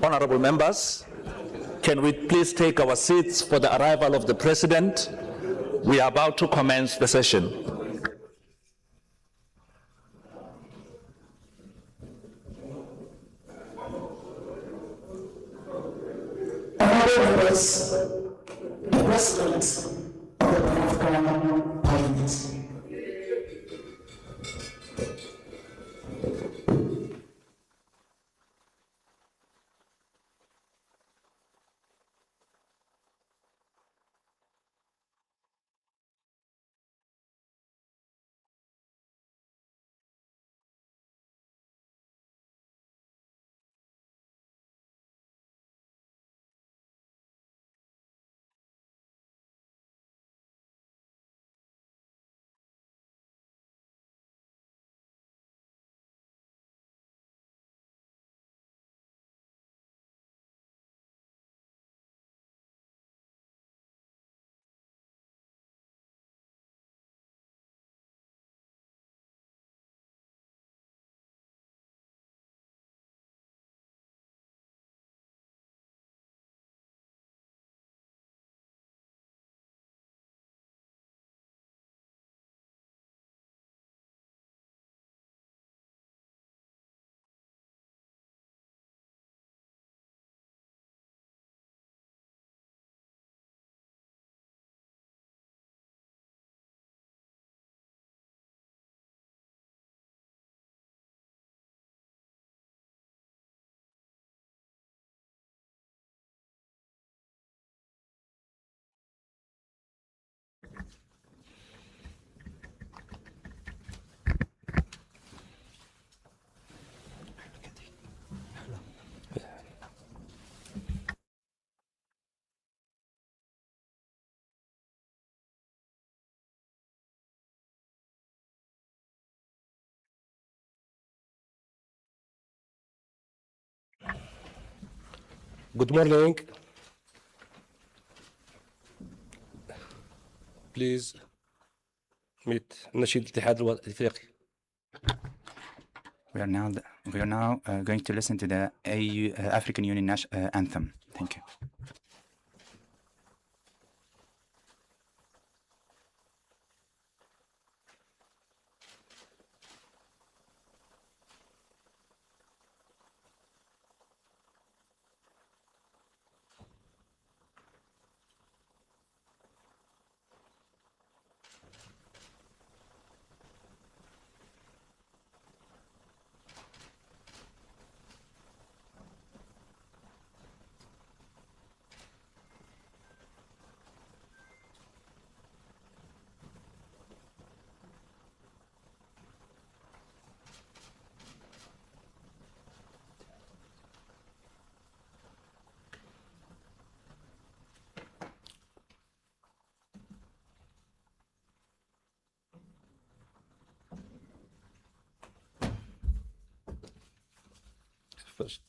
Honorable members, can we please take our seats for the arrival of the President? We are about to commence the session. Honorable members, the President of the Pan-African Parliament. Good morning. Please meet نشيد الاتحاد الافريقي. We are now going to listen to the AU, African Union anthem. Thank you. First.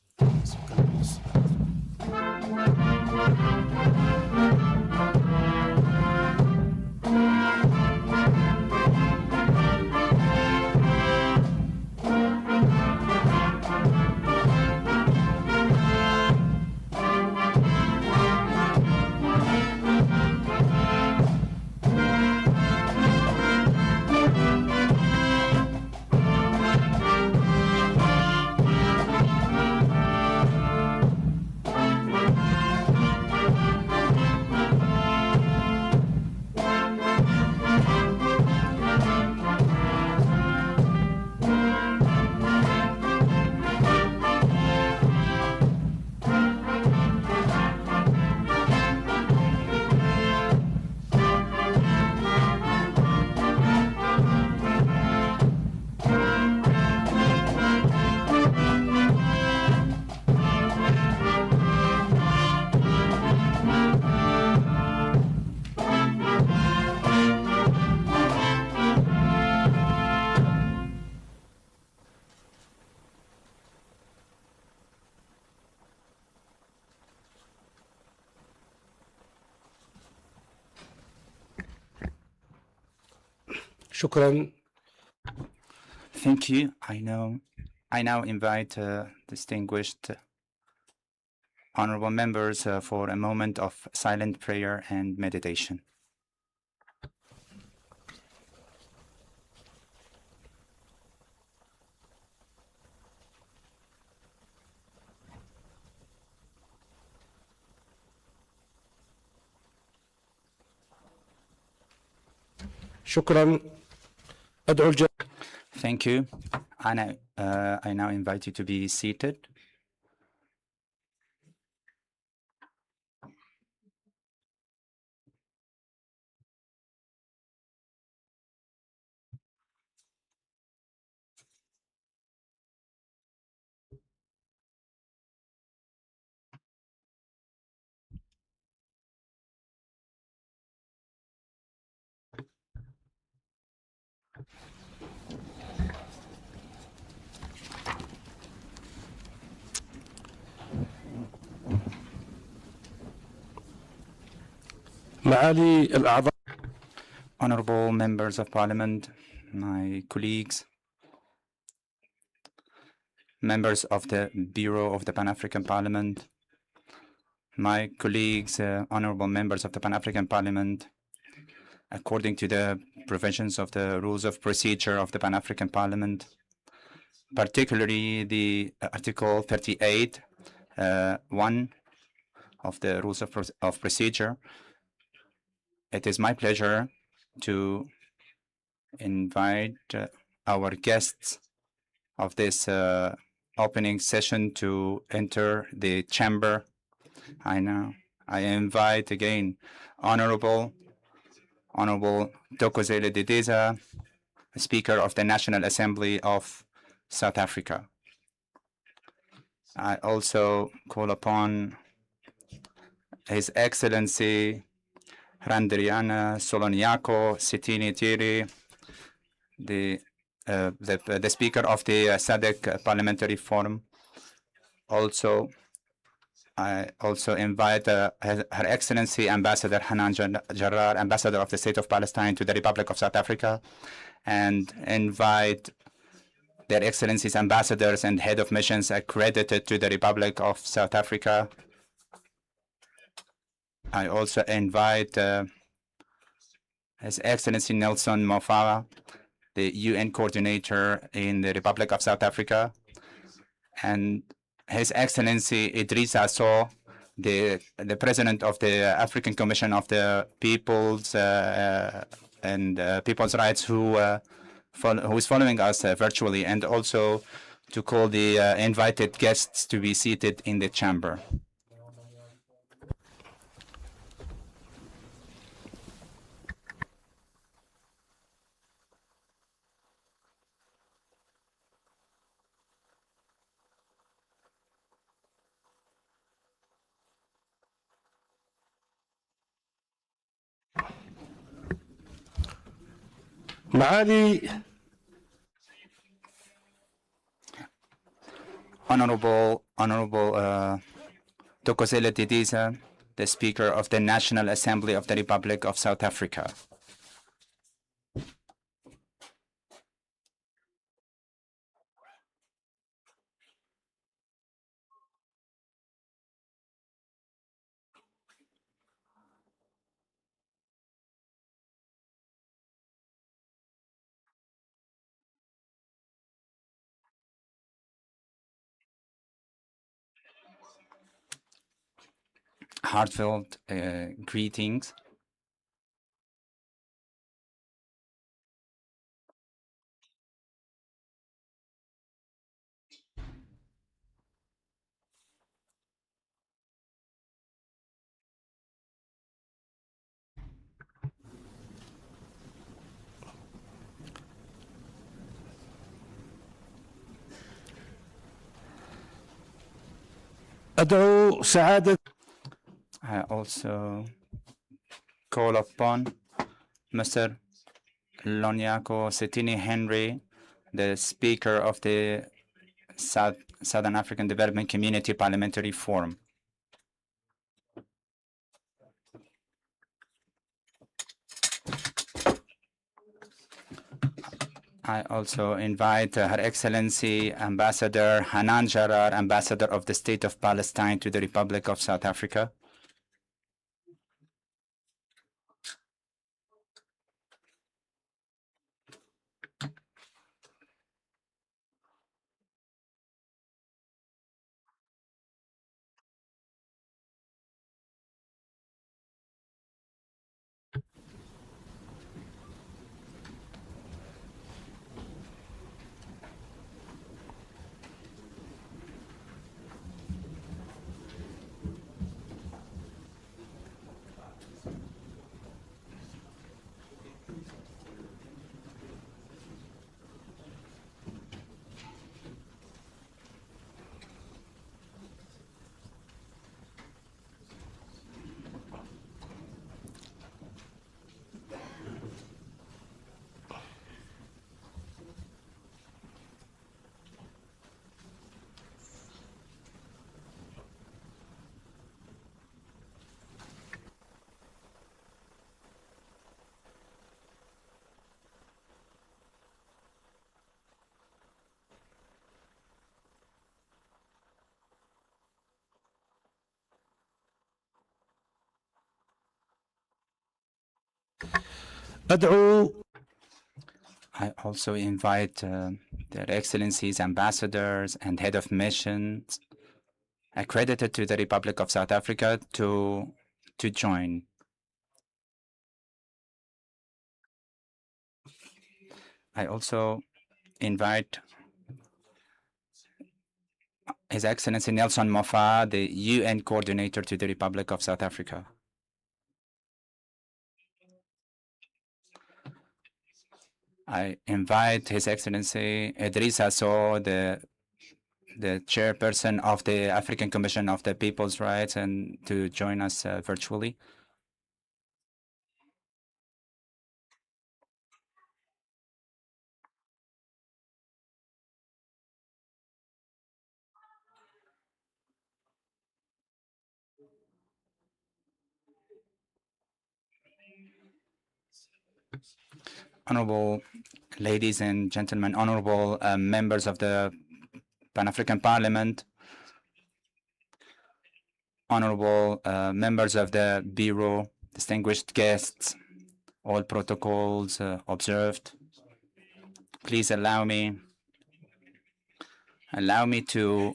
شكرا. Thank you. I now invite distinguished Honorable members, for a moment of silent prayer and meditation. شكرا. أدعو الجميع. Thank you. I now invite you to be seated. معالي الأعضاء. Honorable members of parliament, my colleagues, members of the Bureau of the Pan-African Parliament, my colleagues, honorable members of the Pan-African Parliament, according to the provisions of the rules of procedure of the Pan-African Parliament, particularly the Article 38, 1 of the rules of procedure, it is my pleasure to invite our guests of this opening session to enter the chamber. I invite again Honorable Thokozile Dedeza, Speaker of the National Assembly of South Africa. I also call upon His Excellency Randriana Soloniako Sitini Tiri, the Speaker of the SADC Parliamentary Forum. I also invite Her Excellency Ambassador Hanan Jarrar, Ambassador of the State of Palestine to the Republic of South Africa, and invite Their Excellencies Ambassadors and Head of Missions accredited to the Republic of South Africa. I also invite His Excellency Nelson Mofara, the UN Coordinator in the Republic of South Africa, and His Excellency Idrissa Sow, the President of the African Commission of the Peoples and People's Rights, who is following us virtually, and also to call the invited guests to be seated in the chamber. معالي Honorable Thokozile Dedeza, the Speaker of the National Assembly of the Republic of South Africa. Heartfelt greetings. أدعو سعادة. I also call upon Mr. Loniako Setini Henry, the Speaker of the Southern African Development Community Parliamentary Forum. I also invite Her Excellency Ambassador Hanan Jarar, Ambassador of the State of Palestine to the Republic of South Africa. أدعو I also invite Their Excellencies, ambassadors, and head of missions accredited to the Republic of South Africa to join. I also invite His Excellency Nelson Mofa, the UN coordinator to the Republic of South Africa. I invite His Excellency Idrissa Sow, the chairperson of the African Commission of the People's Rights, and to join us virtually. Honorable ladies and gentlemen, honorable members of the Pan-African Parliament, honorable members of the Bureau, distinguished guests, all protocols observed. Please allow me to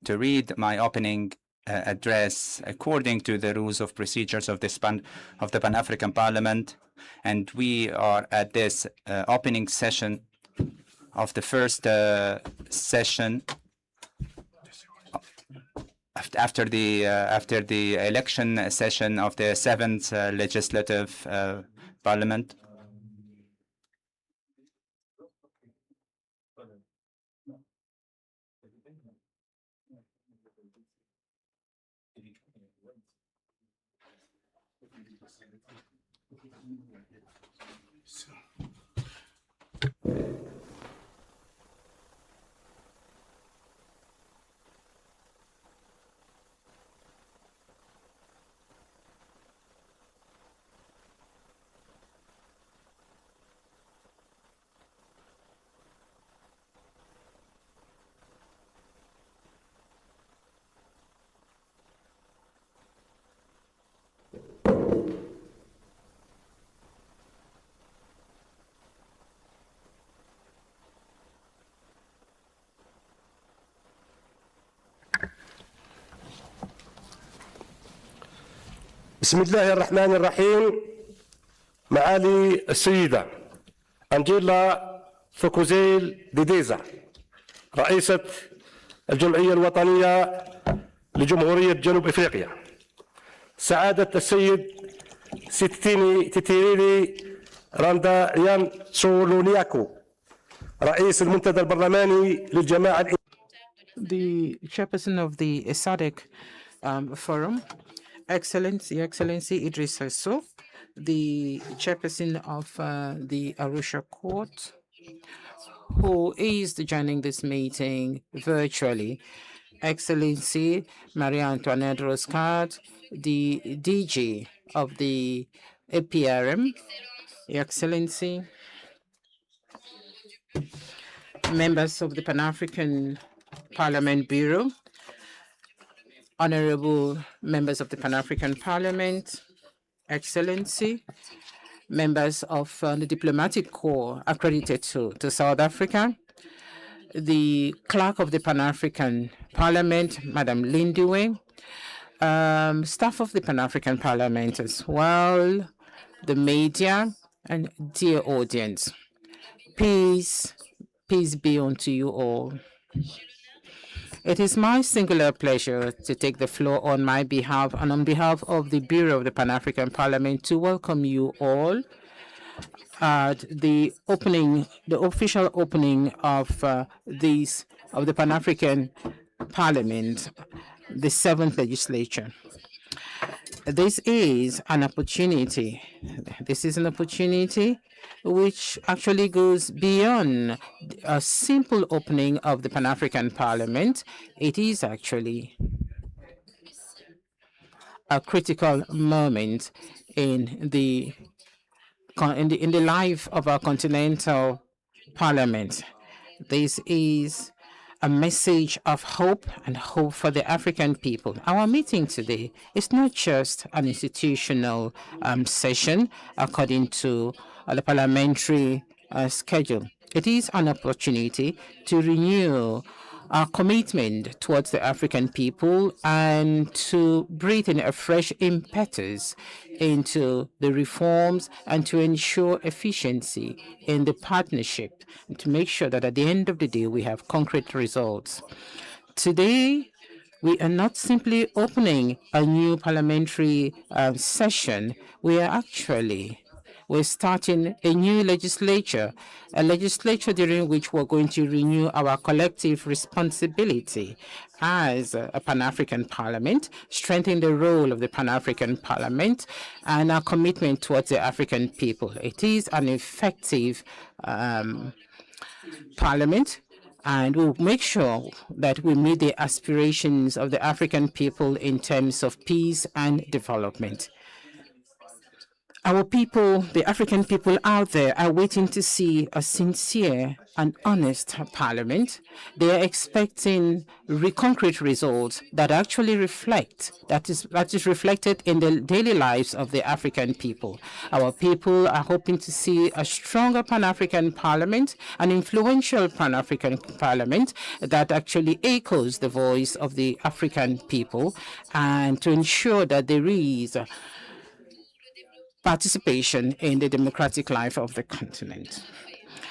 read my opening address according to the rules of procedures of the Pan-African Parliament, and we are at this opening session of the first session after the election session of the Seventh Legislative Parliament. بسم الله الرحمن الرحيم. معالي السيدة أنجيلا ثوكوزيل ديديزا، رئيسة الجمعية الوطنية لجمهورية جنوب إفريقيا، سعادة السيد ستيني تيتيريلي راندا يان سولونياكو، رئيس المنتدى البرلماني للجماعة the chairperson of the SADC forum, Excellency Idrissa Sow, the chairperson of the Arusha Court, who is joining this meeting virtually, Excellency Maria Antoinette Roscard, the DG of the APRM, Your Excellency, members of the Pan-African Parliament Bureau, honorable members of the Pan-African Parliament, Excellency, members of the diplomatic corps accredited to South Africa, the clerk of the Pan-African Parliament, Madam Lindiwe, staff of the Pan-African Parliament as well, the media, and dear audience. Peace be unto you all. It is my singular pleasure to take the floor on my behalf and on behalf of the Bureau of the Pan-African Parliament to welcome you all at the official opening of the Pan-African Parliament, the Seventh Legislature. This is an opportunity. This is an opportunity which actually goes beyond a simple opening of the Pan-African Parliament. It is actually a critical moment in the life of our continental parliament. This is a message of hope and hope for the African people. Our meeting today is not just an institutional session according to the parliamentary schedule. It is an opportunity to renew our commitment towards the African people and to breathe in a fresh impetus into the reforms and to ensure efficiency in the partnership and to make sure that at the end of the day we have concrete results. Today, we are not simply opening a new parliamentary session. We're starting a new legislature, a legislature during which we're going to renew our collective responsibility as a Pan-African Parliament, strengthen the role of the Pan-African Parliament, and our commitment towards the African people. It is an effective parliament, and we'll make sure that we meet the aspirations of the African people in terms of peace and development. Our people, the African people out there, are waiting to see a sincere and honest parliament. They are expecting concrete results that actually reflect, that is reflected in the daily lives of the African people. Our people are hoping to see a stronger Pan-African Parliament, an influential Pan-African Parliament that actually echoes the voice of the African people, and to ensure that there is participation in the democratic life of the continent.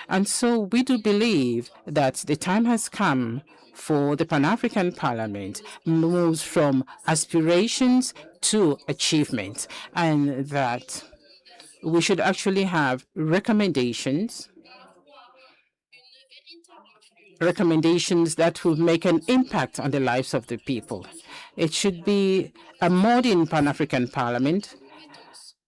And so we do believe that the time has come for the Pan-African Parliament moves from aspirations to achievement, and that we should actually have recommendations that will make an impact on the lives of the people. It should be a modern Pan-African Parliament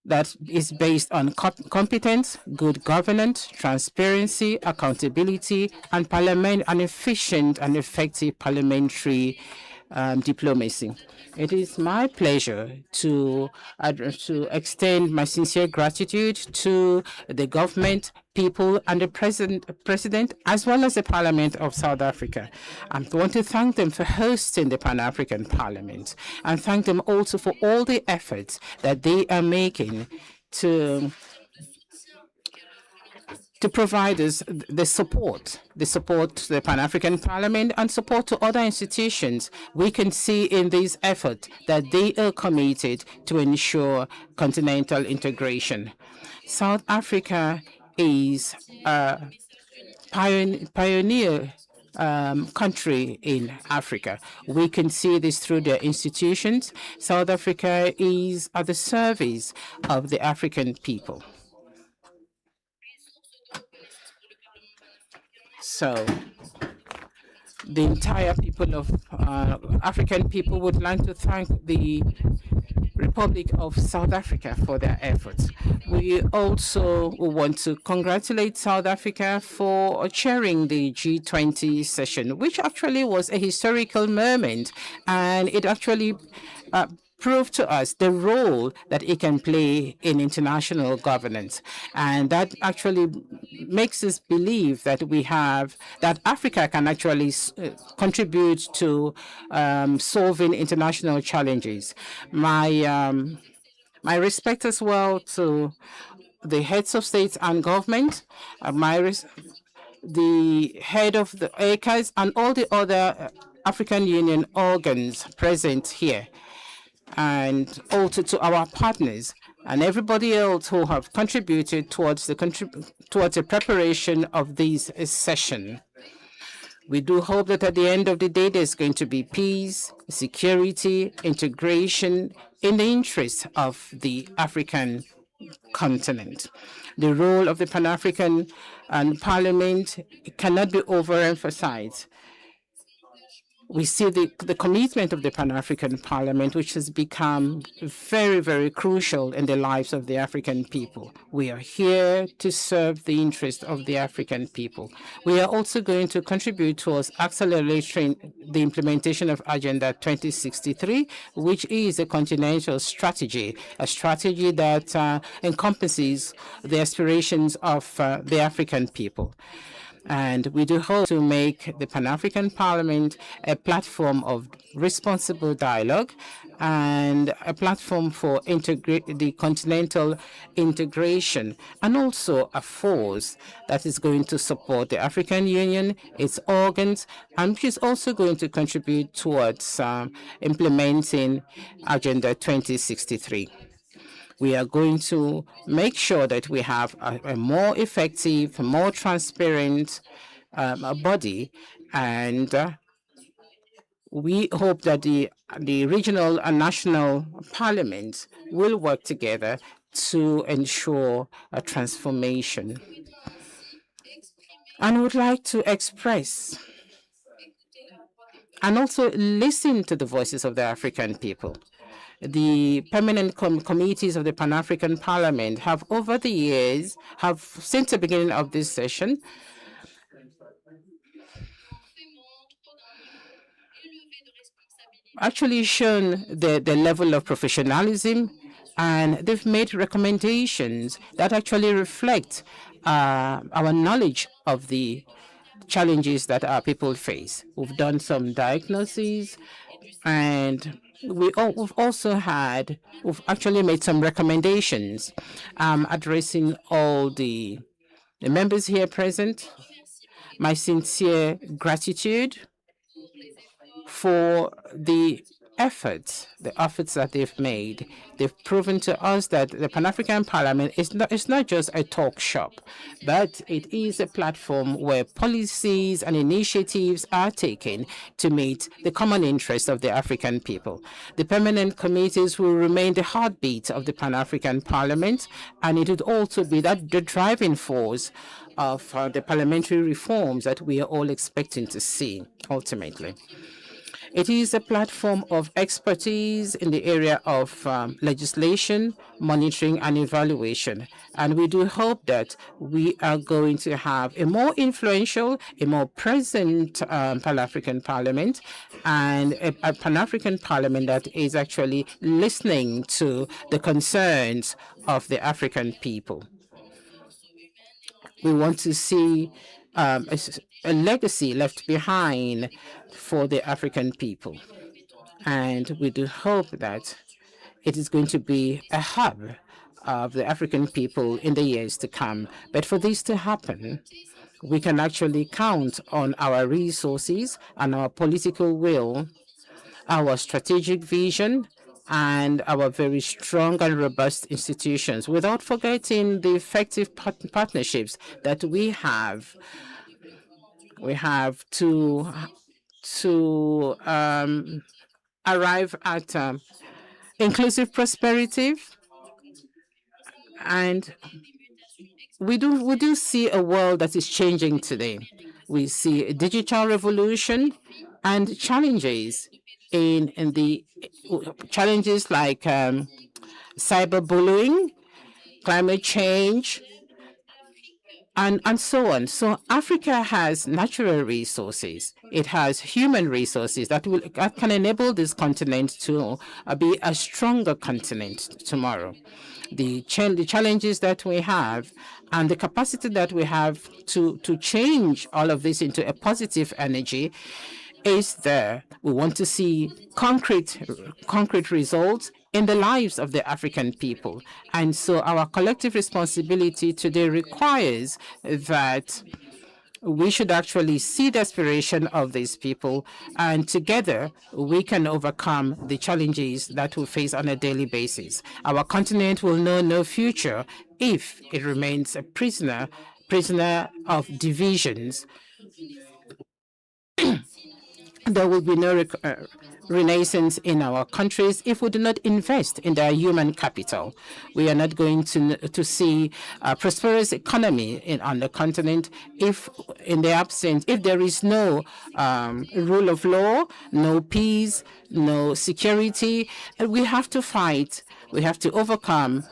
that is based on competence, good governance, transparency, accountability, and an efficient and effective parliamentary diplomacy. It is my pleasure to extend my sincere gratitude to the government, people, and the president, as well as the Parliament of South Africa. I want to thank them for hosting the Pan-African Parliament, and thank them also for all the efforts that they are making to provide us the support to the Pan-African Parliament and support to other institutions. We can see in these efforts that they are committed to ensure continental integration. South Africa is a pioneer country in Africa. We can see this through their institutions. South Africa is at the service of the African people. So the entire people of African people would like to thank the Republic of South Africa for their efforts. We also want to congratulate South Africa for chairing the G20 session, which actually was a historical moment, and it actually proved to us the role that it can play in international governance. And that actually makes us believe that that Africa can actually contribute to solving international challenges. My respect as well to the heads of states and government, the head of the ACAS, and all the other African Union organs present here, and also to our partners and everybody else who have contributed towards the preparation of this session. We do hope that at the end of the day, there's going to be peace, security, integration in the interest of the African continent. The role of the Pan-African Parliament cannot be overemphasized. We see the commitment of the Pan-African Parliament, which has become very, very crucial in the lives of the African people. We are here to serve the interests of the African people. We are also going to contribute towards accelerating the implementation of Agenda 2063, which is a continental strategy, a strategy that encompasses the aspirations of the African people. And we do hope to make the Pan-African Parliament a platform of responsible dialogue and a platform for the continental integration, and also a force that is going to support the African Union, its organs, and which is also going to contribute towards implementing Agenda 2063. We are going to make sure that we have a more effective, more transparent body, and we hope that the regional and national parliaments will work together to ensure a transformation. And would like to express and also listen to the voices of the African people. The permanent committees of the Pan-African Parliament have over the years, since the beginning of this session, actually shown the level of professionalism, and they've made recommendations that actually reflect our knowledge of the challenges that our people face. We've done some diagnoses, and we've actually made some recommendations addressing all the members here present. My sincere gratitude for the efforts that they've made. They've proven to us that the Pan-African Parliament is not just a talk shop, but it is a platform where policies and initiatives are taken to meet the common interests of the African people. The permanent committees will remain the heartbeat of the Pan-African Parliament, and it would also be the driving force of the parliamentary reforms that we are all expecting to see ultimately. It is a platform of expertise in the area of legislation, monitoring, and evaluation. And we do hope that we are going to have a more influential, a more present Pan-African Parliament, and a Pan-African Parliament that is actually listening to the concerns of the African people. We want to see a legacy left behind for the African people. And we do hope that it is going to be a hub of the African people in the years to come. But for this to happen, we can actually count on our resources and our political will, our strategic vision, and our very strong and robust institutions, without forgetting the effective partnerships that we have. We have to arrive at inclusive prosperity, and we do see a world that is changing today. We see a digital revolution and challenges in the challenges like cyberbullying, climate change, and so on. So Africa has natural resources. It has human resources that can enable this continent to be a stronger continent tomorrow. The challenges that we have and the capacity that we have to change all of this into a positive energy is there. We want to see concrete results in the lives of the African people. And so our collective responsibility today requires that we should actually see the aspiration of these people, and together we can overcome the challenges that we face on a daily basis. Our continent will know no future if it remains a prisoner of divisions. There will be no renaissance in our countries if we do not invest in their human capital. We are not going to see a prosperous economy on the continent if, if there is no rule of law, no peace, no security. We have to fight. We have to overcome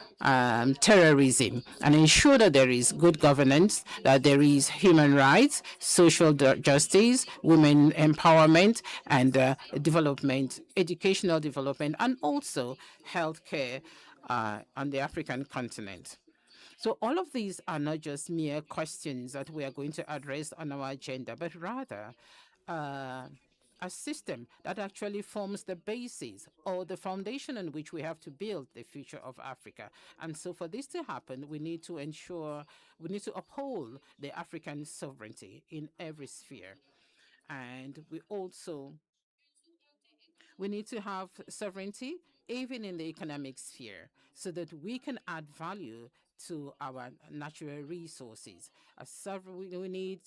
terrorism and ensure that there is good governance, that there is human rights, social justice, women empowerment, and development, educational development, and also healthcare on the African continent. So all of these are not just mere questions that we are going to address on our agenda, but rather a system that actually forms the basis or the foundation on which we have to build the future of Africa. And so for this to happen, we need to uphold the African sovereignty in every sphere. And we need to have sovereignty even in the economic sphere so that we can add value to our natural resources. We need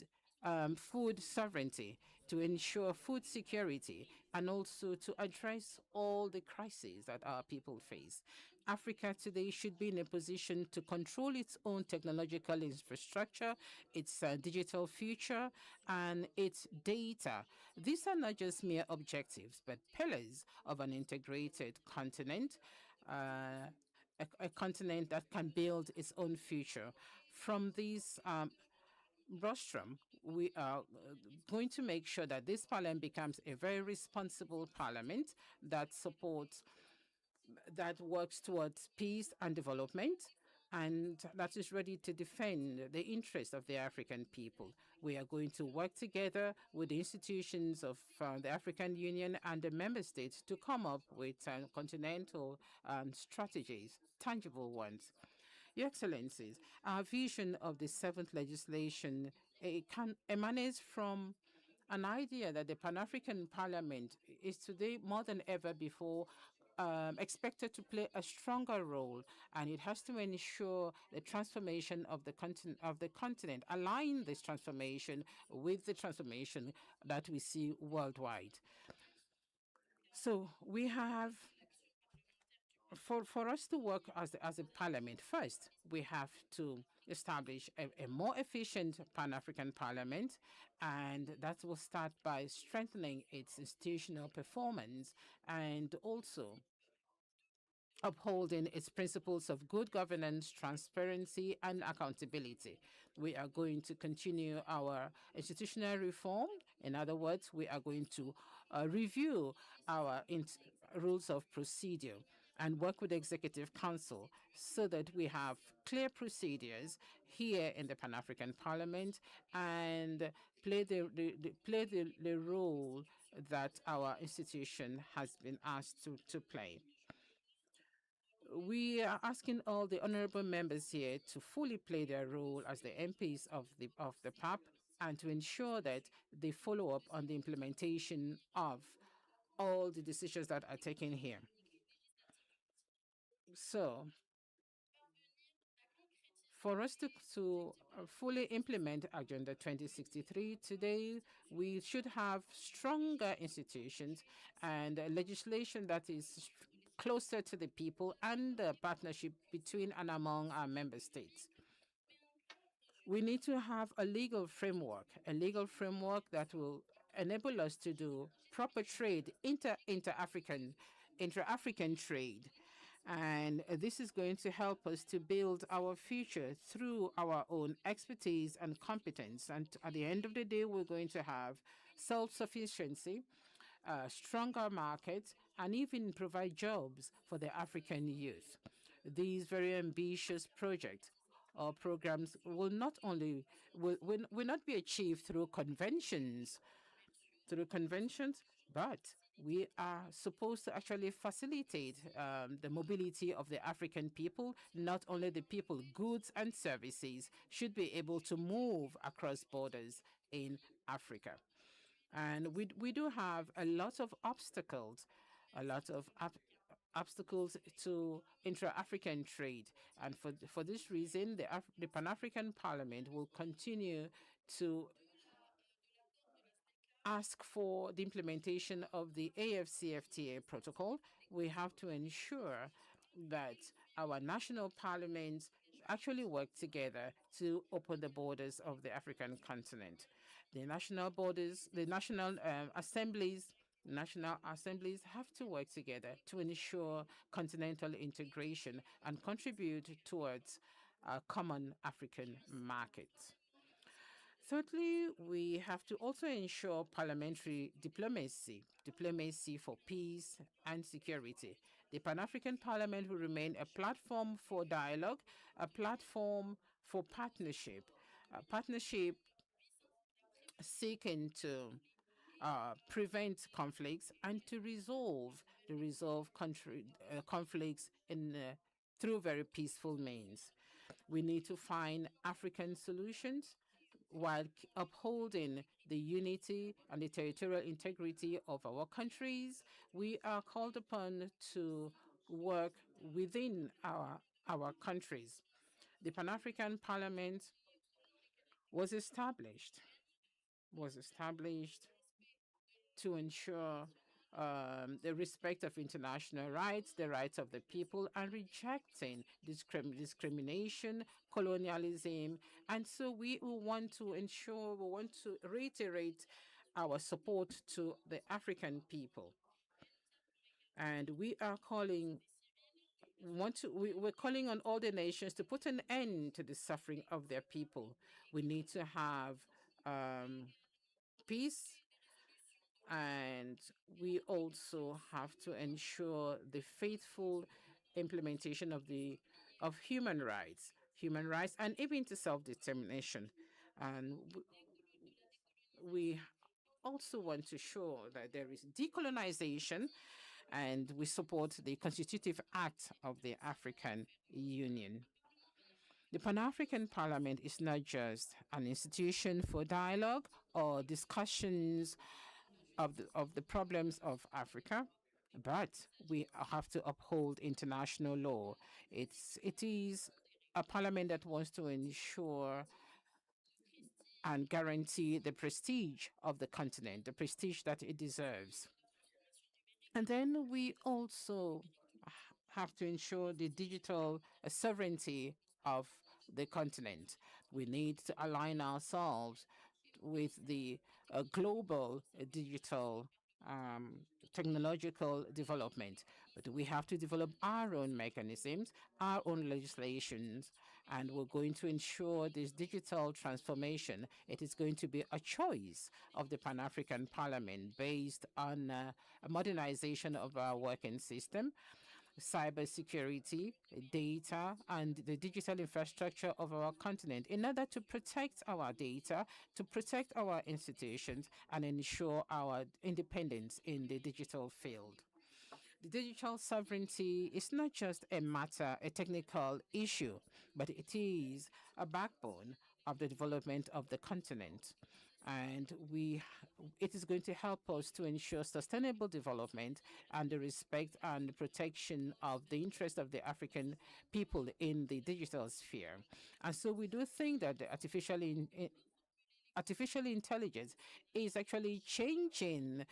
food sovereignty to ensure food security and also to address all the crises that our people face. Africa today should be in a position to control its own technological infrastructure, its digital future, and its data. These are not just mere objectives, but pillars of an integrated continent, a continent that can build its own future. From this rostrum, we are going to make sure that this parliament becomes a very responsible parliament that works towards peace and development, and that is ready to defend the interests of the African people. We are going to work together with the institutions of the African Union and the member states to come up with continental strategies, tangible ones. Your Excellencies, our vision of the seventh legislation emanates from an idea that the Pan-African Parliament is today more than ever before expected to play a stronger role, and it has to ensure the transformation of the continent, align this transformation with the transformation that we see worldwide. So we have for us to work as a parliament, first, we have to establish a more efficient Pan-African parliament, and that will start by strengthening its institutional performance and also upholding its principles of good governance, transparency, and accountability. We are going to continue our institutional reform. In other words, we are going to review our rules of procedure and work with the Executive Council so that we have clear procedures here in the Pan-African Parliament and play the role that our institution has been asked to play. We are asking all the honorable members here to fully play their role as the MPs of the PAP and to ensure that they follow up on the implementation of all the decisions that are taken here. So, for us to fully implement Agenda 2063 today, we should have stronger institutions and legislation that is closer to the people and the partnership between and among our member states. We need to have a legal framework that will enable us to do proper trade, inter-African trade, And this is going to help us to build our future through our own expertise and competence. And at the end of the day, we're going to have self-sufficiency, stronger markets, and even provide jobs for the African youth. These very ambitious projects or programs will not only will not be achieved through conventions, but we are supposed to actually facilitate the mobility of the African people. Not only the people, goods and services should be able to move across borders in Africa. And we do have a lot of obstacles, obstacles to intra-African trade. And for this reason, the Pan-African Parliament will continue to ask for the implementation of the AFCFTA protocol. We have to ensure that our national parliaments actually work together to open the borders of the African continent. The national borders, the national assemblies have to work together to ensure continental integration and contribute towards a common African market. Thirdly, we have to also ensure parliamentary diplomacy for peace and security. The Pan-African Parliament will remain a platform for dialogue, a platform for partnership, a partnership seeking to prevent conflicts and to resolve conflicts through very peaceful means. We need to find African solutions while upholding the unity and the territorial integrity of our countries. We are called upon to work within our countries. The Pan-African Parliament was established to ensure the respect of international rights, the rights of the people, and rejecting discrimination, colonialism. And so we want to reiterate our support to the African people. And we're calling on all the nations to put an end to the suffering of their people. We need to have peace, and we also have to ensure the faithful implementation of human rights, and even to self-determination. And we also want to show that there is decolonization, and we support the Constitutive Act of the African Union. The Pan-African Parliament is not just an institution for dialogue or discussions of the problems of Africa, but we have to uphold international law. It is a parliament that wants to ensure and guarantee the prestige of the continent, the prestige that it deserves. And then we also have to ensure the digital sovereignty of the continent. We need to align ourselves with the global digital technological development, but we have to develop our own mechanisms, our own legislations, and we're going to ensure this digital transformation. It is going to be a choice of the Pan-African Parliament based on a modernization of our working system, cybersecurity, data, and the digital infrastructure of our continent in order to protect our data, to protect our institutions, and ensure our independence in the digital field. The digital sovereignty is not just a technical issue, but it is a backbone of the development of the continent. And it is going to help us to ensure sustainable development and the respect and the protection of the interest of the African people in the digital sphere. And so we do think that the artificial intelligence is actually changing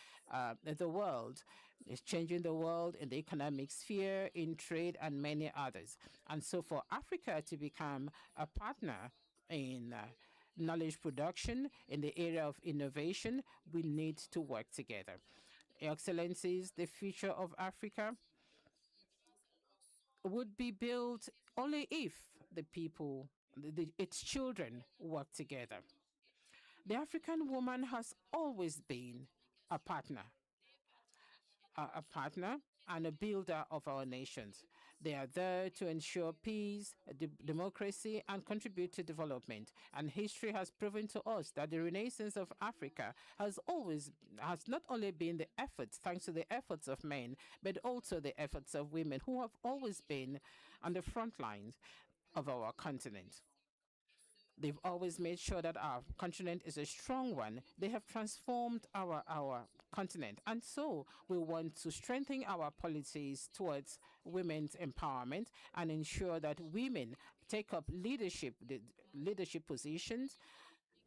the world. It's changing the world in the economic sphere, in trade, and many others. And so for Africa to become a partner in knowledge production, in the area of innovation, we need to work together. Your Excellencies, the future of Africa would be built only if the people, its children, work together. The African woman has always been a partner, a partner and a builder of our nations. They are there to ensure peace, democracy, and contribute to development. And history has proven to us that the renaissance of Africa has not only been thanks to the efforts of men, but also the efforts of women who have always been on the front lines of our continent. They've always made sure that our continent is a strong one. They have transformed our continent. And so we want to strengthen our policies towards women's empowerment and ensure that women take up leadership positions.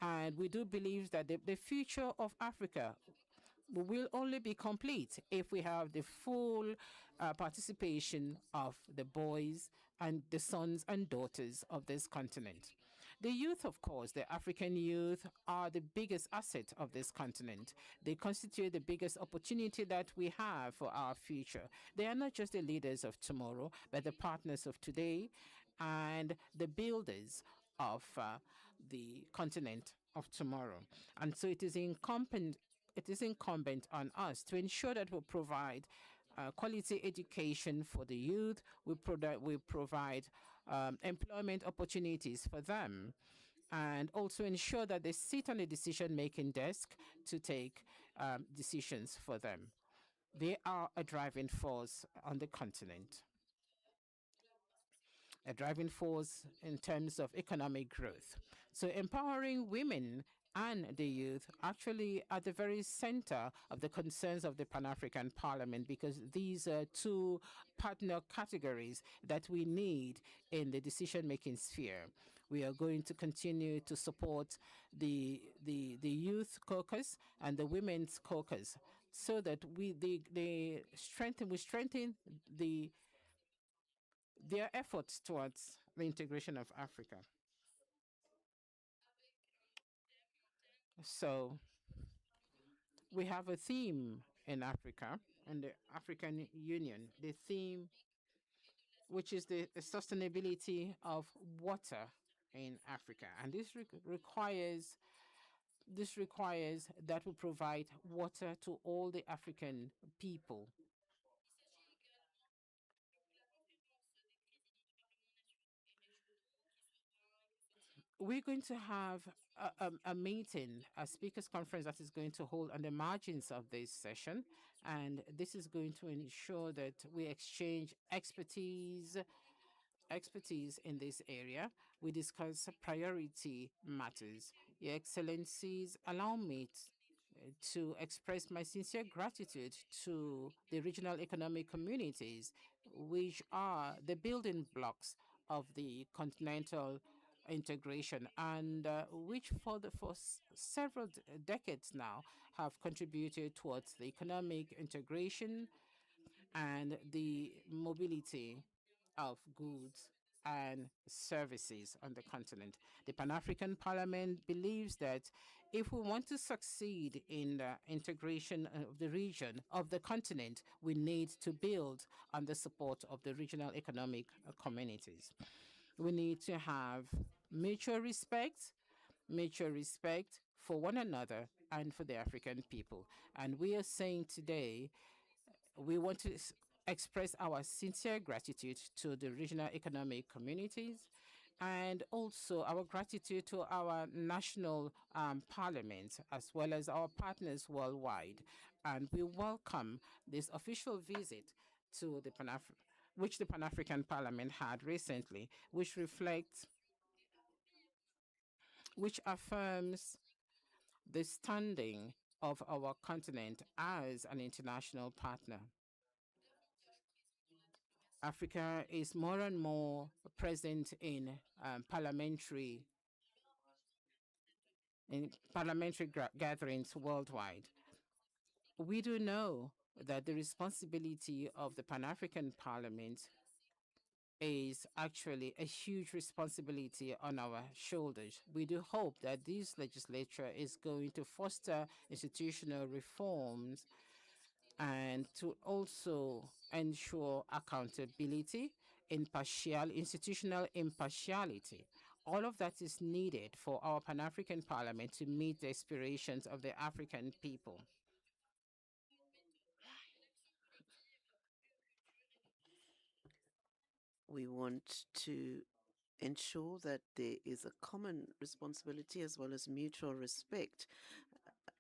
And we do believe that the future of Africa will only be complete if we have the full participation of the boys and the sons and daughters of this continent. The youth, of course, the African youth are the biggest asset of this continent. They constitute the biggest opportunity that we have for our future. They are not just the leaders of tomorrow, but the partners of today and the builders of the continent of tomorrow. And so it is incumbent on us to ensure that we provide quality education for the youth. We provide employment opportunities for them, and also ensure that they sit on the decision-making desk to take decisions for them. They are a driving force on the continent, a driving force in terms of economic growth. So empowering women and the youth actually at the very center of the concerns of the Pan-African Parliament, because these are two partner categories that we need in the decision-making sphere. We are going to continue to support the youth caucus and the women's caucus so that we strengthen their efforts towards the integration of Africa. So we have a theme in Africa and the African Union, the theme which is the sustainability of water in Africa. And this requires that we provide water to all the African people. We're going to have a meeting, a speakers conference that is going to hold on the margins of this session. And this is going to ensure that we exchange expertise in this area. We discuss priority matters. Your Excellencies, allow me to express my sincere gratitude to the regional economic communities, which are the building blocks of the continental integration, and which for several decades now have contributed towards the economic integration and the mobility of goods and services on the continent. The Pan-African Parliament believes that if we want to succeed in the integration of the region, of the continent, we need to build on the support of the regional economic communities. We need to have mutual respect for one another and for the African people. And we are saying today, we want to express our sincere gratitude to the regional economic communities and also our gratitude to our national parliament as well as our partners worldwide. And we welcome this official visit to the which the Pan-African Parliament had recently, which affirms the standing of our continent as an international partner. Africa is more and more present in parliamentary gatherings worldwide. We do know that the responsibility of the Pan-African Parliament is actually a huge responsibility on our shoulders. We do hope that this legislature is going to foster institutional reforms and to also ensure accountability institutional impartiality. All of that is needed for our Pan-African Parliament to meet the aspirations of the African people. We want to ensure that there is a common responsibility as well as mutual respect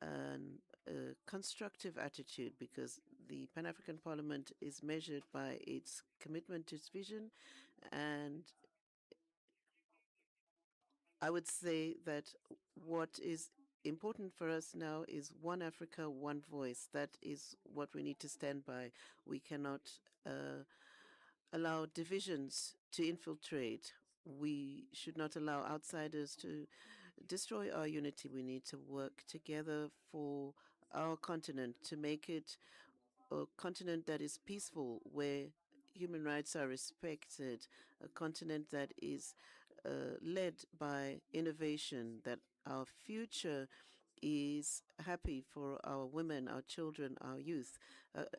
and a constructive attitude, because the Pan-African Parliament is measured by its commitment to its vision. And I would say that what is important for us now is one Africa, one voice. That is what we need to stand by. We cannot allow divisions to infiltrate. We should not allow outsiders to destroy our unity. We need to work together for our continent to make it a continent that is peaceful, where human rights are respected, a continent that is led by innovation, that our future is happy for our women, our children, our youth,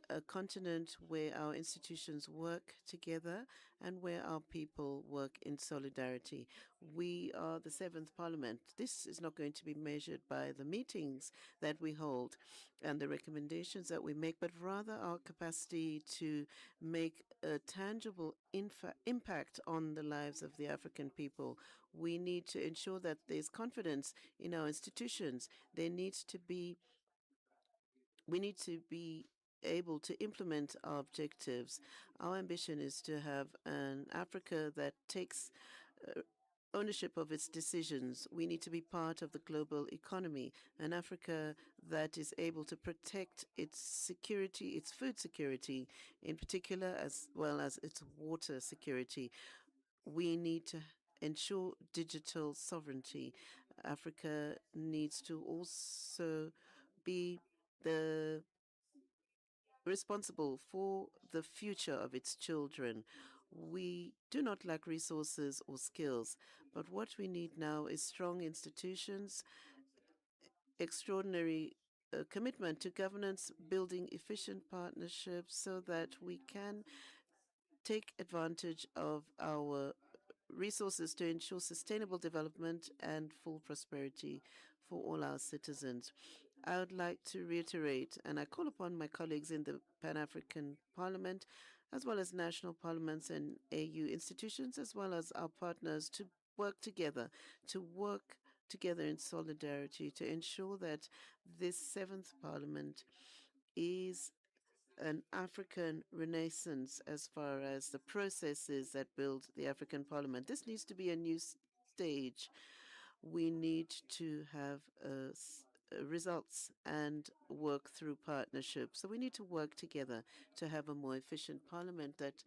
a continent where our institutions work together and where our people work in solidarity. We are the Seventh Parliament. This is not going to be measured by the meetings that we hold and the recommendations that we make, but rather our capacity to make a tangible impact on the lives of the African people. We need to ensure that there's confidence in our institutions. We need to be able to implement our objectives. Our ambition is to have an Africa that takes ownership of its decisions. We need to be part of the global economy, an Africa that is able to protect its security, its food security in particular, as well as its water security. We need to ensure digital sovereignty. Africa needs to also be responsible for the future of its children. We do not lack resources or skills, but what we need now is strong institutions, extraordinary commitment to governance, building efficient partnerships so that we can take advantage of our resources to ensure sustainable development and full prosperity for all our citizens. I would like to reiterate, and I call upon my colleagues in the Pan-African Parliament, as well as national parliaments and AU institutions, as well as our partners, to work together in solidarity to ensure that this Seventh Parliament is an African renaissance as far as the processes that build the African Parliament. This needs to be a new stage. We need to have results and work through partnerships. So we need to work together to have a more efficient parliament that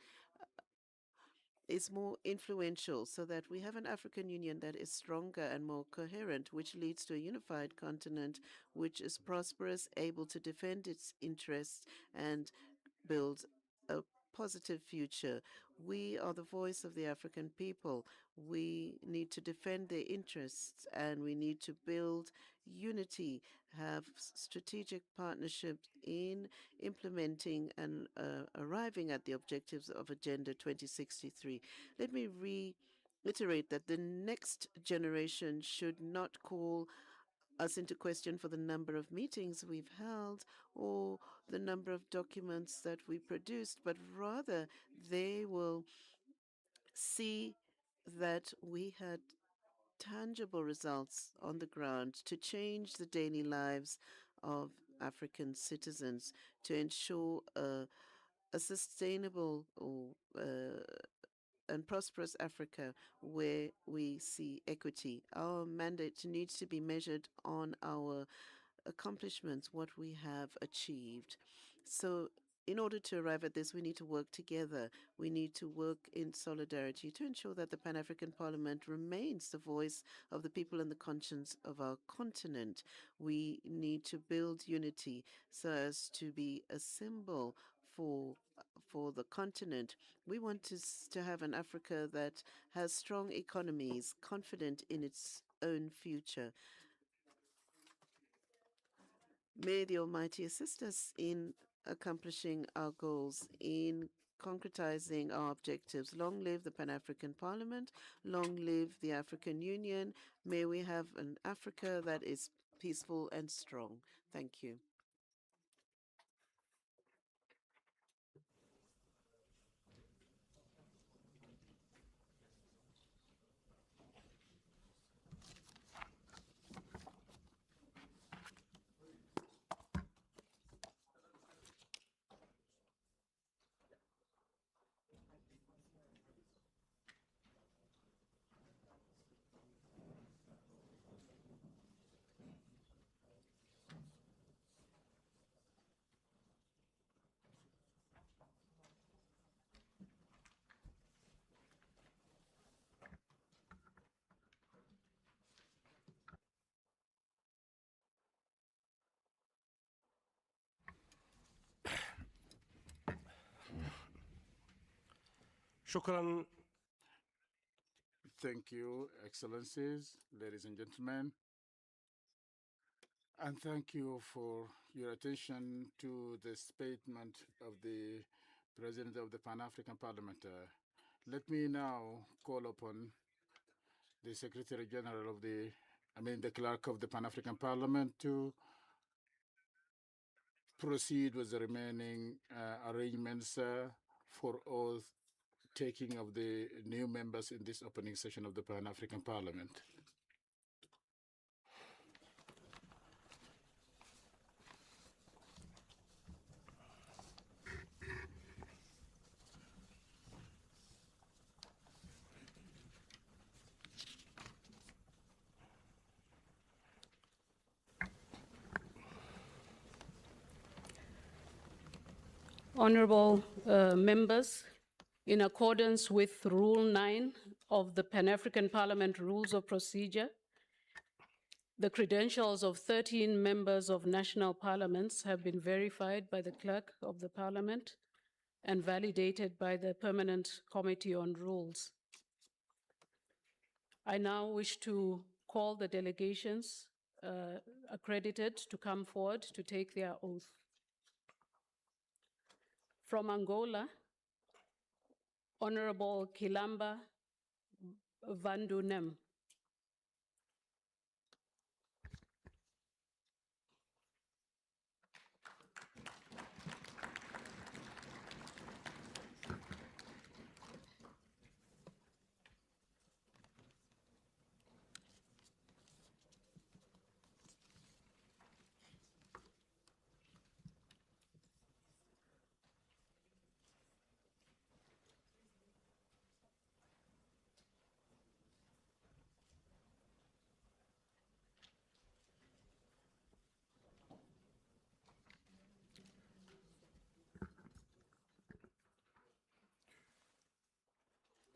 is more influential, so that we have an African Union that is stronger and more coherent, which leads to a unified continent which is prosperous, able to defend its interests and build a positive future. We are the voice of the African people. We need to defend their interests, and we need to build unity, have strategic partnerships in implementing and arriving at the objectives of Agenda 2063. Let me reiterate that the next generation should not call us into question for the number of meetings we've held or the number of documents that we produced, but rather they will see that we had tangible results on the ground to change the daily lives of African citizens, to ensure a sustainable and prosperous Africa where we see equity. Our mandate needs to be measured on our accomplishments, what we have achieved. So in order to arrive at this, we need to work together. We need to work in solidarity to ensure that the Pan-African Parliament remains the voice of the people and the conscience of our continent. We need to build unity so as to be a symbol for the continent. We want to have an Africa that has strong economies, confident in its own future. May the Almighty assist us in accomplishing our goals, in concretizing our objectives. Long live the Pan-African Parliament. Long live the African Union. May we have an Africa that is peaceful and strong. Thank you. شكرا. Thank you, Excellencies, ladies and gentlemen, and thank you for your attention to the statement of the President of the Pan-African Parliament. Let me now call upon the Secretary General of the Clerk of the Pan-African Parliament to proceed with the remaining arrangements for oath taking of the new members in this opening session of the Pan-African Parliament. Honorable members, in accordance with Rule 9 of the Pan-African Parliament Rules of Procedure, the credentials of 13 members of national parliaments have been verified by the Clerk of the Parliament and validated by the Permanent Committee on Rules. I now wish to call the delegations accredited to come forward to take their oath. From Angola, Honorable Kilamba Vandunem.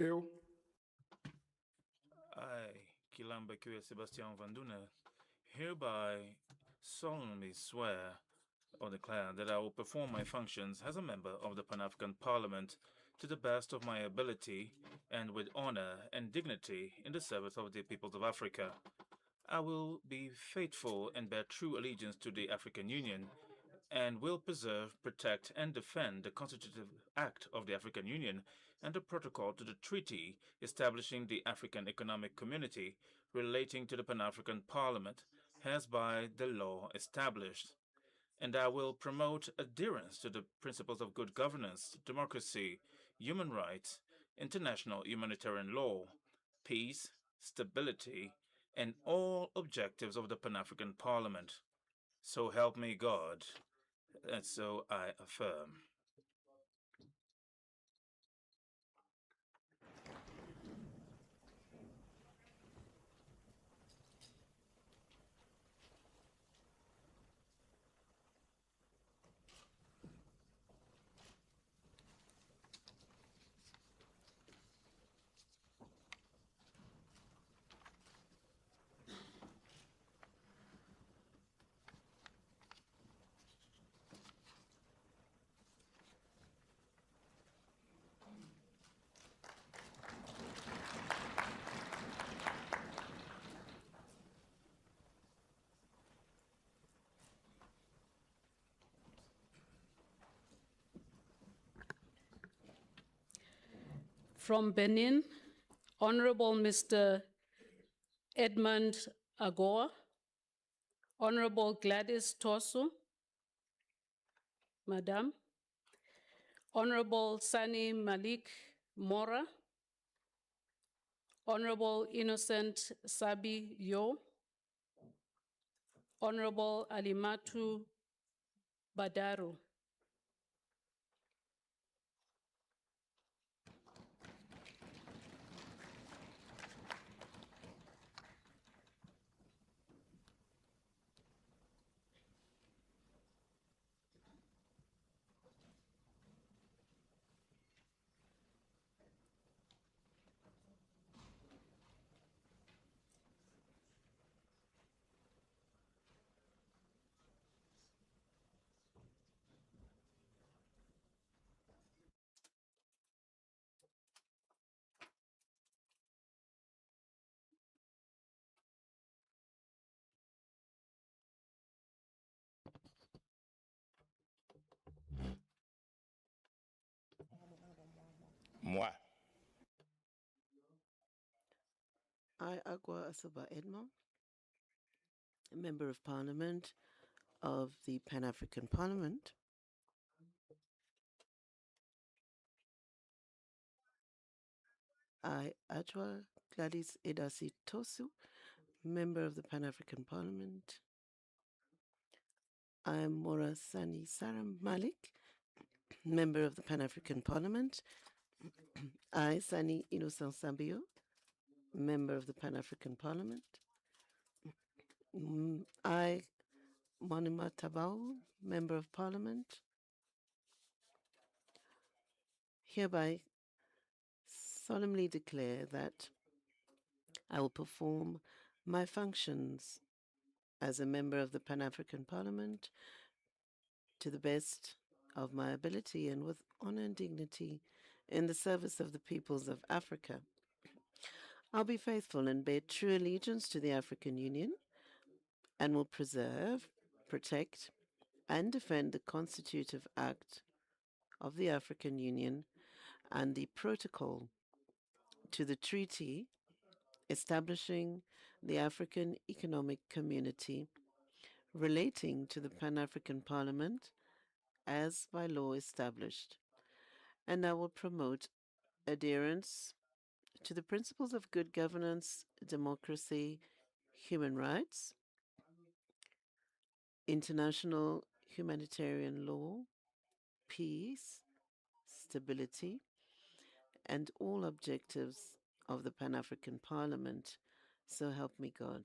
Eu, I, Kilamba Sebastian Vanduna, hereby solemnly swear or declare that I will perform my functions as a member of the Pan-African Parliament to the best of my ability and with honor and dignity in the service of the peoples of Africa. I will be faithful and bear true allegiance to the African Union and will preserve, protect, and defend the Constitutive Act of the African Union and the protocol to the treaty establishing the African Economic Community relating to the Pan-African Parliament as by the law established. And I will promote adherence to the principles of good governance, democracy, human rights, international humanitarian law, peace, stability, and all objectives of the Pan-African Parliament. So help me God. And so I affirm. From Benin, Honorable Mr. Edmund Agoa, Honorable Gladys Tosu, Madam, Honorable Sani Malik Mora, Honorable Innocent Sabi Yo, Honorable Alimatu Badaru. Moi. I, Agua Asuba Edmo, a Member of Parliament of the Pan-African Parliament. I, Ajwa Gladys Edasi Tosu, Member of the Pan-African Parliament. I am Mora Sani Saram Malik, Member of the Pan-African Parliament. I, Sani Innocent Sambio, Member of the Pan-African Parliament. I, Monima Tabau, Member of Parliament. Hereby solemnly declare that I will perform my functions as a member of the Pan-African Parliament to the best of my ability and with honor and dignity in the service of the peoples of Africa. I'll be faithful and bear true allegiance to the African Union and will preserve, protect, and defend the Constitutive Act of the African Union and the Protocol to the Treaty establishing the African Economic Community relating to the Pan-African Parliament as by law established. And I will promote adherence to the principles of good governance, democracy, human rights, international humanitarian law, peace, stability, and all objectives of the Pan-African Parliament. So help me God.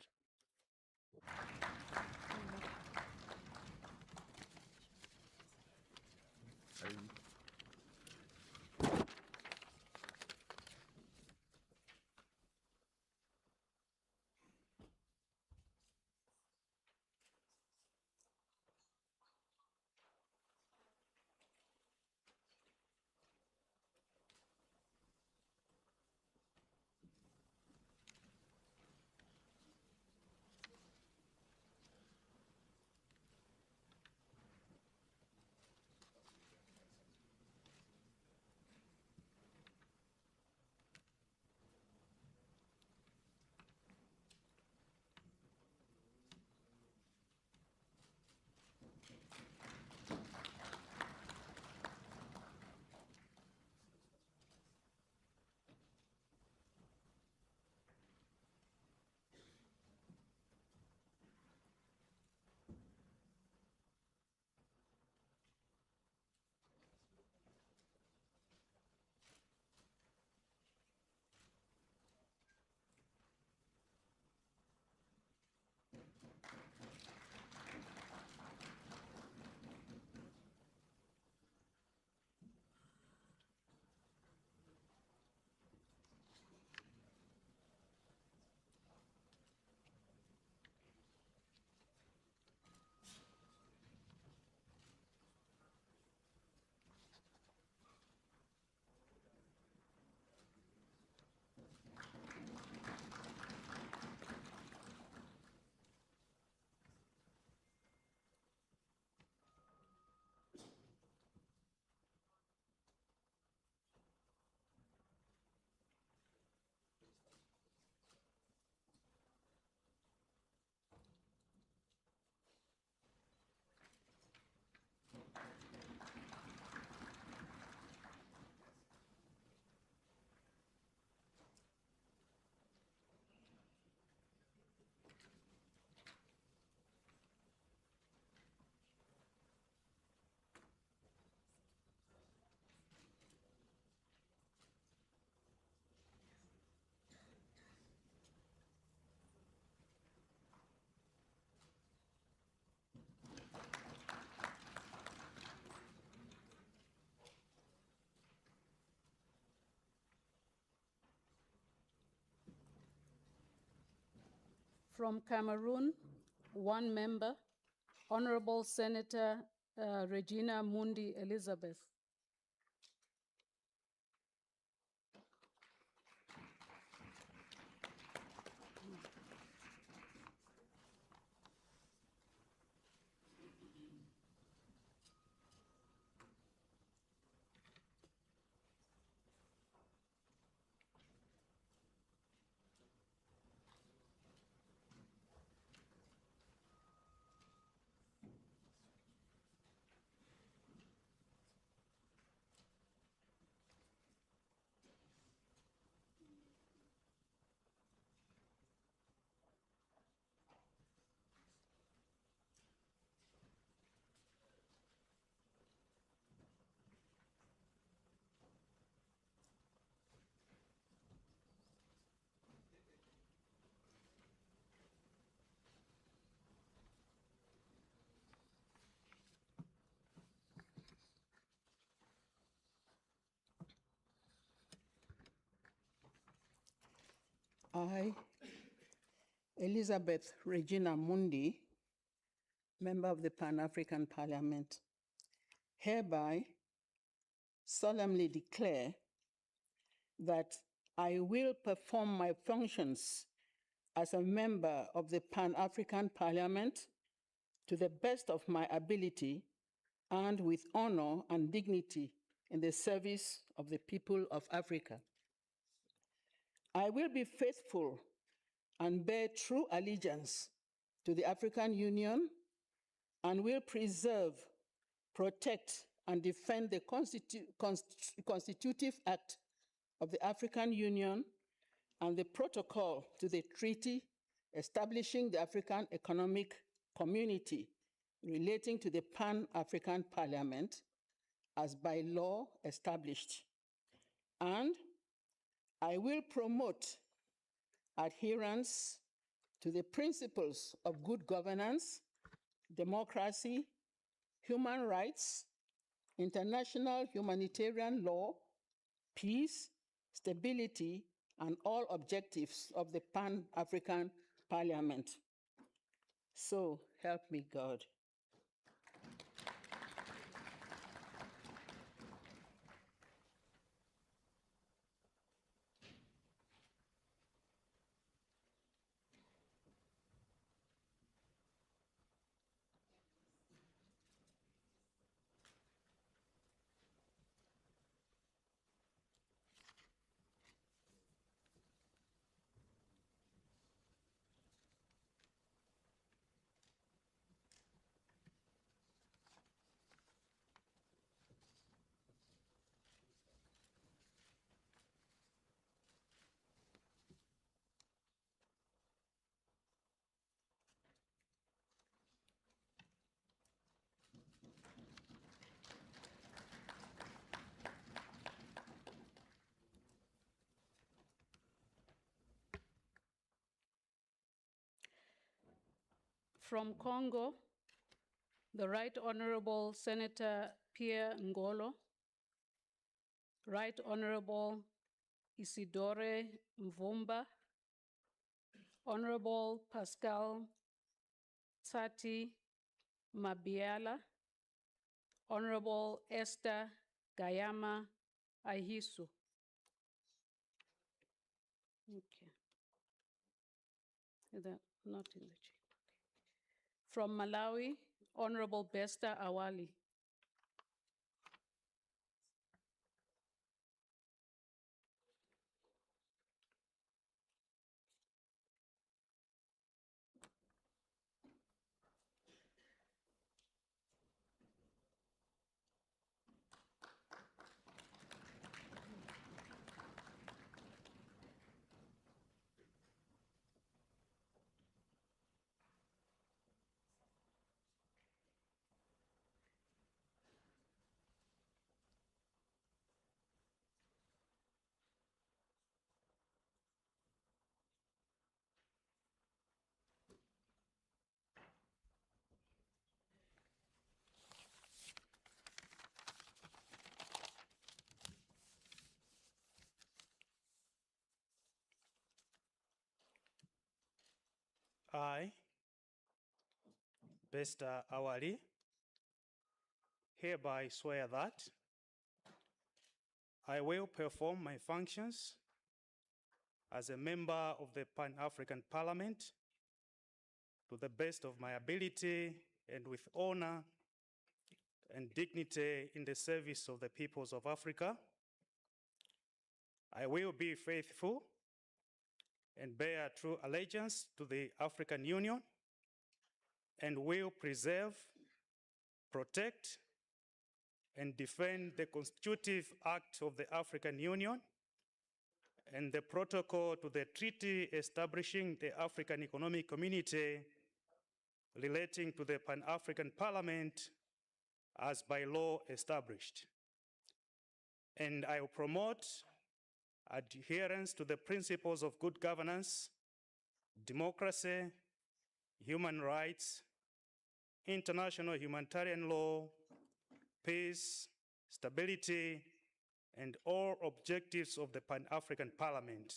From Cameroon, one member, Honorable Senator Regina Mundi Elizabeth. I, Elizabeth Regina Mundi, member of the Pan-African Parliament, hereby solemnly declare that I will perform my functions as a member of the Pan-African Parliament to the best of my ability and with honor and dignity in the service of the people of Africa. I will be faithful and bear true allegiance to the African Union and will preserve, protect, and defend the Constitutive Act of the African Union and the protocol to the treaty establishing the African Economic Community relating to the Pan-African Parliament as by law established. And I will promote adherence to the principles of good governance, democracy, human rights, international humanitarian law, peace, stability, and all objectives of the Pan-African Parliament. So help me God. From Congo, the Right Honorable Senator Pierre Ngolo, Right Honorable Isidore Mvumba, Honorable Pascal Tsati Mabiala, Honorable Esther Gayama Ahisu. Okay. Is that not in the chain? From Malawi, Honorable Besta Awali. I, Bester Awali, hereby swear that I will perform my functions as a member of the Pan-African Parliament to the best of my ability and with honor and dignity in the service of the peoples of Africa. I will be faithful and bear true allegiance to the African Union and will preserve, protect, and defend the Constitutive Act of the African Union and the protocol to the treaty establishing the African Economic Community relating to the Pan-African Parliament as by law established. And I will promote adherence to the principles of good governance, democracy, human rights, international humanitarian law, peace, stability, and all objectives of the Pan-African Parliament.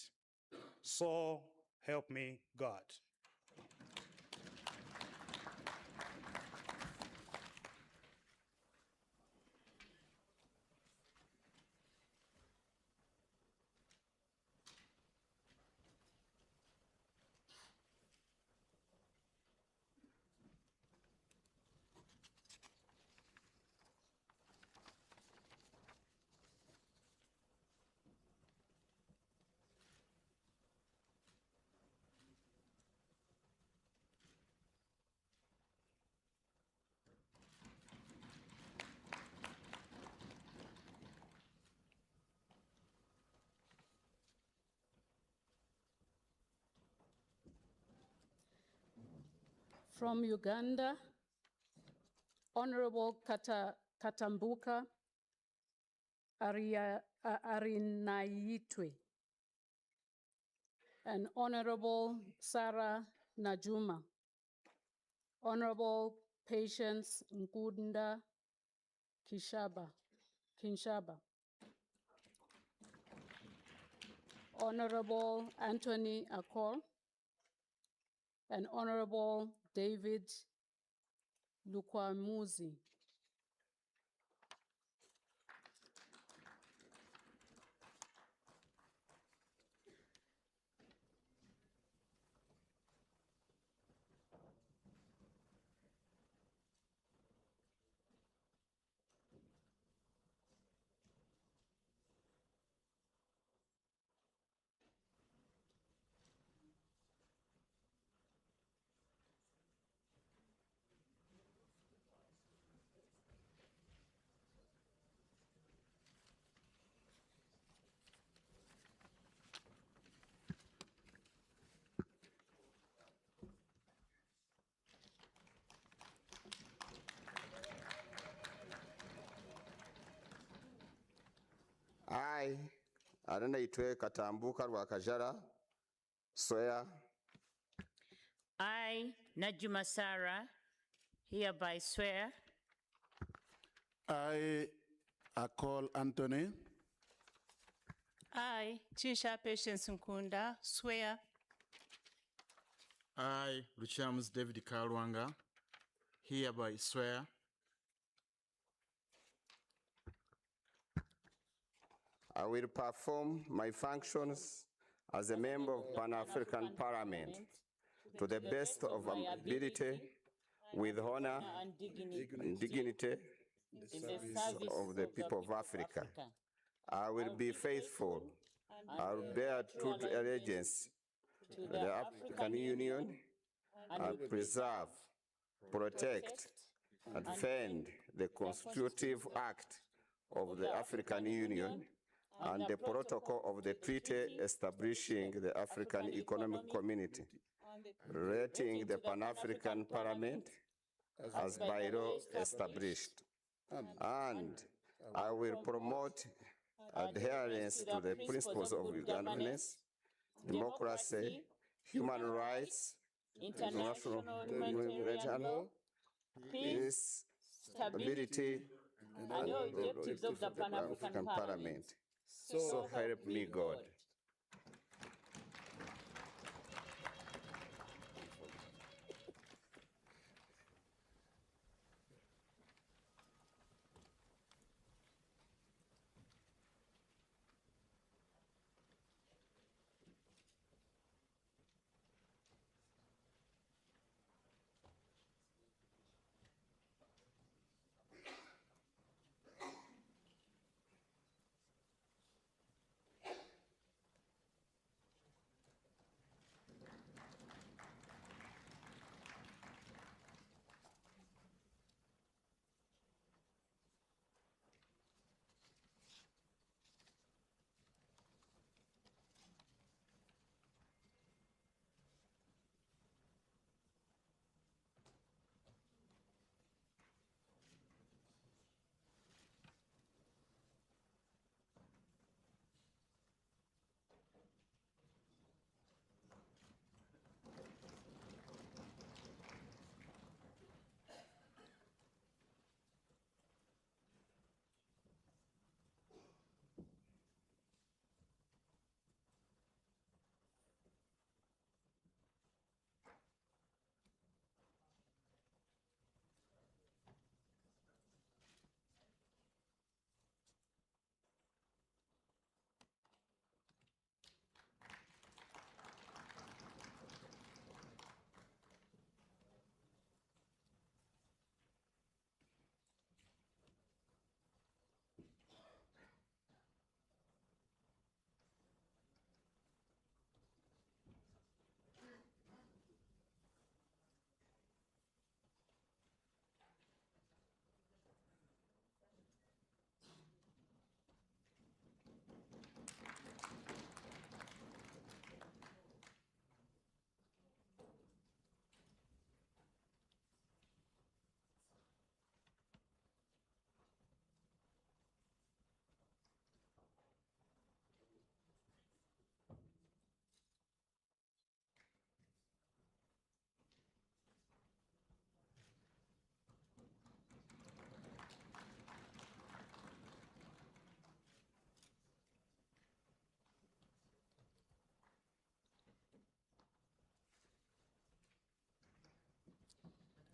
So help me God. From Uganda, Honorable Katambuka Arinaitwe and Honorable Sarah Najuma. Honorable Patience Nkunda Kinshaba. Honorable Anthony Akol and Honorable David Lukwamuzi. I, Arinaitwe Katambuka Rwakajara, swear. I, Najuma Sarah, hereby swear. I, Akol Anthony. I, Chinsha Patience Nkunda, swear. I, Ruchams David Kalwanga, hereby swear. I will perform my functions as a member of Pan-African Parliament to the best of my ability, with honor and dignity in the service of the people of Africa. I will be faithful. I will bear true allegiance to the African Union and preserve, protect, and defend the Constitutive Act of the African Union and the protocol of the treaty establishing the African Economic Community, relating the Pan-African Parliament as by law established. And I will promote adherence to the principles of governance, democracy, human rights, international humanitarian law, peace, stability, and the objectives of the Pan-African Parliament. So help me God.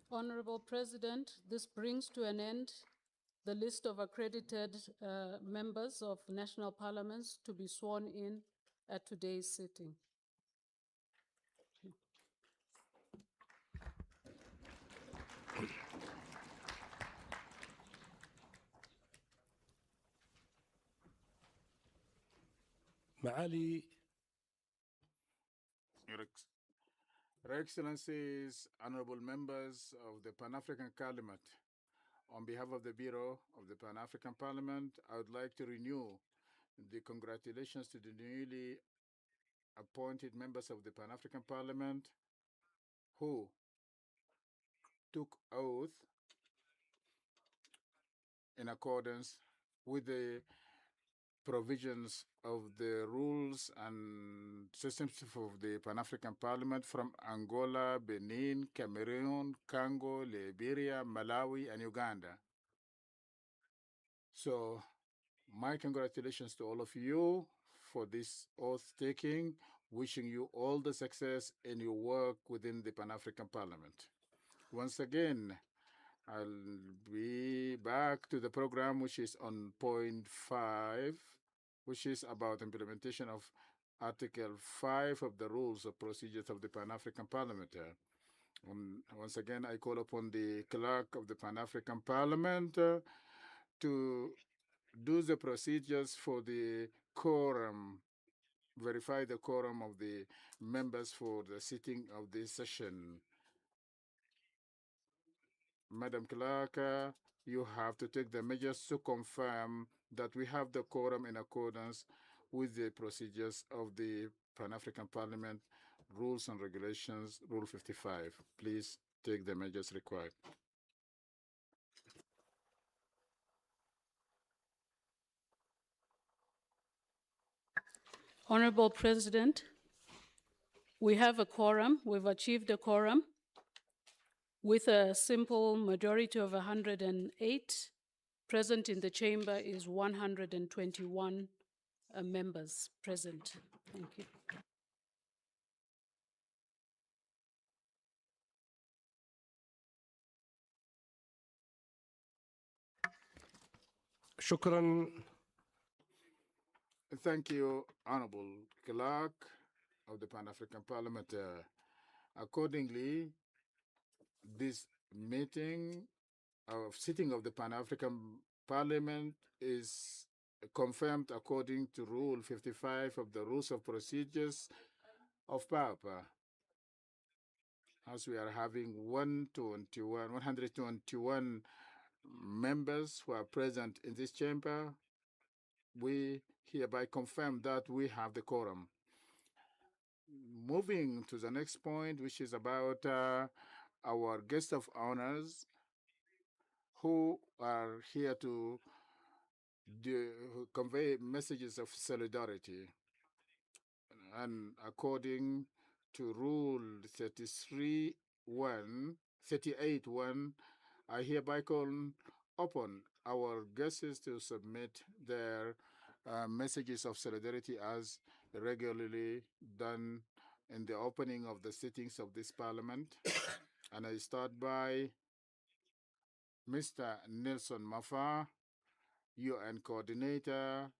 Honorable President, this brings to an end the list of accredited members of national parliaments to be sworn in at today's sitting. معالي Your Excellencies, honorable members of the Pan-African Parliament, on behalf of the Bureau of the Pan-African Parliament, I would like to renew the congratulations to the newly appointed members of the Pan-African Parliament who took oath in accordance with the provisions of the rules and systems of the Pan-African Parliament from Angola, Benin, Cameroon, Congo, Liberia, Malawi, and Uganda. So my congratulations to all of you for this oath-taking, wishing you all the success in your work within the Pan-African Parliament. Once again, I'll be back to the program, which is on point 5, which is about implementation of Article 5 of the Rules of Procedures of the Pan-African Parliament. Once again, I call upon the clerk of the Pan-African Parliament to do the procedures for the quorum, verify the quorum of the members for the sitting of this session. Madam Clerk, you have to take the measures to confirm that we have the quorum in accordance with the procedures of the Pan-African Parliament Rules and Regulations, Rule 55. Please take the measures required. Honorable President, we have a quorum. We've achieved a quorum with a simple majority of 108. Present in the chamber is 121 members present. Thank you. شكرا. Thank you, Honorable Clerk of the Pan-African Parliament. Accordingly, this sitting of the Pan-African Parliament is confirmed according to Rule 55 of the Rules of Procedures of PAPA. As we are having 121 members who are present in this chamber, we hereby confirm that we have the quorum. Moving to the next point, which is about our guests of honors who are here to convey messages of solidarity. And according to Rule 38.1, I hereby call upon our guests to submit their messages of solidarity as regularly done in the opening of the sittings of this parliament. And I start by Mr. Nelson Mafa, UN Coordinator,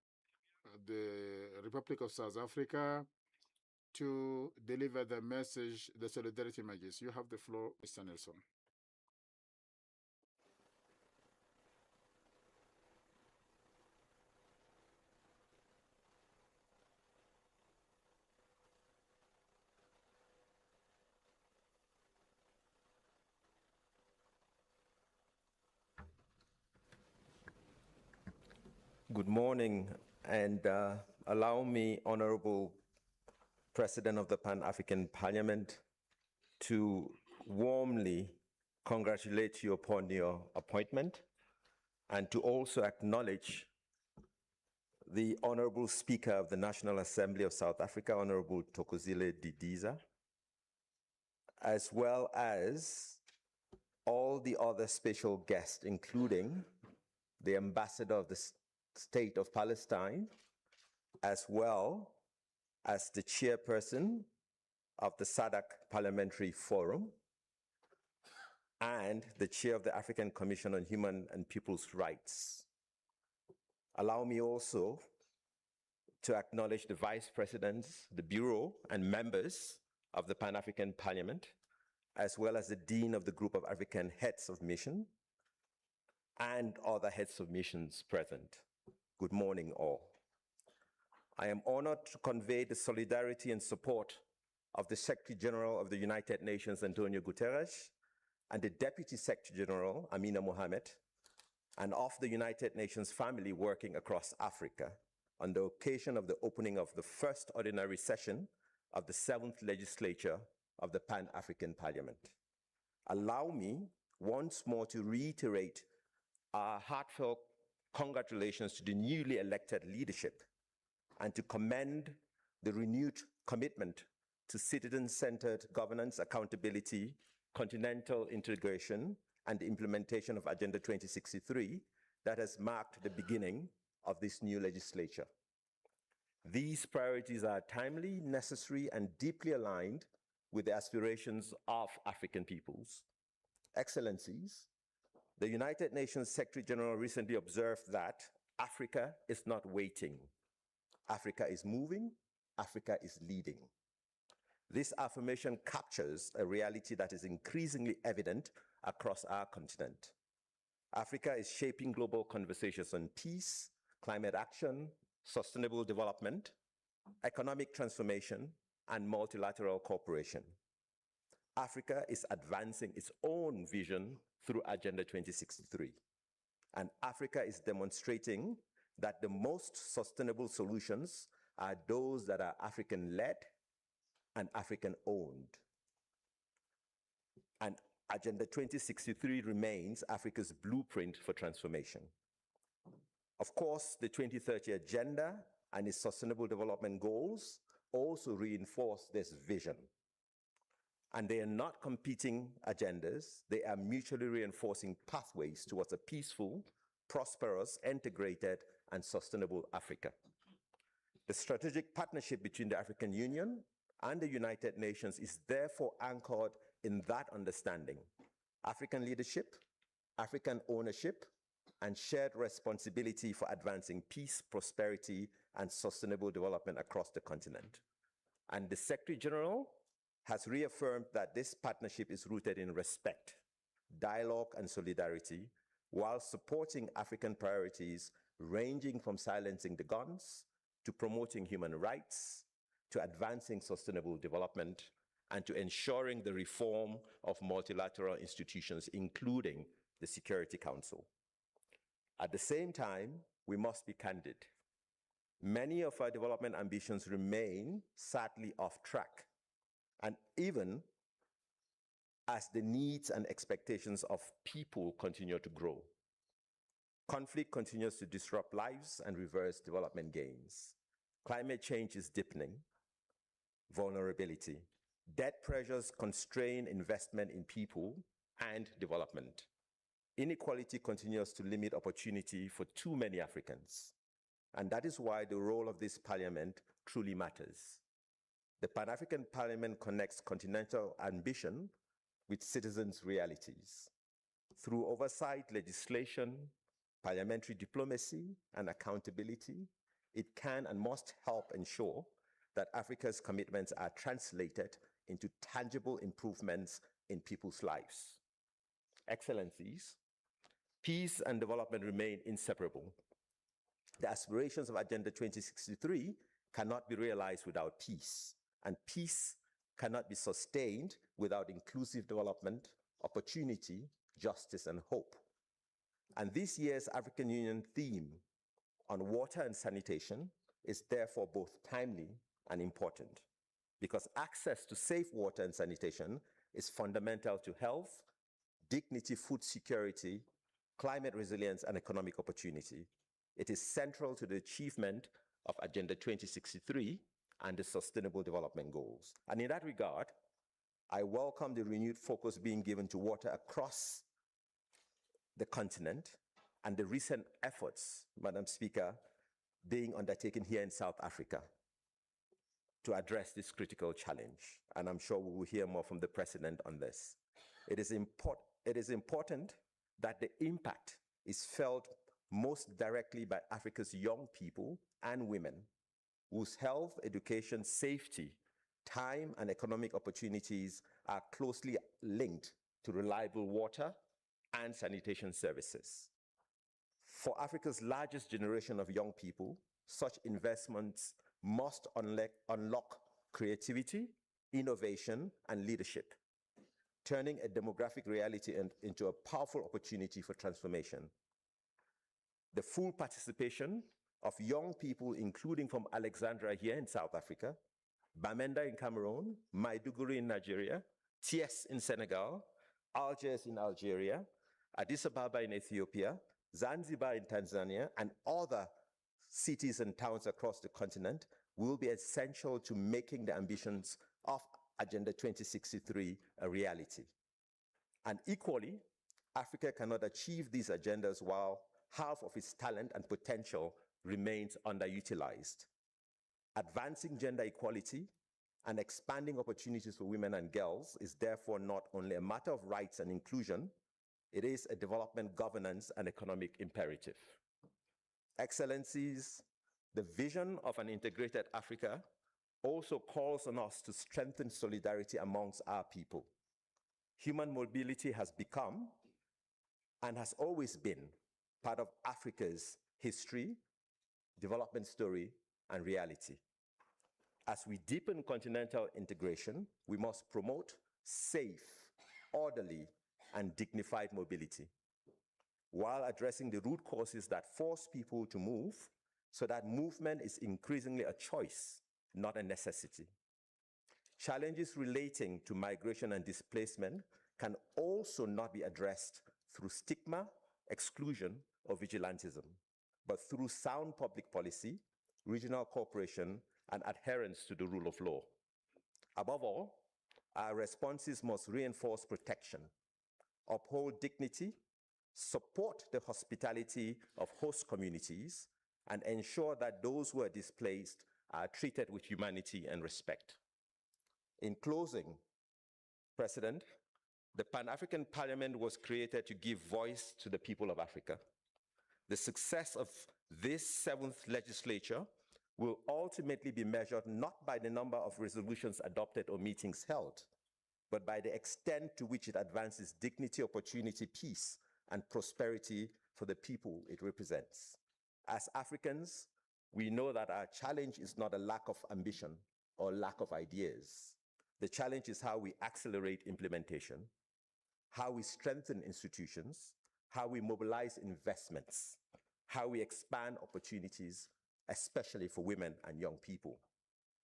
the Republic of South Africa, to deliver the message, the solidarity message. You have the floor, Mr. Nelson. Good morning, and allow me, Honorable President of the Pan-African Parliament, to warmly congratulate you upon your appointment and to also acknowledge the Honorable Speaker of the National Assembly of South Africa, Honorable Thokozile Didiza, as well as all the other special guests, including the Ambassador of the State of Palestine, as well as the chairperson of the SADC Parliamentary Forum, and the chair of the African Commission on Human and People's Rights. Allow me also to acknowledge the vice presidents, the Bureau, and members of the Pan-African Parliament, as well as the Dean of the Group of African Heads of Mission and other heads of missions present. Good morning, all. I am honored to convey the solidarity and support of the Secretary General of the United Nations, Antonio Guterres, and the Deputy Secretary General, Amina Mohamed, and of the United Nations family working across Africa on the occasion of the opening of the first ordinary session of the Seventh Legislature of the Pan-African Parliament. Allow me once more to reiterate our heartfelt congratulations to the newly elected leadership and to commend the renewed commitment to citizen-centered governance, accountability, continental integration, and the implementation of Agenda 2063 that has marked the beginning of this new legislature. These priorities are timely, necessary, and deeply aligned with the aspirations of African peoples. Excellencies, the United Nations Secretary General recently observed that Africa is not waiting. Africa is moving, Africa is leading. This affirmation captures a reality that is increasingly evident across our continent. Africa is shaping global conversations on peace, climate action, sustainable development, economic transformation, and multilateral cooperation. Africa is advancing its own vision through Agenda 2063. And Africa is demonstrating that the most sustainable solutions are those that are African-led and African-owned. And Agenda 2063 remains Africa's blueprint for transformation. Of course, the 2030 Agenda and its Sustainable Development Goals also reinforce this vision. And they are not competing agendas, they are mutually reinforcing pathways towards a peaceful, prosperous, integrated, and sustainable Africa. The strategic partnership between the African Union and the United Nations is therefore anchored in that understanding: African leadership, African ownership, and shared responsibility for advancing peace, prosperity, and sustainable development across the continent. And the Secretary General has reaffirmed that this partnership is rooted in respect, dialogue, and solidarity, while supporting African priorities ranging from silencing the guns to promoting human rights, to advancing sustainable development, and to ensuring the reform of multilateral institutions, including the Security Council. At the same time, we must be candid. Many of our development ambitions remain sadly off track, and even as the needs and expectations of people continue to grow. Conflict continues to disrupt lives and reverse development gains. Climate change is deepening vulnerability. Debt pressures constrain investment in people and development. Inequality continues to limit opportunity for too many Africans. And that is why the role of this parliament truly matters. The Pan-African Parliament connects continental ambition with citizens' realities. Through oversight, legislation, parliamentary diplomacy, and accountability, it can and must help ensure that Africa's commitments are translated into tangible improvements in people's lives. Excellencies, peace and development remain inseparable. The aspirations of Agenda 2063 cannot be realized without peace, and peace cannot be sustained without inclusive development, opportunity, justice, and hope. And this year's African Union theme on water and sanitation is therefore both timely and important, because access to safe water and sanitation is fundamental to health, dignity, food security, climate resilience, and economic opportunity. It is central to the achievement of Agenda 2063 and the Sustainable Development Goals. And in that regard, I welcome the renewed focus being given to water across the continent and the recent efforts, Madam Speaker, being undertaken here in South Africa to address this critical challenge. And I'm sure we will hear more from the President on this. It is it is important that the impact is felt most directly by Africa's young people and women, whose health, education, safety, time, and economic opportunities are closely linked to reliable water and sanitation services. For Africa's largest generation of young people, such investments must unlock creativity, innovation, and leadership, turning a demographic reality into a powerful opportunity for transformation. The full participation of young people, including from Alexandria here in South Africa, Bamenda in Cameroon, Maiduguri in Nigeria, Thiès in Senegal, Algiers in Algeria, Addis Ababa in Ethiopia, Zanzibar in Tanzania, and other cities and towns across the continent will be essential to making the ambitions of Agenda 2063 a reality. And equally, Africa cannot achieve these agendas while half of its talent and potential remains underutilized. Advancing gender equality and expanding opportunities for women and girls is therefore not only a matter of rights and inclusion, it is a development, governance, and economic imperative. Excellencies, the vision of an integrated Africa also calls on us to strengthen solidarity amongst our people. Human mobility has become and has always been part of Africa's history, development story, and reality. As we deepen continental integration, we must promote safe, orderly, and dignified mobility, while addressing the root causes that force people to move, so that movement is increasingly a choice, not a necessity. Challenges relating to migration and displacement can also not be addressed through stigma, exclusion, or vigilantism, but through sound public policy, regional cooperation, and adherence to the rule of law. Above all, our responses must reinforce protection, uphold dignity, support the hospitality of host communities, and ensure that those who are displaced are treated with humanity and respect. In closing, President, the Pan-African Parliament was created to give voice to the people of Africa. The success of this Seventh Legislature will ultimately be measured not by the number of resolutions adopted or meetings held, but by the extent to which it advances dignity, opportunity, peace, and prosperity for the people it represents. As Africans, we know that our challenge is not a lack of ambition or lack of ideas. The challenge is how we accelerate implementation, how we strengthen institutions, how we mobilize investments, how we expand opportunities, especially for women and young people,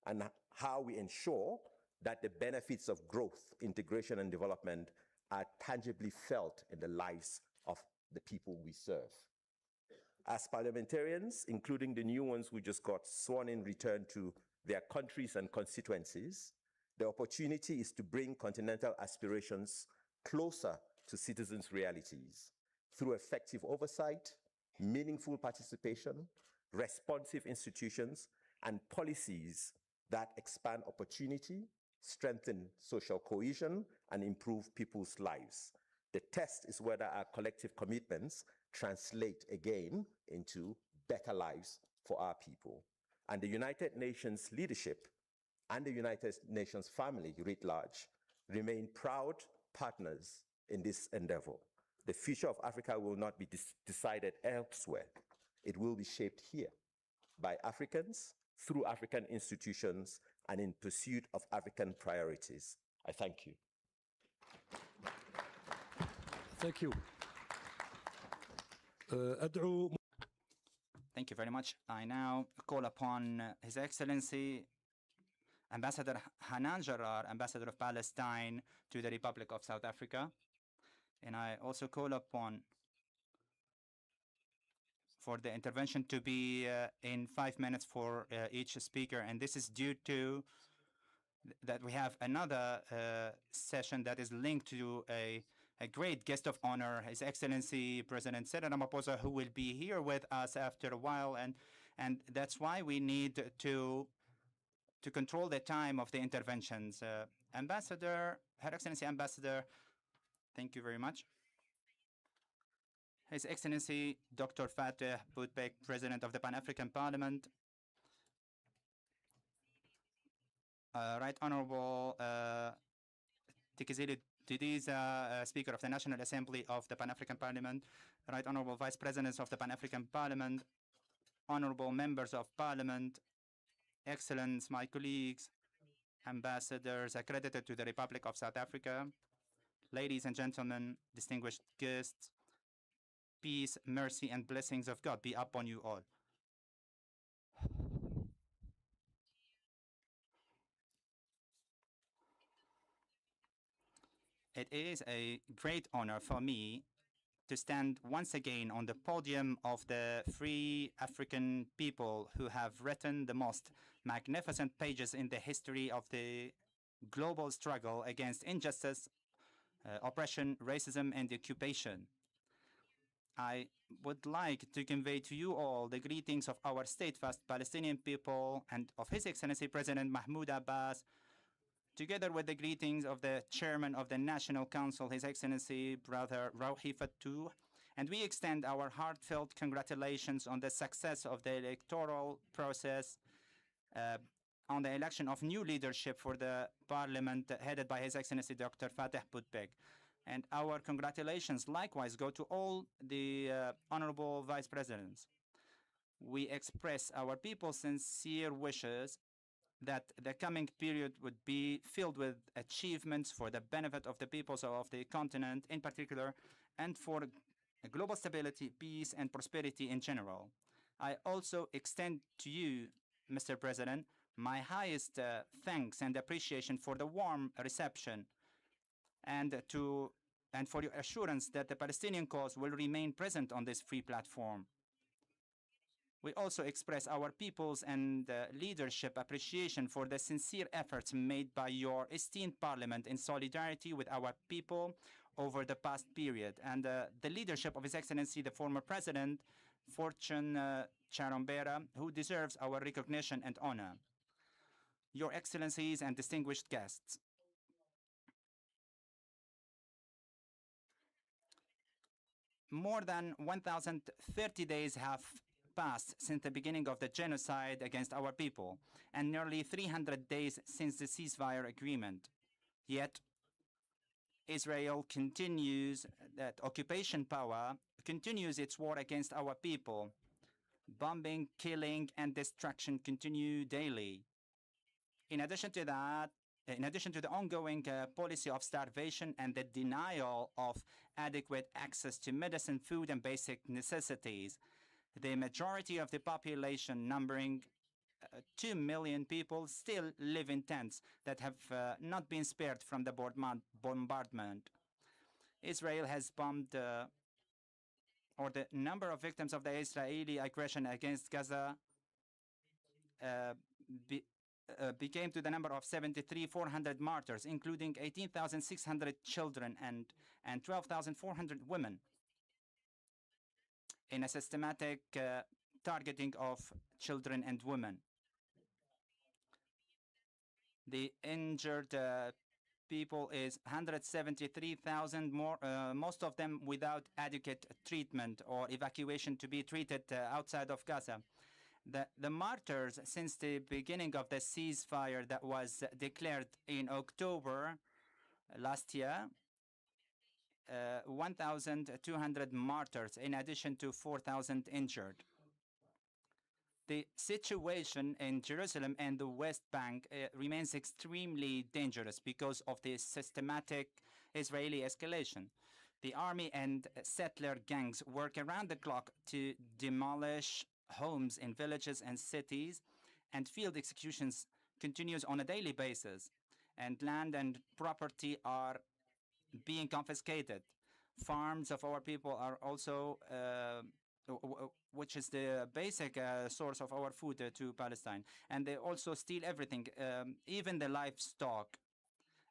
and how we ensure that the benefits of growth, integration, and development are tangibly felt in the lives of the people we serve. As parliamentarians, including the new ones who just got sworn in return to their countries and constituencies, the opportunity is to bring continental aspirations closer to citizens' realities through effective oversight, meaningful participation, responsive institutions, and policies that expand opportunity, strengthen social cohesion, and improve people's lives. The test is whether our collective commitments translate again into better lives for our people. And the United Nations leadership and the United Nations family writ large remain proud partners in this endeavor. The future of Africa will not be decided elsewhere. It will be shaped here by Africans, through African institutions, and in pursuit of African priorities. I thank you. Thank you. Thank you very much. I now call upon His Excellency Ambassador Hanan Jarrar, Ambassador of Palestine to the Republic of South Africa. And I also call upon for the intervention to be in 5 minutes for each speaker. And this is due to that we have another session that is linked to a great guest of honor, His Excellency President Cyril Ramaphosa, who will be here with us after a while. And that's why we need to control the time of the interventions. Ambassador, Her Excellency Ambassador Thank you very much. His Excellency Dr. Fateh Boutbek, President of the Pan-African Parliament, Right Honorable Tikizili Didiza, Speaker of the National Assembly of the Pan-African Parliament, Right Honorable Vice Presidents of the Pan-African Parliament, Honorable Members of Parliament, Excellencies, my colleagues, ambassadors accredited to the Republic of South Africa, ladies and gentlemen, distinguished guests, peace, mercy, and blessings of God be upon you all. It is a great honor for me to stand once again on the podium of the free African people who have written the most magnificent pages in the history of the global struggle against injustice, oppression, racism, and occupation. I would like to convey to you all the greetings of our steadfast Palestinian people and of His Excellency President Mahmoud Abbas, together with the greetings of the Chairman of the National Council, His Excellency Brother Rouhi Fattouh, and we extend our heartfelt congratulations on the success of the electoral process on the election of new leadership for the parliament headed by His Excellency Dr. Fateh Boutbek. And our congratulations likewise go to all the honorable vice presidents. We express our people's sincere wishes that the coming period would be filled with achievements for the benefit of the peoples of the continent in particular, and for global stability, peace, and prosperity in general. I also extend to you, Mr. President, my highest thanks and appreciation for the warm reception and for your assurance that the Palestinian cause will remain present on this free platform. We also express our people's and leadership appreciation for the sincere efforts made by your esteemed parliament in solidarity with our people over the past period, and the leadership of His Excellency, the former President, Fortune Charombera, who deserves our recognition and honor. Your Excellencies and distinguished guests, more than 1,030 days have passed since the beginning of the genocide against our people, and nearly 300 days since the ceasefire agreement. Yet, Israel continues, that occupation power continues its war against our people. Bombing, killing, and destruction continue daily. In addition to that, in addition to the ongoing policy of starvation and the denial of adequate access to medicine, food, and basic necessities, the majority of the population, numbering 2 million people, still live in tents that have not been spared from the bombardment. Israel has bombed, or the number of victims of the Israeli aggression against Gaza became to the number of 73,400 martyrs, including 18,600 children and 12,400 women, in a systematic targeting of children and women. The injured people is 173,000 more, most of them without adequate treatment or evacuation to be treated outside of Gaza. The martyrs since the beginning of the ceasefire that was declared in October last year, 1,200 martyrs in addition to 4,000 injured. The situation in Jerusalem and the West Bank remains extremely dangerous because of the systematic Israeli escalation. The army and settler gangs work around the clock to demolish homes in villages and cities, and field executions continues on a daily basis, and land and property are being confiscated. Farms of our people are also which is the basic source of our food to Palestine. And they also steal everything, even the livestock.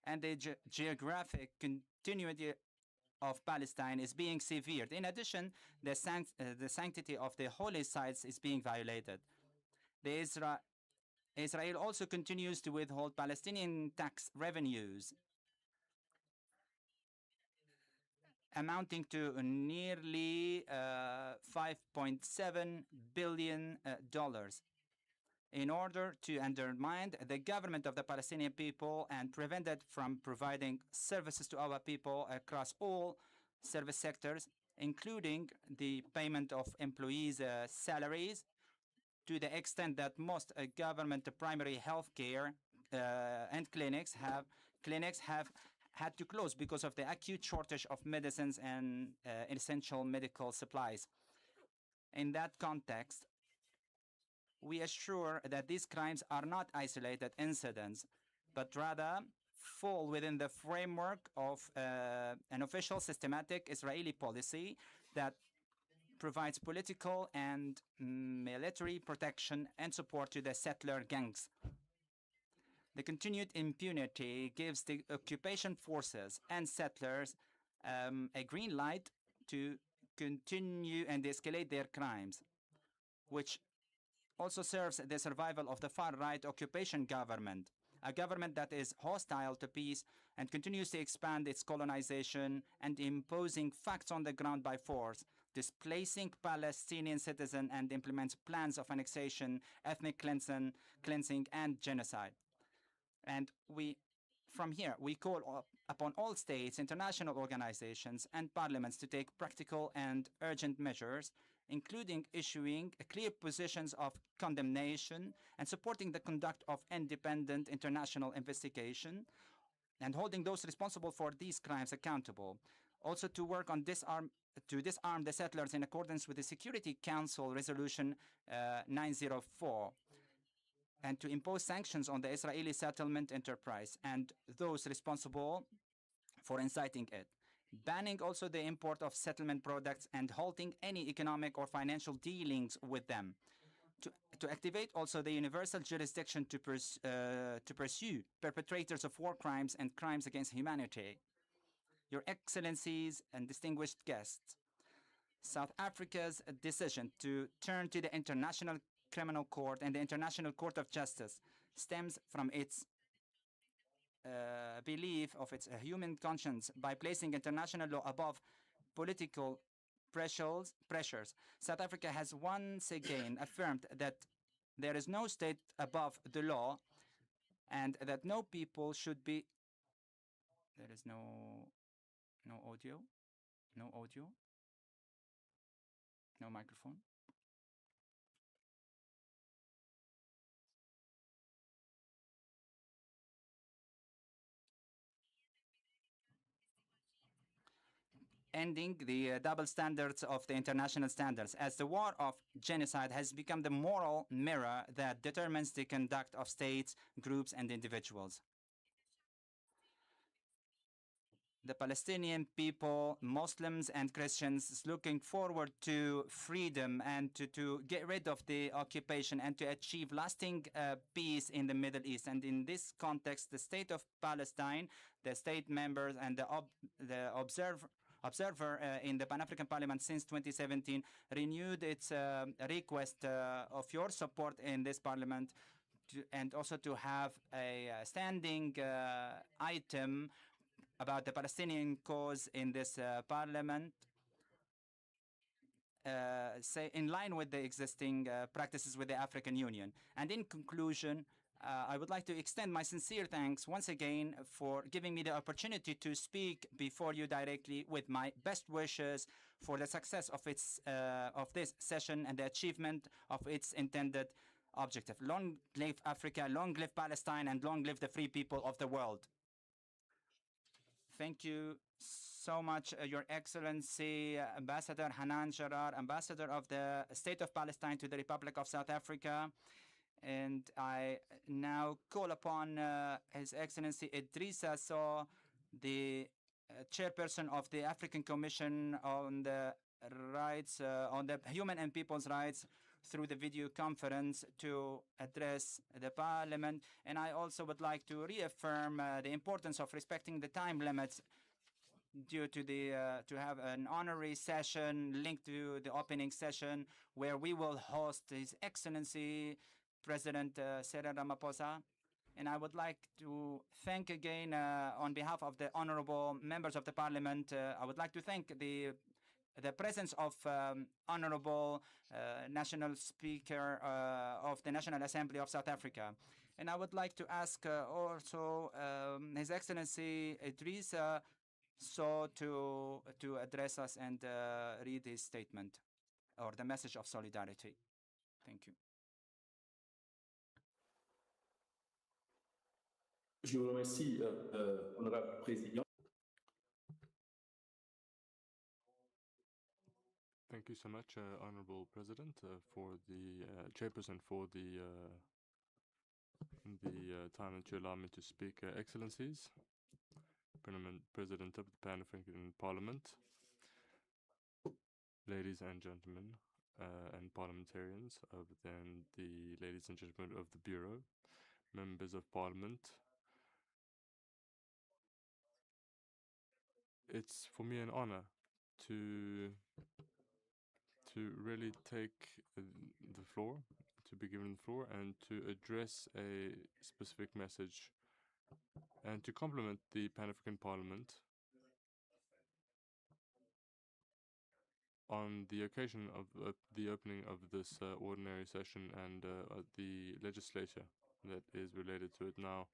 And the geographic continuity of Palestine is being severed. In addition, the sanctity of the holy sites is being violated. Israel also continues to withhold Palestinian tax revenues. amounting to nearly $5.7 billion in order to undermine the government of the Palestinian people and prevent it from providing services to our people across all service sectors, including the payment of employees' salaries, to the extent that most government primary health care and clinics have had to close because of the acute shortage of medicines and essential medical supplies. In that context, we assure that these crimes are not isolated incidents, but rather fall within the framework of an official systematic Israeli policy that provides political and military protection and support to the settler gangs. The continued impunity gives the occupation forces and settlers a green light to continue and escalate their crimes, which also serves the survival of the far-right occupation government, a government that is hostile to peace and continues to expand its colonization and imposing facts on the ground by force, displacing Palestinian citizens and implements plans of annexation, ethnic cleansing, and genocide. And from here, we call upon all states, international organizations, and parliaments to take practical and urgent measures, including issuing clear positions of condemnation and supporting the conduct of independent international investigation and holding those responsible for these crimes accountable. Also to work on disarm the settlers in accordance with the Security Council Resolution 904, and to impose sanctions on the Israeli settlement enterprise and those responsible for inciting it, banning also the import of settlement products and halting any economic or financial dealings with them, to activate also the universal jurisdiction to pursue perpetrators of war crimes and crimes against humanity. Your Excellencies and distinguished guests, South Africa's decision to turn to the International Criminal Court and the International Court of Justice stems from its belief of its human conscience by placing international law above political pressures. South Africa has once again affirmed that there is no state above the law and that no people should be... There is no audio, no microphone. Ending the double standards of the international standards, as the war of genocide has become the moral mirror that determines the conduct of states, groups, and individuals. The Palestinian people, Muslims and Christians, is looking forward to freedom and to get rid of the occupation and to achieve lasting peace in the Middle East. And in this context, the State of Palestine, the state members, and the observer in the Pan-African Parliament since 2017 renewed its request of your support in this Parliament and also to have a standing item about the Palestinian cause in this Parliament, in line with the existing practices with the African Union. And in conclusion, I would like to extend my sincere thanks once again for giving me the opportunity to speak before you directly with my best wishes for the success of this session and the achievement of its intended objective. Long live Africa, long live Palestine, and long live the free people of the world. Thank you so much, Your Excellency, Ambassador Hanan Gerard, Ambassador of the State of Palestine to the Republic of South Africa. And I now call upon His Excellency Idrissa Sow, the chairperson of the African Commission on the rights, on the human and people's rights, through the video conference to address the Parliament. And I also would like to reaffirm the importance of respecting the time limits due to to have an honorary session linked to the opening session where we will host His Excellency President Cyril Ramaphosa. And I would like to thank again, on behalf of the honorable members of the parliament, I would like to thank the presence of Honorable National Speaker of the National Assembly of South Africa. And I would like to ask also His Excellency Idris to address us and read his statement or the message of solidarity. Thank you. Je vous remercie, Honorable Président. Thank you so much, Honorable President, for the chairperson for the time that you allow me to speak. Excellencies, President of the Pan-African Parliament, ladies and gentlemen, and parliamentarians, then the ladies and gentlemen of the Bureau, members of Parliament. It's for me an honor to really take the floor, to be given the floor, and to address a specific message, and to compliment the Pan-African Parliament on the occasion of the opening of this ordinary session and the legislature that is related to it now.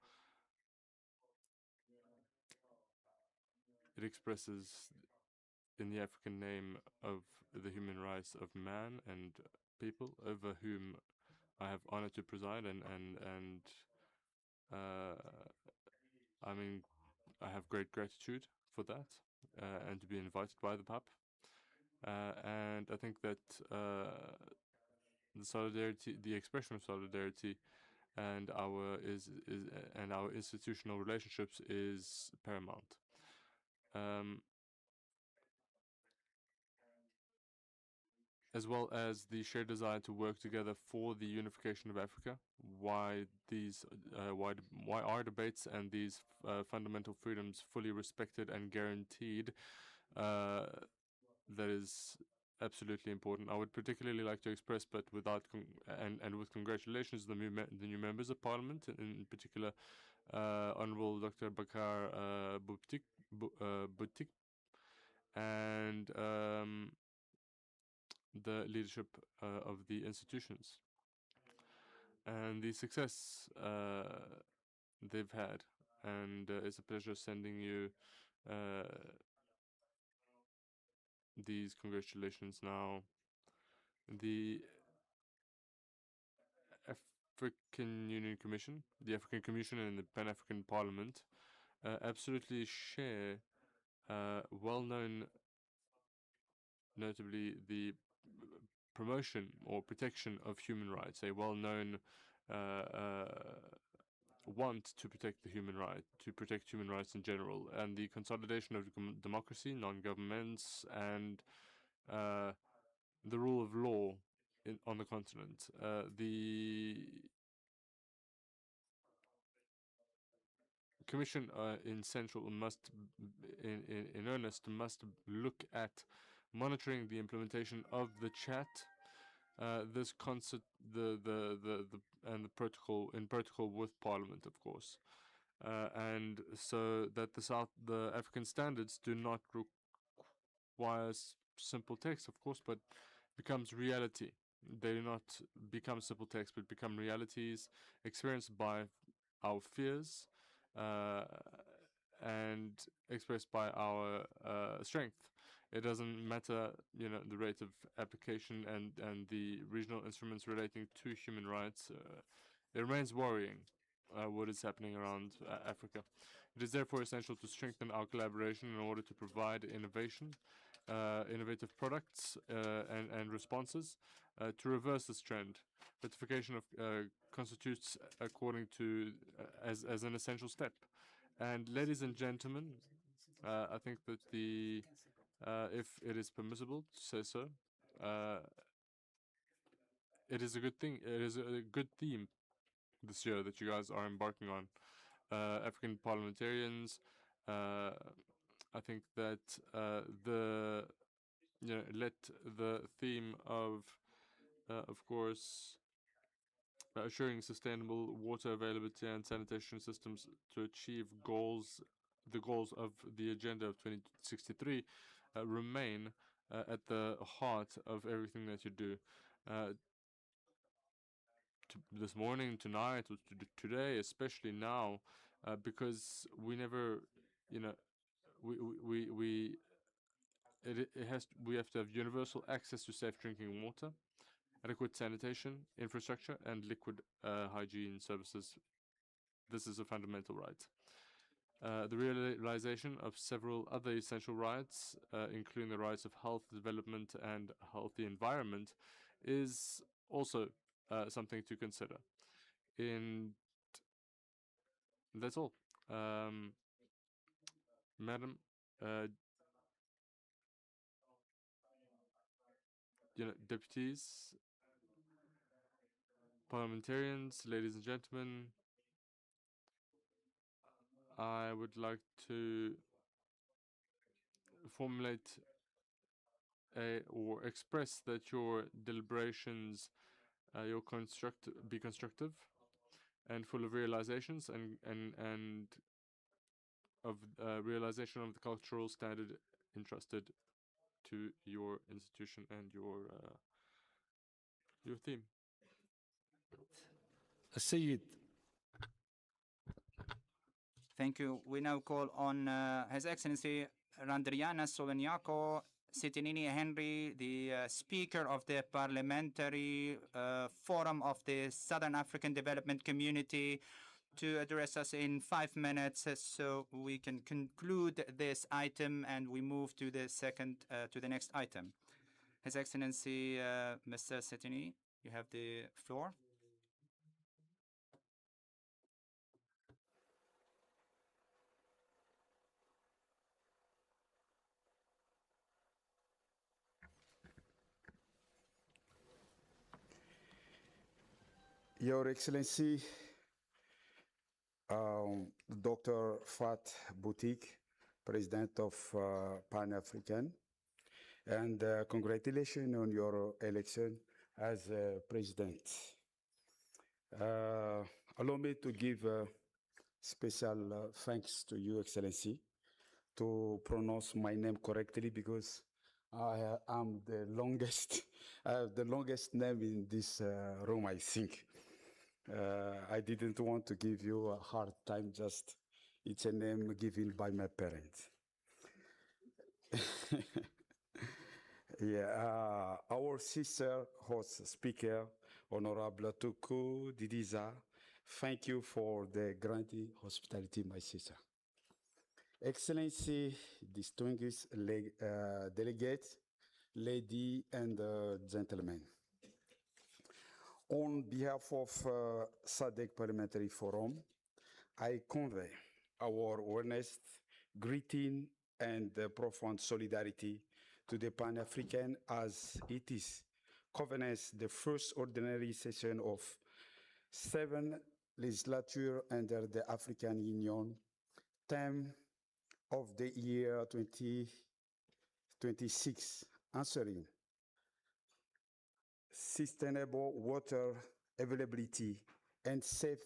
It expresses in the African name of the human rights of man and people over whom I have honor to preside, and I mean, I have great gratitude for that, and to be invited by the PAP. And I think that the solidarity, the expression of solidarity, and our institutional relationships is paramount. As well as the shared desire to work together for the unification of Africa. Why are debates and these fundamental freedoms fully respected and guaranteed? That is absolutely important. I would particularly like to express, but without and with congratulations, the new members of Parliament, in particular, Honorable Dr. Bakar Butik, and the leadership of the institutions and the success they've had. And it's a pleasure sending you these congratulations now. The African Union Commission, the African Commission, and the Pan-African Parliament absolutely share well-known, notably the promotion or protection of human rights, a well-known want to protect the human right, to protect human rights in general, and the consolidation of democracy, non-governments, and the rule of law on the continent. The Commission in earnest must look at monitoring the implementation of the chat, this concept, and the protocol with Parliament, of course, and so that the African standards do not require simple text, of course, but becomes reality. They do not become simple text, but become realities experienced by our fears and expressed by our strength. It doesn't matter, the rate of application and the regional instruments relating to human rights. It remains worrying what is happening around Africa. It is therefore essential to strengthen our collaboration in order to provide innovative products and responses to reverse this trend. Ratification constitutes according to as an essential step. And ladies and gentlemen, I think that if it is permissible to say so, it is a good thing. It is a good theme this year that you guys are embarking on. African parliamentarians, I think that let the theme of course, assuring sustainable water availability and sanitation systems to achieve the goals of the Agenda of 2063 remain at the heart of everything that you do. This morning, tonight, or today, especially now, because we never, you know, we have to have universal access to safe drinking water, adequate sanitation infrastructure, and liquid hygiene services. This is a fundamental right. The realization of several other essential rights, including the rights of health, development, and a healthy environment, is also something to consider. And that's all. Madam, deputies, parliamentarians, ladies and gentlemen, I would like to formulate or express that your deliberations be constructive and full of realizations and of realization of the cultural standard entrusted to your institution and your theme. السيد Thank you. We now call on His Excellency Randriana Soloniaco Sitinini Henry, the Speaker of the Parliamentary Forum of the Southern African Development Community, to address us in 5 minutes so we can conclude this item and we move to the next item. His Excellency Mr. Sitinini, you have the floor. Your Excellency, Dr. Fat Boutique, President of Pan-African, and congratulations on your election as President. Allow me to give special thanks to you, Excellency, to pronounce my name correctly because I am the longest, the longest name in this room, I think. I didn't want to give you a hard time, just it's a name given by my parents. Yeah, our sister host speaker, Honorable Tuku Didiza, thank you for the granted hospitality, my sister. Excellency, distinguished delegates, ladies and gentlemen. On behalf of SADC Parliamentary Forum, I convey our earnest greeting and profound solidarity to the Pan-African as it is convenes the first ordinary session of Seventh Legislature under the African Union, theme of the year 2026, answering sustainable water availability and safe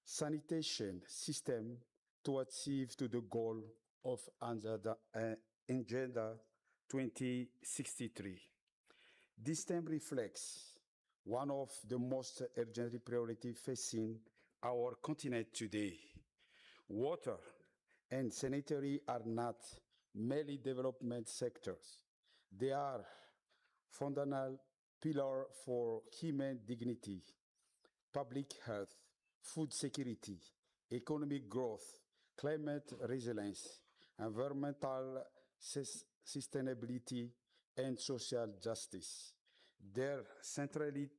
sanitation system to achieve to the goal of Agenda 2063. This theme reflects one of the most urgent priorities facing our continent today. Water and sanitary are not merely development sectors. They are fundamental pillar for human dignity, public health, food security, economic growth, climate resilience, environmental sustainability, and social justice. Their centrality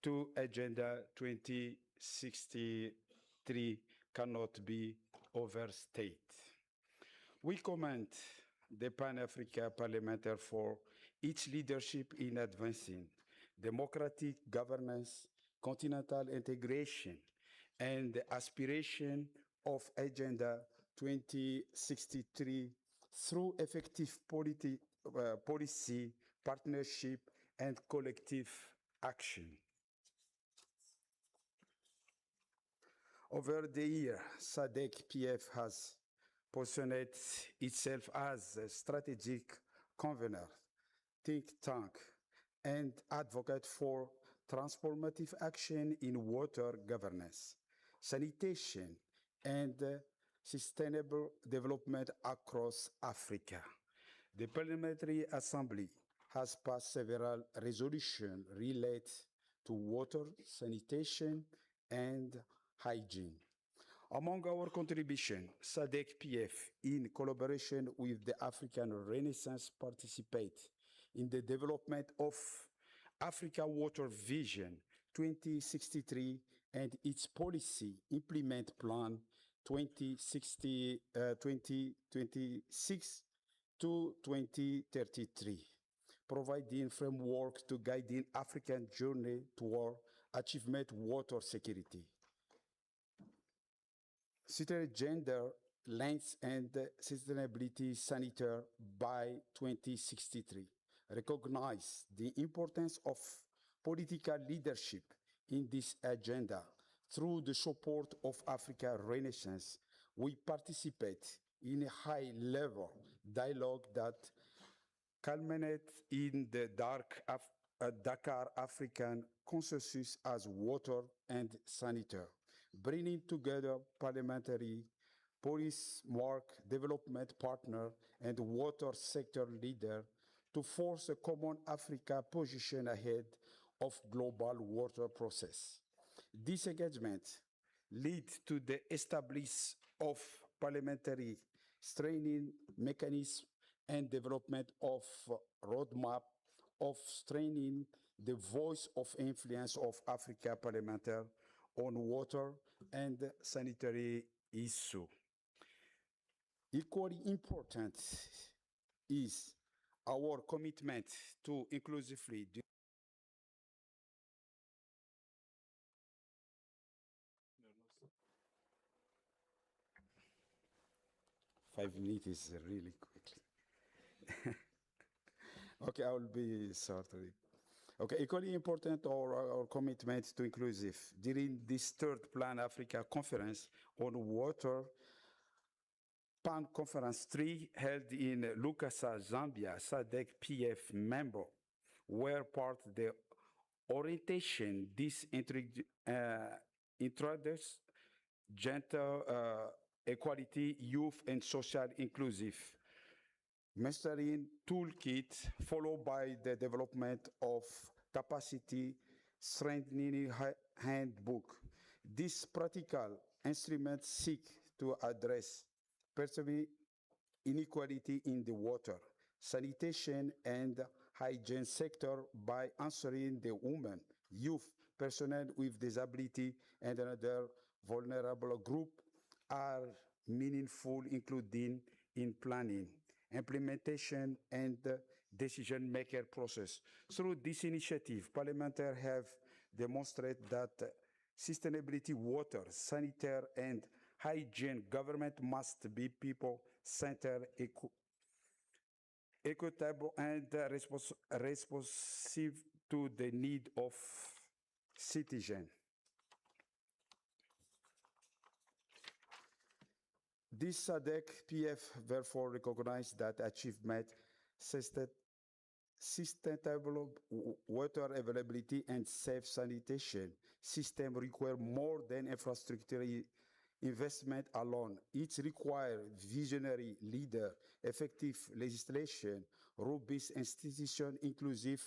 to Agenda 2063 cannot be overstated. We commend the Pan-African Parliamentary for its leadership in advancing democratic governance, continental integration, and the aspiration of Agenda 2063 through effective policy, partnership, and collective action. Over the year, SADC-PF has positioned itself as a strategic convener, think tank, and advocate for transformative action in water governance, sanitation, and sustainable development across Africa. The Parliamentary Assembly has passed several resolutions related to water, sanitation, and hygiene. Among our contributions, SADC-PF, in collaboration with the African Renaissance, participate in the development of Africa Water Vision 2063 and its policy implement plan 2026 to 2033, providing framework to guide the African journey toward achievement water security. City gender, length, and sustainability sanitary by 2063 recognize the importance of political leadership in this agenda. Through the support of Africa Renaissance, we participate in a high-level dialogue that culminates in the Dakar African Consensus as water and sanitary, bringing together parliamentary, police, mark, development partner, and water sector leader to force a common Africa position ahead of global water process. This engagement leads to the establishment of parliamentary straining mechanism and development of roadmap of straining the voice of influence of Africa parliamentary on water and sanitary issue. Equally important is our commitment to inclusively 5 minutes is really quickly. Okay, I will be shortly. Okay, equally important our commitment to inclusive. During this third Plan Africa conference on water, PAN Conference 3 held in Lukasa, Zambia, SADC-PF member were part of the orientation this introduced gender equality, youth, and social inclusive mastering toolkit, followed by the development of capacity strengthening handbook. This practical instrument seek to address perceived inequality in the water, sanitation, and hygiene sector by answering the women, youth, personnel with disability, and another vulnerable group are meaningful, including in planning, implementation, and decision-maker process. Through this initiative, parliamentarians have demonstrated that sustainability, water, sanitary, and hygiene government must be people-centered, equitable, and responsive to the need of citizens. This SADC-PF therefore recognized that achievement, sustainable water availability, and safe sanitation system require more than infrastructure investment alone. It requires visionary leader, effective legislation, robust institution, inclusive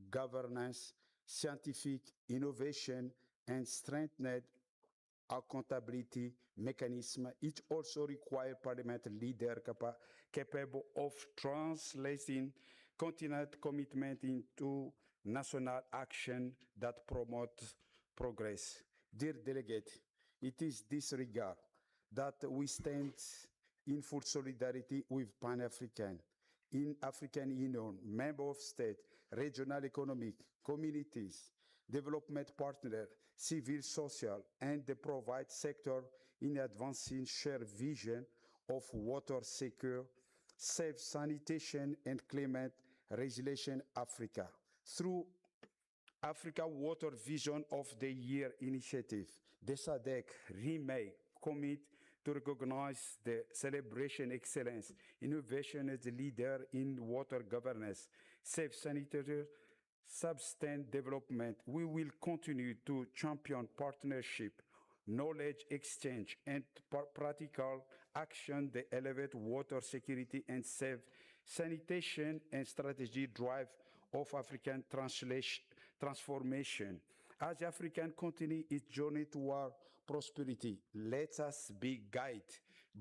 governance, scientific innovation, and strengthened accountability mechanism. It also requires parliamentary leader capable of translating continent commitment into national action that promotes progress. Dear delegate, it is this regard that we stand in full solidarity with Pan-African, in African Union, member of state, regional economic, communities, development partner, civil, social, and the private sector in advancing shared vision of water secure, safe sanitation, and climate resilience Africa. Through Africa Water Vision of the Year initiative. The SADC remain committed to recognize the celebration excellence, innovation as a leader in water governance, safe sanitary sustained development. We will continue to champion partnership, knowledge exchange, and practical action that elevate water security and safe sanitation and strategy drive of African transformation. As the African continent its journey toward prosperity, let us be guided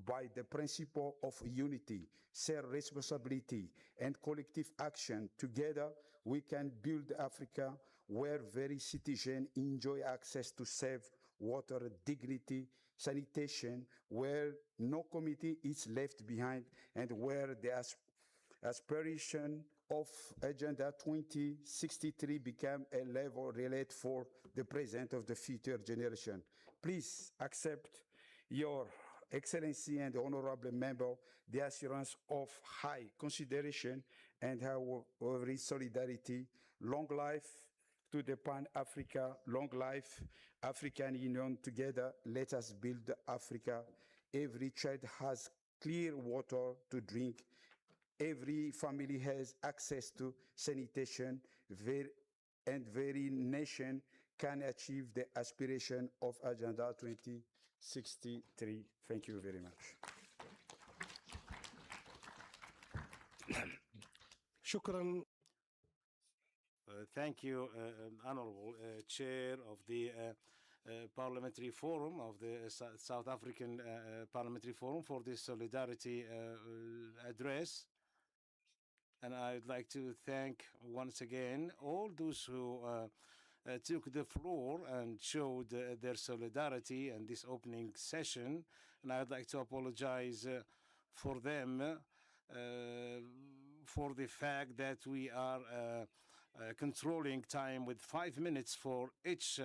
by the principle of unity, shared responsibility, and collective action. Together, we can build Africa where very citizens enjoy access to safe water, dignity, sanitation, where no community is left behind, and where the aspiration of Agenda 2063 become a level relate for the present of the future generation. Please accept your Excellency and Honorable Member the assurance of high consideration and our solidarity. Long life to the Pan-Africa, long life African Union. Together, let us build Africa. Every child has clear water to drink. Every family has access to sanitation, and very nation can achieve the aspiration of Agenda 2063. Thank you very much. شكرا. Thank you, Honorable Chair of the Parliamentary Forum of the South African Parliamentary Forum for this solidarity address. And I'd like to thank once again all those who took the floor and showed their solidarity in this opening session. And I'd like to apologize for them for the fact that we are controlling time with 5 minutes for each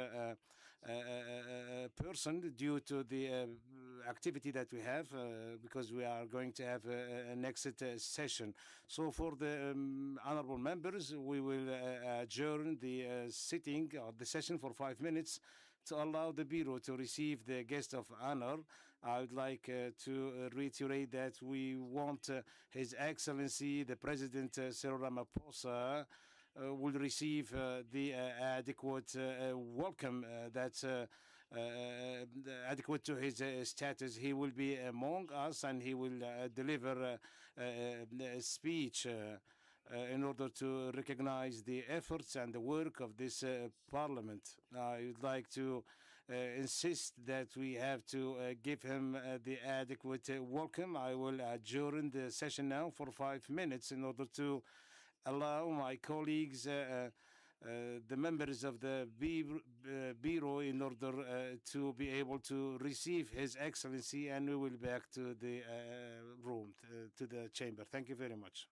person due to the activity that we have, because we are going to have an exit session. So for the honorable members, we will adjourn the sitting or the session for 5 minutes to allow the Bureau to receive the guest of honor. I would like to reiterate that we want His Excellency, the President Cyril Ramaphosa, will receive the adequate welcome that's adequate to his status. He will be among us and he will deliver a speech in order to recognize the efforts and the work of this parliament. I would like to insist that we have to give him the adequate welcome. I will adjourn the session now for 5 minutes in order to allow my colleagues, the members of the Bureau, in order to be able to receive His Excellency, and we will be back to the room, to the chamber. Thank you very much.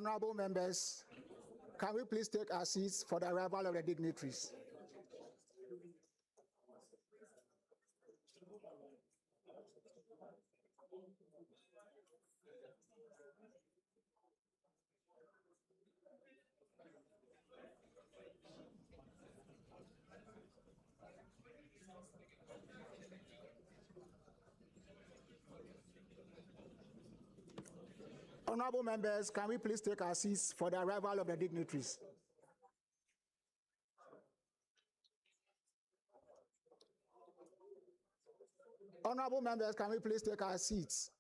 Honorable members, can we please take our seats for the arrival of the dignitaries? Honorable members, can we please take our seats for the arrival of the dignitaries? Honorable members, can we please take our seats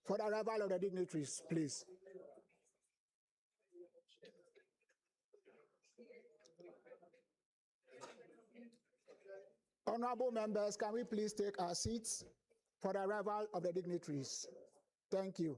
for the arrival of the dignitaries, please? Honorable members, can we please take our seats for the arrival of the dignitaries? Thank you.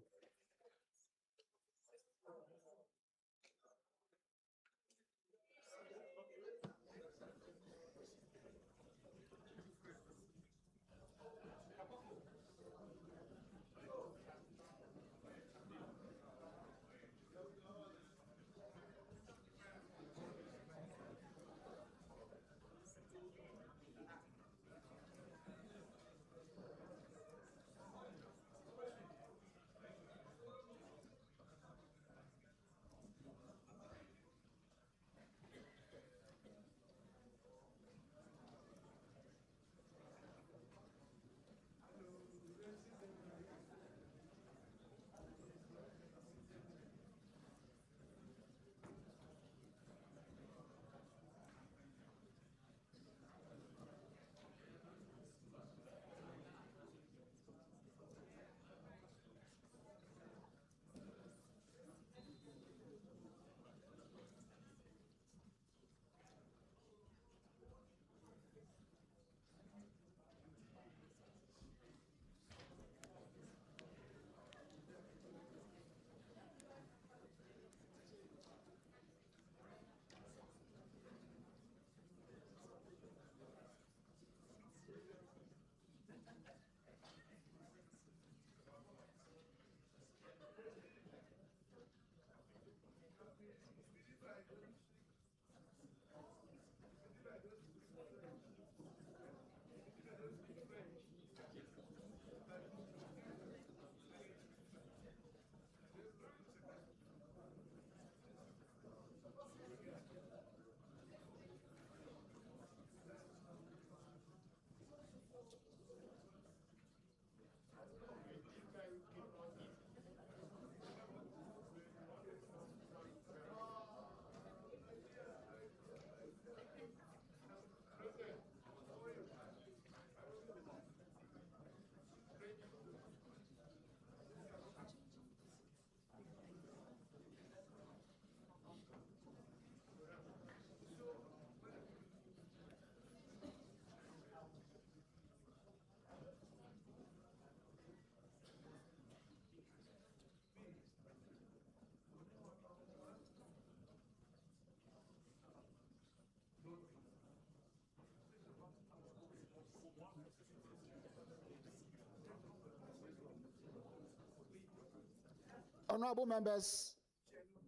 Honorable members,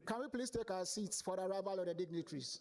can we please take our seats for the arrival of the dignitaries?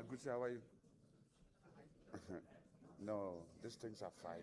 Magusi, how are you? No, these things are fine.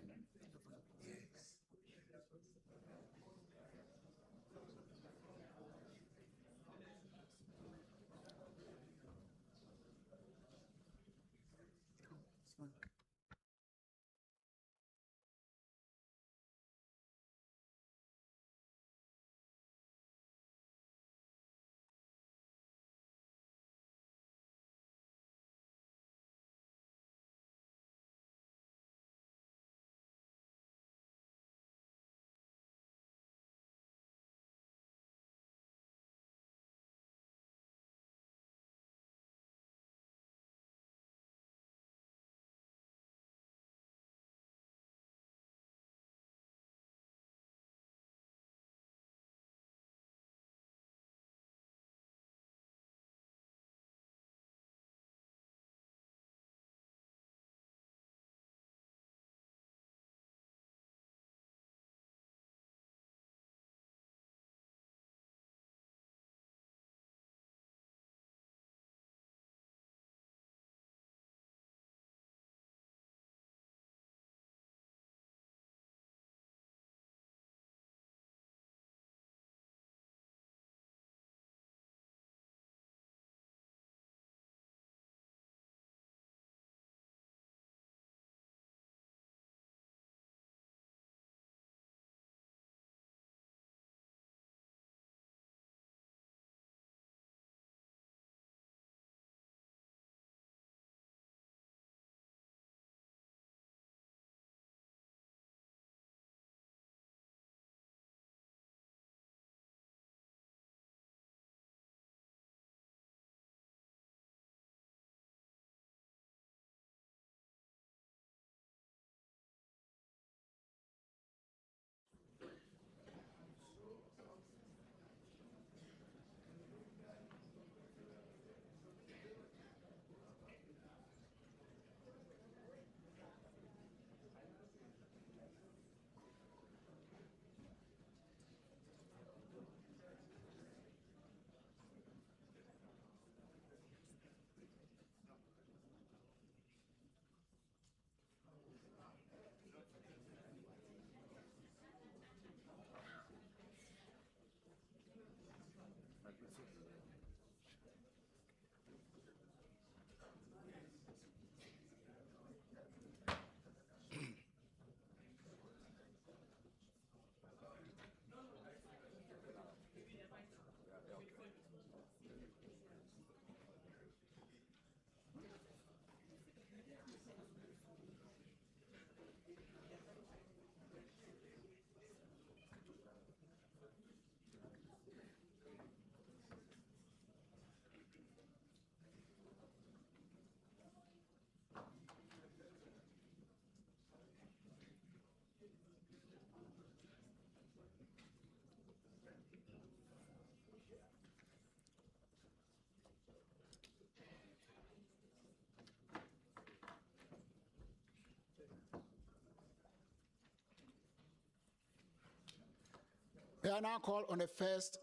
I now call on the first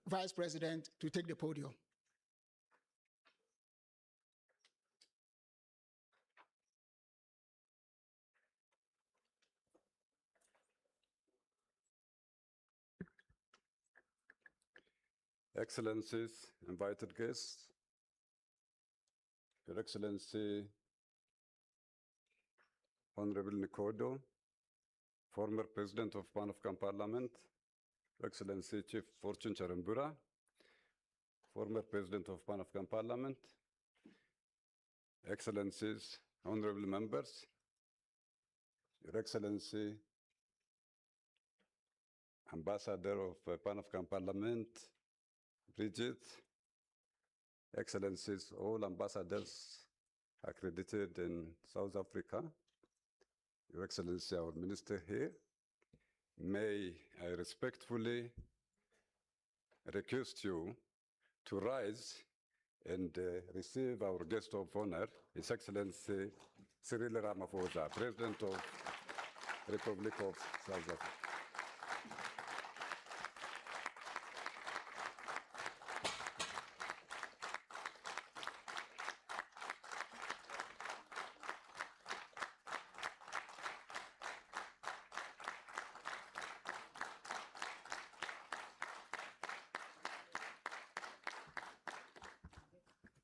Vice President to take the podium. Excellencies, invited guests, Your Excellency, Honorable Nkodo, former President of Pan-African Parliament, Your Excellency Chief Fortune Charambura, former President of Pan-African Parliament, Excellencies, Honorable Members, Your Excellency, Ambassador of Pan-African Parliament, Bridget, Excellencies, all ambassadors accredited in South Africa, Your Excellency, our Minister here, may I respectfully request you to rise and receive our guest of honor, His Excellency Cyril Ramaphosa, President of the Republic of South Africa.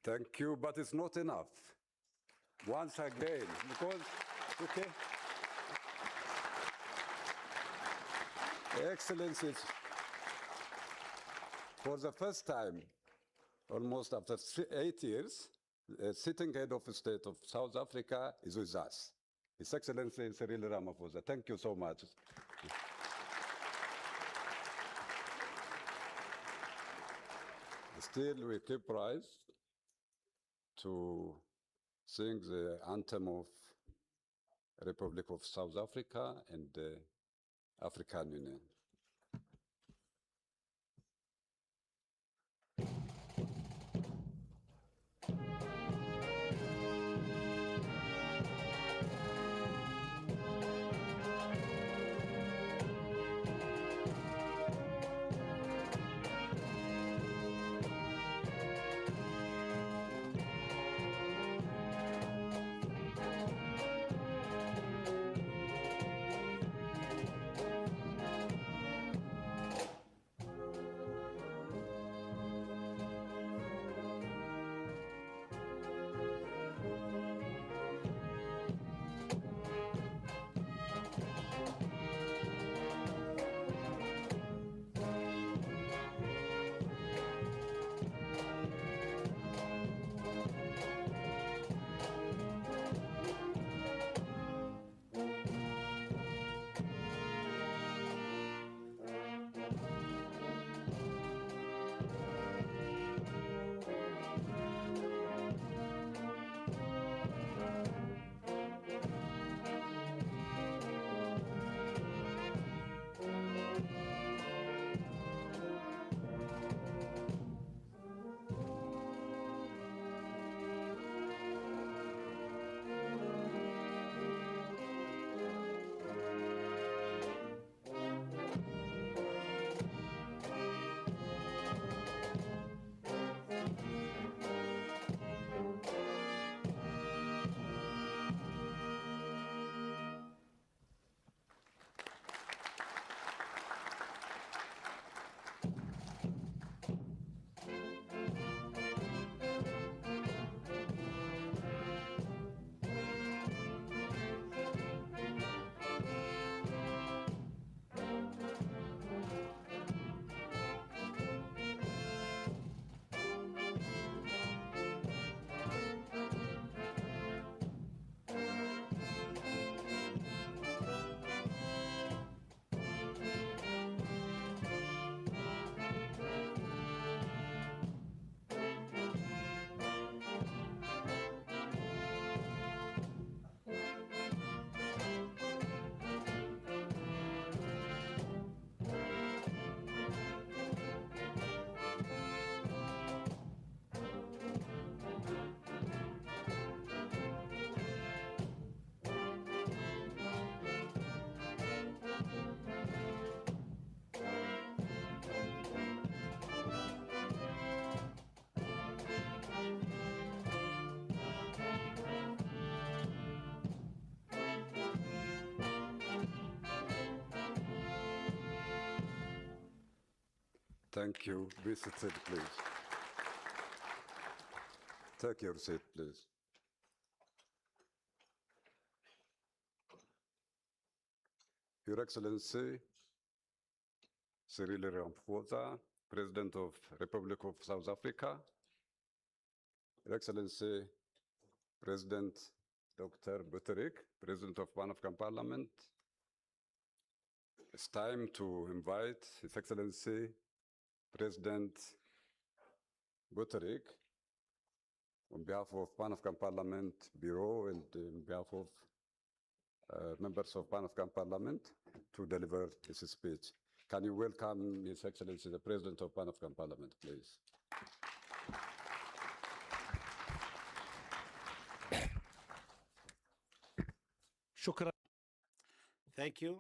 Thank you, but it's not enough. Once again, because, okay. Excellencies, for the first time, almost after 8 years, the sitting head of the state of South Africa is with us. His Excellency Cyril Ramaphosa. Thank you so much. Still, we keep rise to sing the anthem of Republic of South Africa and the African Union. Thank you. Be seated, please. Take your seat, please. Your Excellency, Cyril Ramaphosa, President of Republic of South Africa, Your Excellency, President Dr. Buttigieg, President of Pan-African Parliament, it's time to invite His Excellency, President Buttigieg, on behalf of Pan-African Parliament Bureau and on behalf of members of Pan-African Parliament, to deliver his speech. Can you welcome His Excellency, the President of Pan-African Parliament, please? Thank you.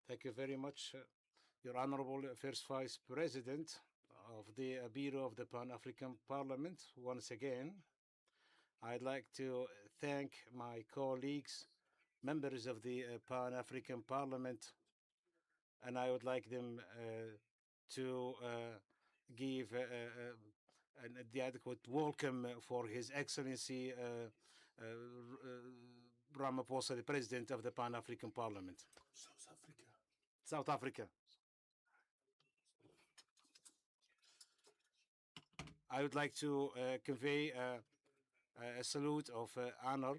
Thank you very much, Your Honorable First Vice President of the Bureau of the Pan-African Parliament. Once again, I'd like to thank my colleagues, members of the Pan-African Parliament, and I would like them to give the adequate welcome for His Excellency Ramaphosa, the President of the Pan-African Parliament. South Africa. I would like to convey a salute of honor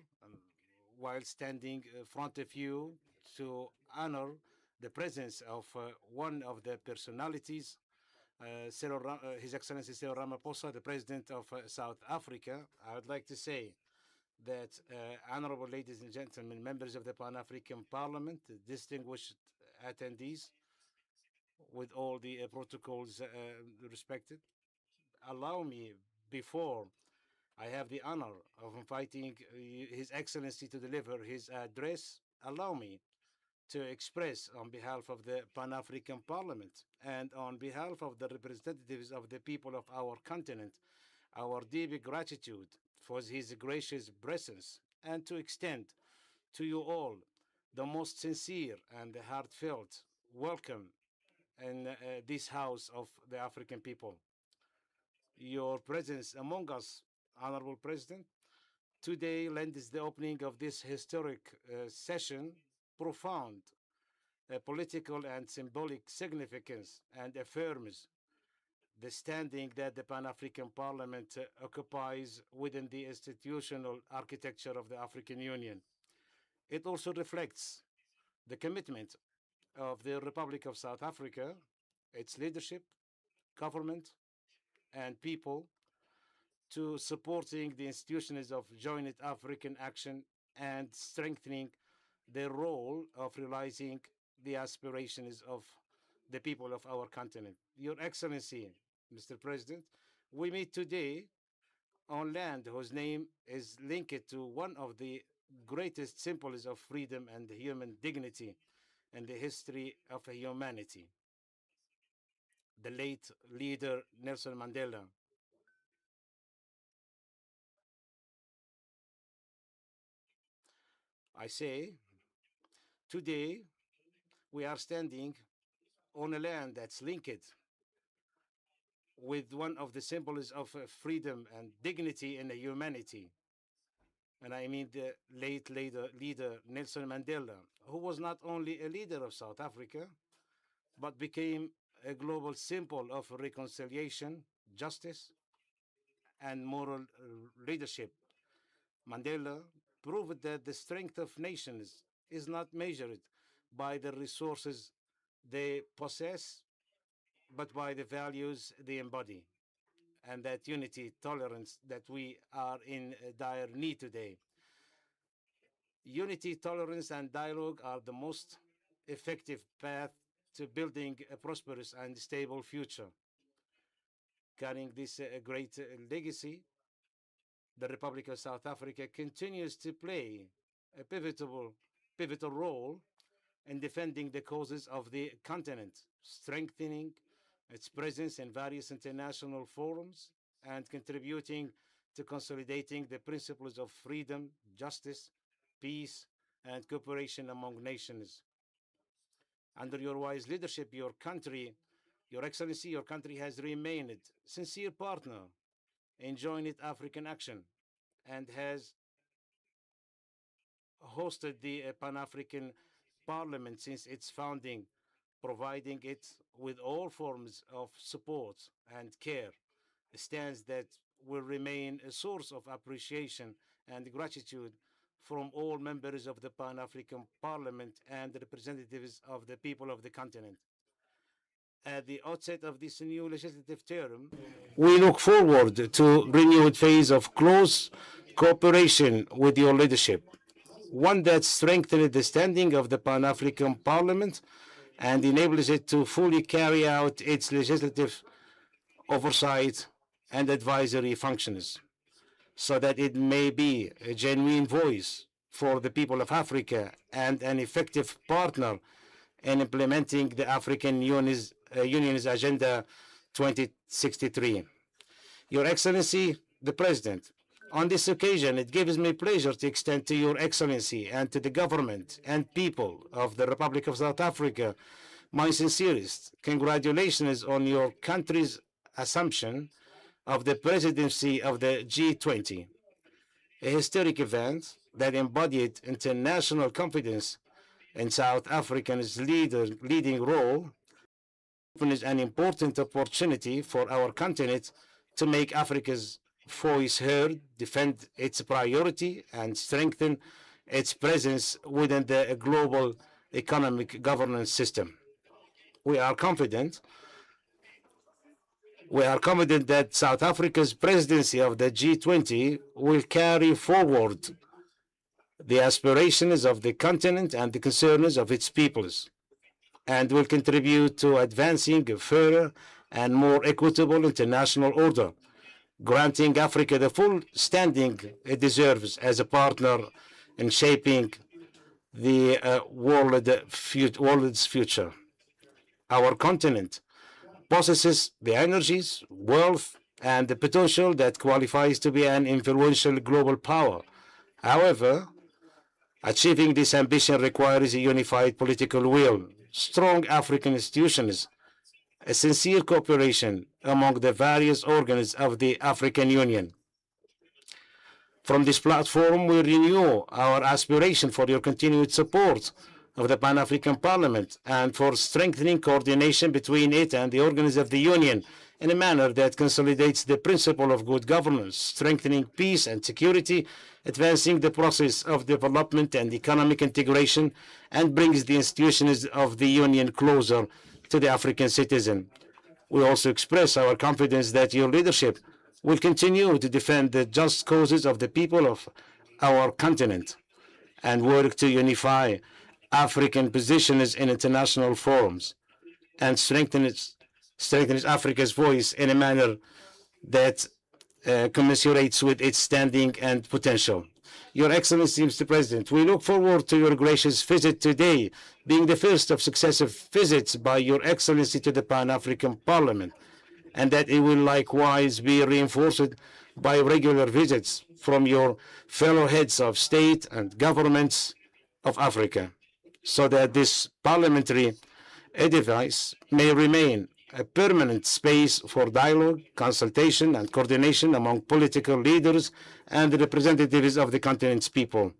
while standing in front of you to honor the presence of one of the personalities, His Excellency Cyril Ramaphosa, the President of South Africa. I would like to say that, honorable ladies and gentlemen, members of the Pan-African Parliament, distinguished attendees, with all the protocols respected, allow me, before I have the honor of inviting His Excellency to deliver his address, allow me to express on behalf of the Pan-African Parliament and on behalf of the representatives of the people of our continent, our deep gratitude for his gracious presence, and to extend to you all the most sincere and heartfelt welcome in this house of the African people. Your presence among us, Honorable President, today lends the opening of this historic session profound political and symbolic significance, and affirms the standing that the Pan-African Parliament occupies within the institutional architecture of the African Union. It also reflects the commitment of the Republic of South Africa, its leadership, government, and people to supporting the institutions of joint African action and strengthening the role of realizing the aspirations of the people of our continent. Your Excellency, Mr. President, we meet today on land whose name is linked to one of the greatest symbols of freedom and human dignity in the history of humanity, the late leader Nelson Mandela. I say, today we are standing on a land that's linked with one of the symbols of freedom and dignity in humanity. And I mean the late leader Nelson Mandela, who was not only a leader of South Africa, but became a global symbol of reconciliation, justice, and moral leadership. Mandela proved that the strength of nations is not measured by the resources they possess, but by the values they embody, and that unity, tolerance that we are in dire need today. Unity, tolerance, and dialogue are the most effective path to building a prosperous and stable future. Carrying this great legacy, the Republic of South Africa continues to play a pivotal role in defending the causes of the continent, strengthening its presence in various international forums, and contributing to consolidating the principles of freedom, justice, peace, and cooperation among nations. Under your wise leadership, your Excellency, your country has remained a sincere partner in joint African action and has hosted the Pan-African Parliament since its founding, providing it with all forms of support and care, a stance that will remain a source of appreciation and gratitude from all members of the Pan-African Parliament and the representatives of the people of the continent. At the outset of this new legislative term, we look forward to a renewed phase of close cooperation with your leadership, one that strengthens the standing of the Pan-African Parliament and enables it to fully carry out its legislative oversight and advisory functions, so that it may be a genuine voice for the people of Africa and an effective partner in implementing the African Union's Agenda 2063. Your Excellency, the President, on this occasion, it gives me pleasure to extend to Your Excellency and to the government and people of the Republic of South Africa my sincerest congratulations on your country's assumption of the presidency of the G20, a historic event that embodied international confidence in South Africa's leading role. Opens an important opportunity for our continent to make Africa's voice heard, defend its priority, and strengthen its presence within the global economic governance system. We are confident that South Africa's presidency of the G20 will carry forward the aspirations of the continent and the concerns of its peoples, and will contribute to advancing a fairer and more equitable international order, granting Africa the full standing it deserves as a partner in shaping the world's future. Our continent possesses the energies, wealth, and the potential that qualifies to be an influential global power. However, achieving this ambition requires a unified political will, strong African institutions, a sincere cooperation among the various organs of the African Union. From this platform, we renew our aspiration for your continued support of the Pan-African Parliament and for strengthening coordination between it and the organs of the Union in a manner that consolidates the principle of good governance, strengthening peace and security, advancing the process of development and economic integration, and brings the institutions of the Union closer to the African citizen. We also express our confidence that your leadership will continue to defend the just causes of the people of our continent and work to unify African positions in international forums and strengthens Africa's voice in a manner that commensurates with its standing and potential. Your Excellency, Mr. President, we look forward to your gracious visit today, being the first of successive visits by Your Excellency to the Pan-African Parliament, and that it will likewise be reinforced by regular visits from your fellow heads of state and governments of Africa, so that this parliamentary edifice may remain a permanent space for dialogue, consultation, and coordination among political leaders and the representatives of the continent's people.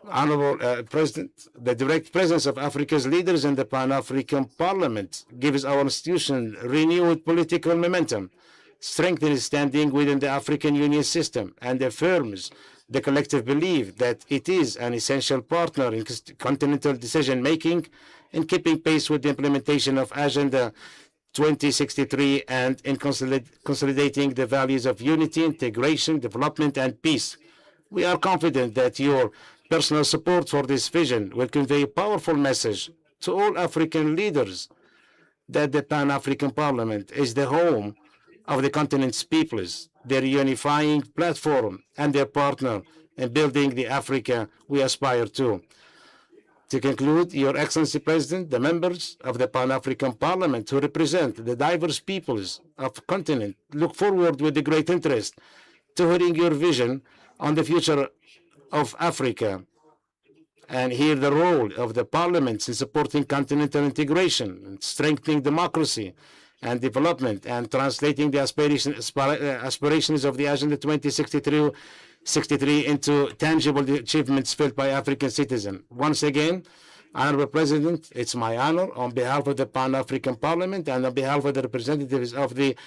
Honorable President, the direct presence of Africa's leaders in the Pan-African Parliament gives our institution renewed political momentum, strengthens standing within the African Union system, and affirms the collective belief that it is an essential partner in continental decision-making, in keeping pace with the implementation of Agenda 2063 and in consolidating the values of unity, integration, development, and peace. We are confident that your personal support for this vision will convey a powerful message to all African leaders that the Pan-African Parliament is the home of the continent's peoples, their unifying platform, and their partner in building the Africa we aspire to. To conclude, Your Excellency President, the members of the Pan-African Parliament who represent the diverse peoples of the continent look forward with great interest to hearing your vision on the future of Africa and hear the role of the parliaments in supporting continental integration, and strengthening democracy and development, and translating the aspirations of the Agenda 2063 into tangible achievements felt by African citizens. Once again, Honorable President, it's my honor on behalf of the Pan-African Parliament and on behalf of the representatives of the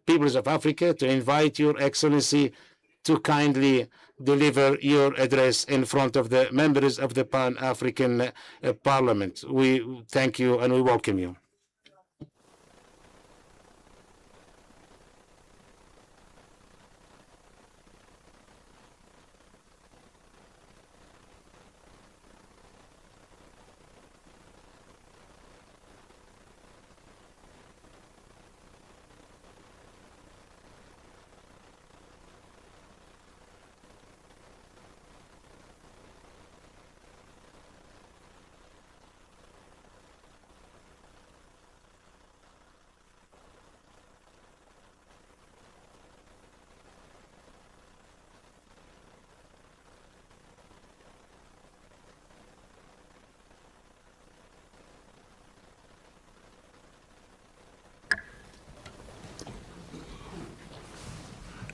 peoples of Africa to invite Your Excellency to kindly deliver your address in front of the members of the Pan-African Parliament. We thank you and we welcome you.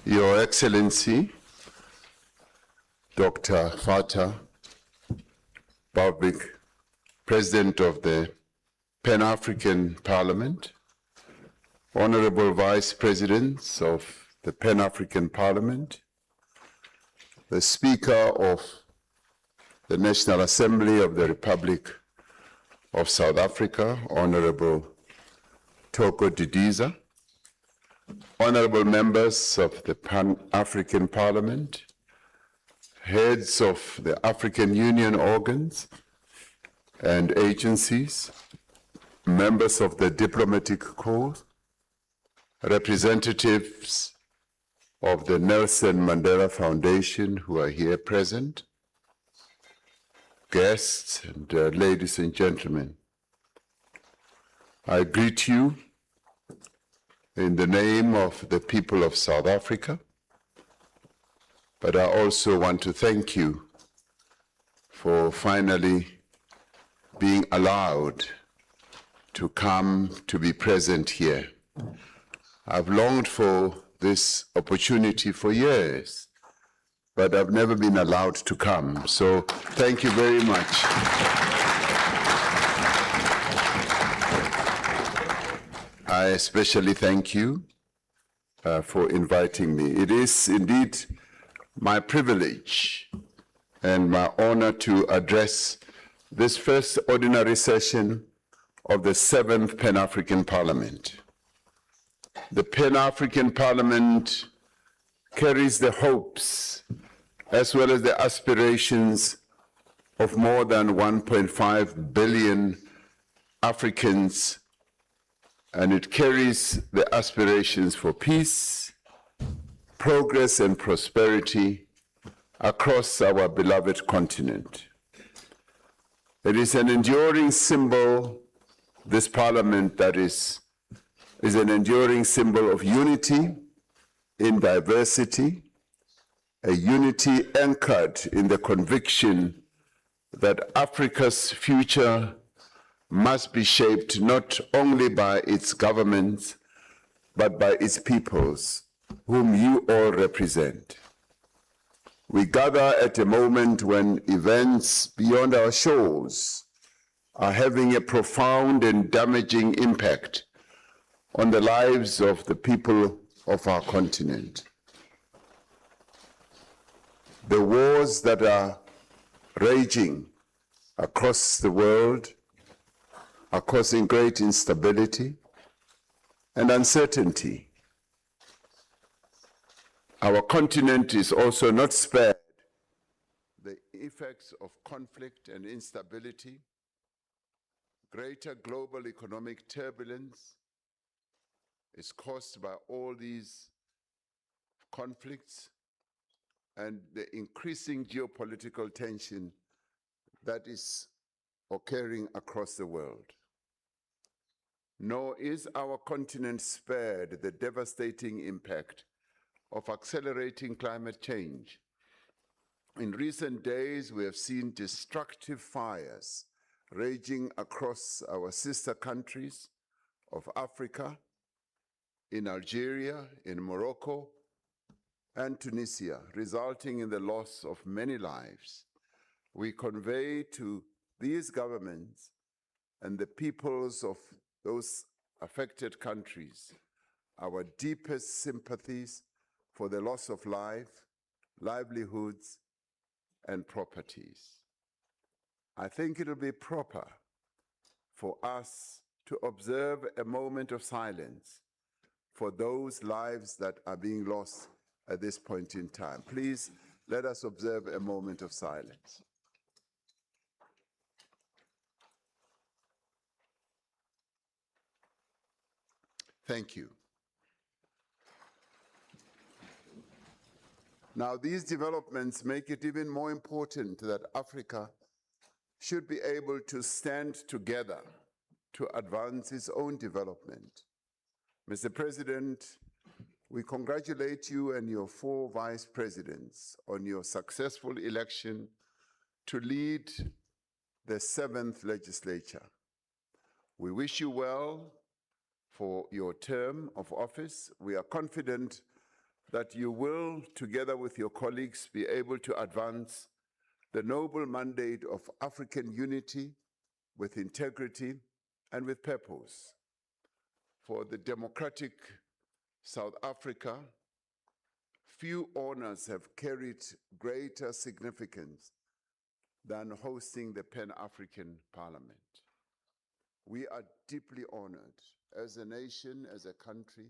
Your Excellency, Dr. Fatah Bawbik, President of the Pan-African Parliament, Honorable Vice Presidents of the Pan-African Parliament, the Speaker of the National Assembly of the Republic of South Africa, Honorable Toko Didiza, honorable members of the Pan-African Parliament, heads of the African Union organs and agencies, members of the diplomatic corps, representatives of the Nelson Mandela Foundation who are here present, guests and ladies and gentlemen. I greet you in the name of the people of South Africa, but I also want to thank you for finally being allowed to come to be present here. I've longed for this opportunity for years, but I've never been allowed to come. So thank you very much. I especially thank you for inviting me. It is indeed my privilege and my honor to address this first ordinary session of the 7th Pan-African Parliament. The Pan-African Parliament carries the hopes as well as the aspirations of more than 1.5 billion Africans, and it carries the aspirations for peace, progress, and prosperity across our beloved continent. It is an enduring symbol, this parliament that is an enduring symbol of unity in diversity, a unity anchored in the conviction that Africa's future must be shaped not only by its governments, but by its peoples, whom you all represent. We gather at a moment when events beyond our shores are having a profound and damaging impact on the lives of the people of our continent. The wars that are raging across the world are causing great instability and uncertainty. Our continent is also not spared the effects of conflict and instability, greater global economic turbulence is caused by all these conflicts and the increasing geopolitical tension that is occurring across the world. Nor is our continent spared the devastating impact of accelerating climate change. In recent days, we have seen destructive fires raging across our sister countries of Africa, in Algeria, in Morocco, and Tunisia, resulting in the loss of many lives. We convey to these governments and the peoples of those affected countries our deepest sympathies for the loss of life, livelihoods, and properties. I think it'll be proper for us to observe a moment of silence for those lives that are being lost at this point in time. Please let us observe a moment of silence. Thank you. Now, these developments make it even more important that Africa should be able to stand together to advance its own development. Mr. President, we congratulate you and your 4 vice presidents on your successful election to lead the 7th Legislature. We wish you well for your term of office. We are confident that you will, together with your colleagues, be able to advance the noble mandate of African unity with integrity and with purpose. For the democratic South Africa, few honors have carried greater significance than hosting the Pan-African Parliament. We are deeply honored as a nation, as a country,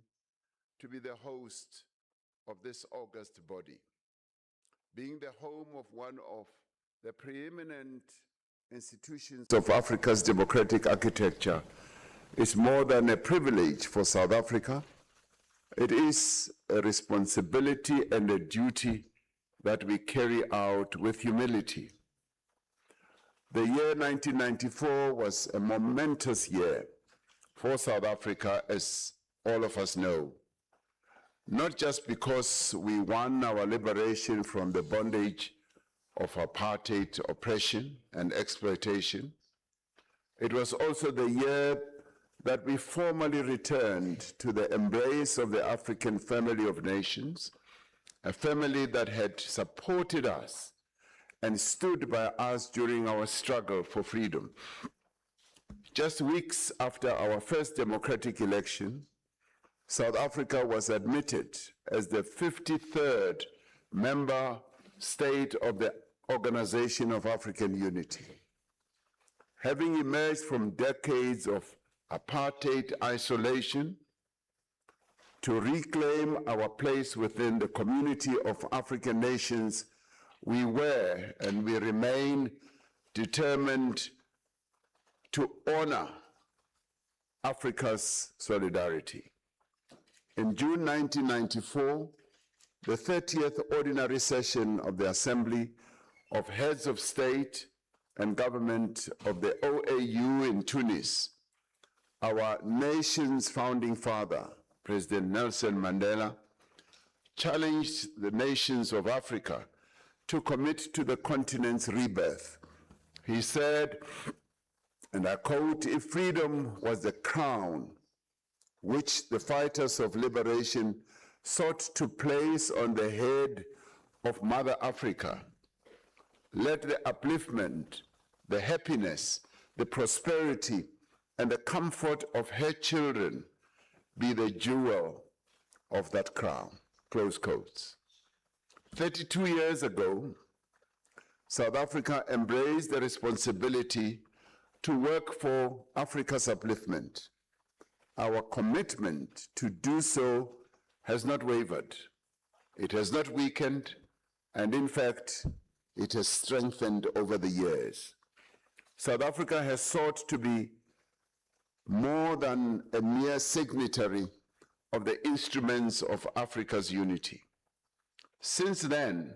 to be the host of this august body. Being the home of one of the preeminent institutions of Africa's democratic architecture is more than a privilege for South Africa. It is a responsibility and a duty that we carry out with humility. The year 1994 was a momentous year for South Africa, as all of us know. Not just because we won our liberation from the bondage of apartheid oppression and exploitation. It was also the year that we formally returned to the embrace of the African family of nations, a family that had supported us and stood by us during our struggle for freedom. Just weeks after our first democratic election, South Africa was admitted as the 53rd member state of the Organization of African Unity. Having emerged from decades of apartheid isolation to reclaim our place within the community of African nations, we were and we remain determined to honor Africa's solidarity. In June 1994, the 30th ordinary session of the Assembly of Heads of State and Government of the OAU in Tunis, our nation's founding father, President Nelson Mandela, challenged the nations of Africa to commit to the continent's rebirth. He said, and I quote, "If freedom was the crown which the fighters of liberation sought to place on the head of Mother Africa, let the upliftment, the happiness, the prosperity, and the comfort of her children be the jewel of that crown," close quotes. 32 years ago, South Africa embraced the responsibility to work for Africa's upliftment. Our commitment to do so has not wavered. It has not weakened, and in fact, it has strengthened over the years. South Africa has sought to be more than a mere signatory of the instruments of Africa's unity. Since then,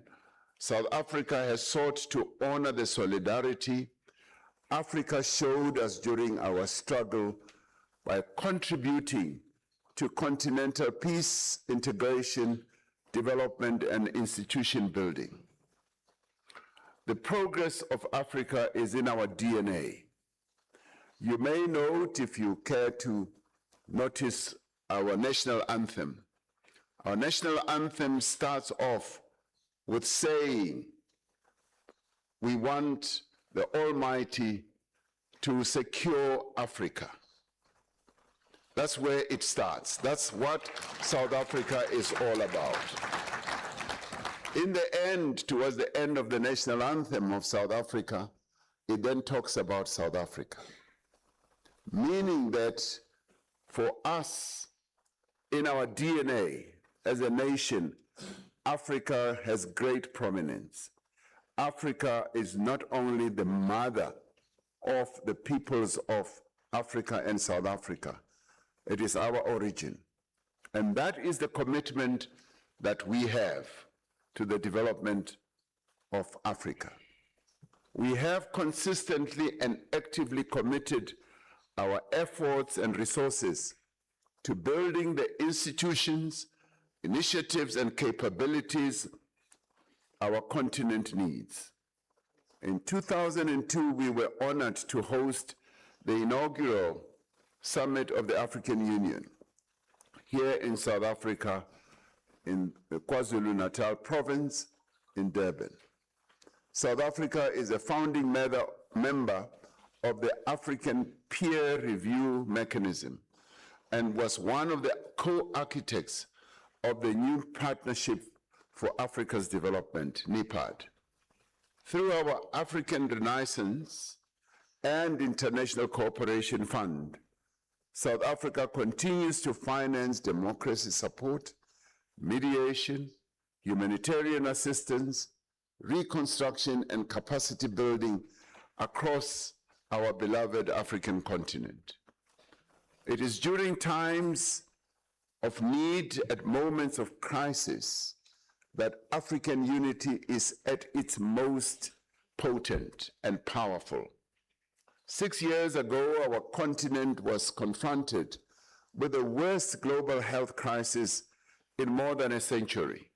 South Africa has sought to honor the solidarity Africa showed us during our struggle by contributing to continental peace, integration, development, and institution building. The progress of Africa is in our DNA. You may note, if you care to notice, our national anthem. Our national anthem starts off with saying, "We want the Almighty to secure Africa." That's where it starts. That's what South Africa is all about. In the end, towards the end of the national anthem of South Africa, it then talks about South Africa, meaning that for us, in our DNA as a nation, Africa has great prominence. Africa is not only the mother of the peoples of Africa and South Africa, it is our origin. And that is the commitment that we have to the development of Africa. We have consistently and actively committed our efforts and resources to building the institutions, initiatives, and capabilities our continent needs. In 2002, we were honored to host the inaugural Summit of the African Union here in South Africa in the KwaZulu-Natal province in Durban. South Africa is a founding member of the African Peer Review Mechanism and was one of the co-architects of the new Partnership for Africa's Development, NEPAD. Through our African Renaissance and International Cooperation Fund, South Africa continues to finance democracy support, mediation, humanitarian assistance, reconstruction, and capacity building across our beloved African continent. It is during times of need, at moments of crisis, that African unity is at its most potent and powerful. 6 years ago, our continent was confronted with the worst global health crisis in more than a century.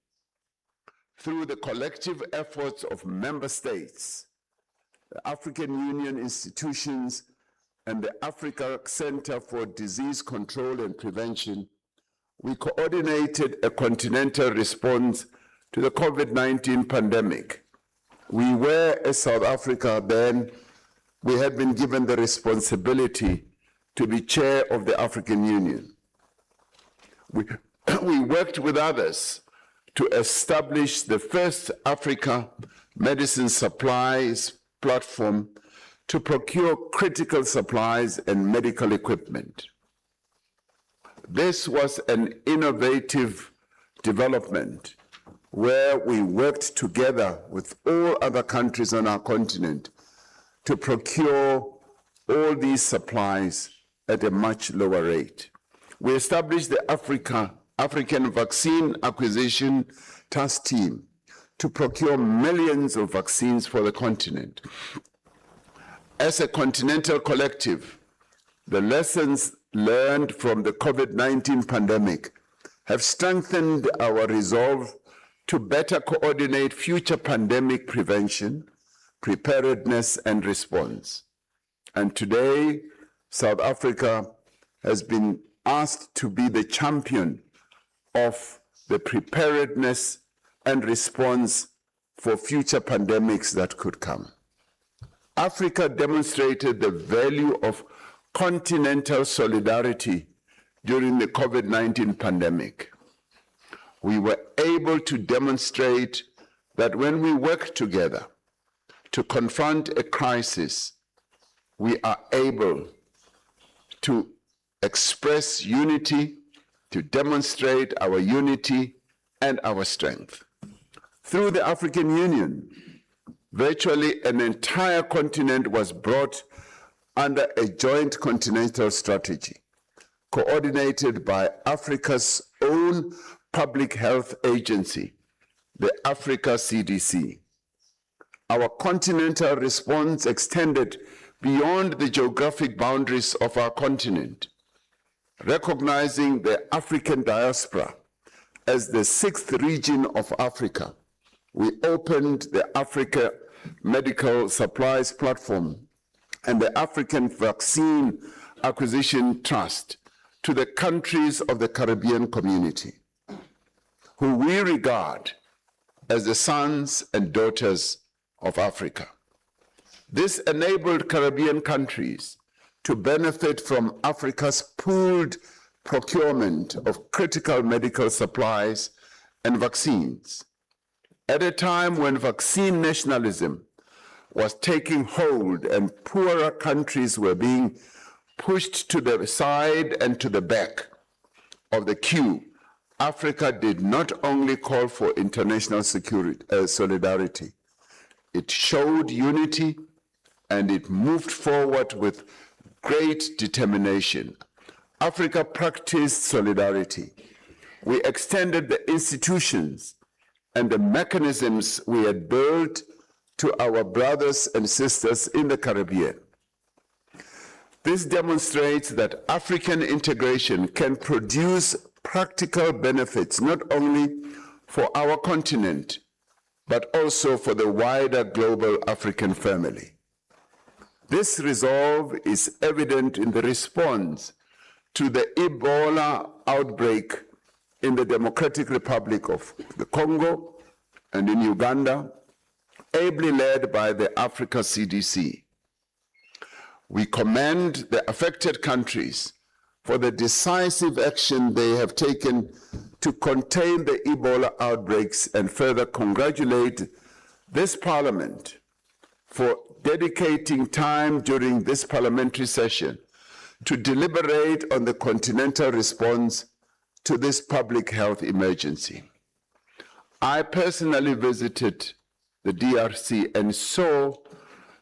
Through the collective efforts of member states, the African Union institutions, and the Africa Center for Disease Control and Prevention, we coordinated a continental response to the COVID-19 pandemic. We were, as South Africa then, we had been given the responsibility to be chair of the African Union. We worked with others to establish the first Africa medicine supplies platform to procure critical supplies and medical equipment. This was an innovative development where we worked together with all other countries on our continent to procure all these supplies at a much lower rate. We established the African Vaccine Acquisition Task Team to procure millions of vaccines for the continent. As a continental collective, the lessons learned from the COVID-19 pandemic have strengthened our resolve to better coordinate future pandemic prevention, preparedness, and response. And today, South Africa has been asked to be the champion of the preparedness and response for future pandemics that could come. Africa demonstrated the value of continental solidarity during the COVID-19 pandemic. We were able to demonstrate that when we work together to confront a crisis, we are able to express unity, to demonstrate our unity and our strength. Through the African Union, virtually an entire continent was brought under a joint continental strategy, coordinated by Africa's own public health agency, the Africa CDC. Our continental response extended beyond the geographic boundaries of our continent, recognizing the African diaspora as the sixth region of Africa. We opened the Africa Medical Supplies Platform and the African Vaccine Acquisition Trust to the countries of the Caribbean community, who we regard as the sons and daughters of Africa. This enabled Caribbean countries to benefit from Africa's pooled procurement of critical medical supplies and vaccines. At a time when vaccine nationalism was taking hold and poorer countries were being pushed to the side and to the back of the queue, Africa did not only call for international solidarity, it showed unity and it moved forward with great determination. Africa practiced solidarity. We extended the institutions and the mechanisms we had built to our brothers and sisters in the Caribbean. This demonstrates that African integration can produce practical benefits not only for our continent, but also for the wider global African family. This resolve is evident in the response to the Ebola outbreak in the Democratic Republic of the Congo and in Uganda, ably led by the Africa CDC. We commend the affected countries for the decisive action they have taken to contain the Ebola outbreaks and further congratulate this Parliament for dedicating time during this parliamentary session to deliberate on the continental response to this public health emergency. I personally visited the DRC and saw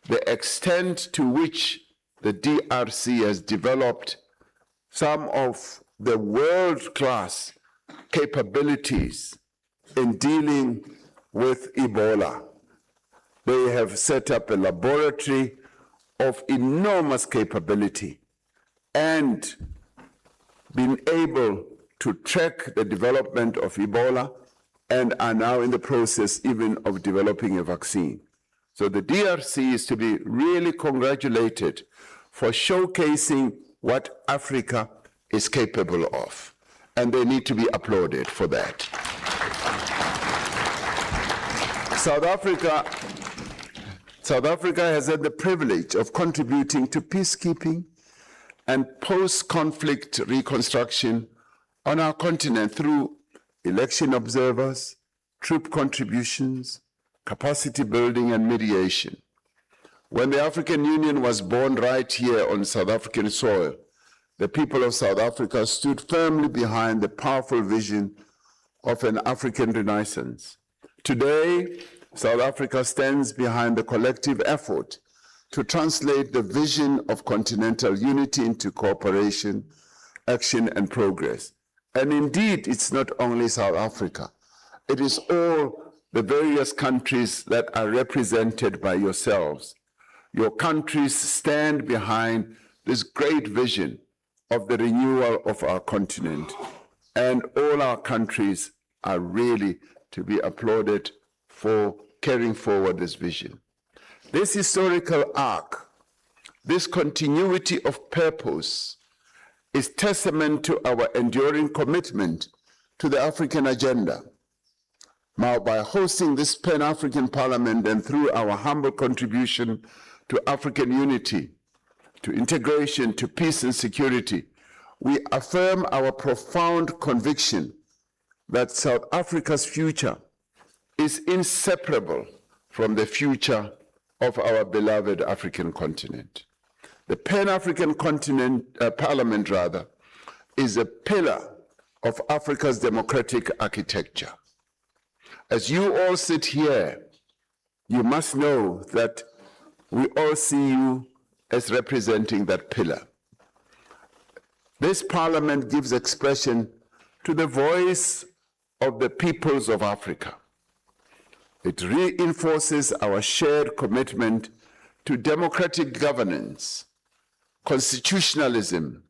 the extent to which the DRC has developed some of the world-class capabilities in dealing with Ebola. They have set up a laboratory of enormous capability and been able to track the development of Ebola and are now in the process even of developing a vaccine. So the DRC is to be really congratulated for showcasing what Africa is capable of, and they need to be applauded for that. South Africa has had the privilege of contributing to peacekeeping and post-conflict reconstruction on our continent through election observers, troop contributions, capacity building, and mediation. When the African Union was born right here on South African soil, the people of South Africa stood firmly behind the powerful vision of an African Renaissance. Today, South Africa stands behind the collective effort to translate the vision of continental unity into cooperation, action, and progress. And indeed, it's not only South Africa. It is all the various countries that are represented by yourselves. Your countries stand behind this great vision of the renewal of our continent. And all our countries are really to be applauded for carrying forward this vision. This historical arc, this continuity of purpose, is testament to our enduring commitment to the African agenda. Now, by hosting this Pan-African Parliament and through our humble contribution to African unity, to integration, to peace and security, we affirm our profound conviction that South Africa's future is inseparable from the future of our beloved African continent. The Pan-African Parliament, is a pillar of Africa's democratic architecture. As you all sit here, you must know that we all see you as representing that pillar. This Parliament gives expression to the voice of the peoples of Africa. It reinforces our shared commitment to democratic governance, constitutionalism,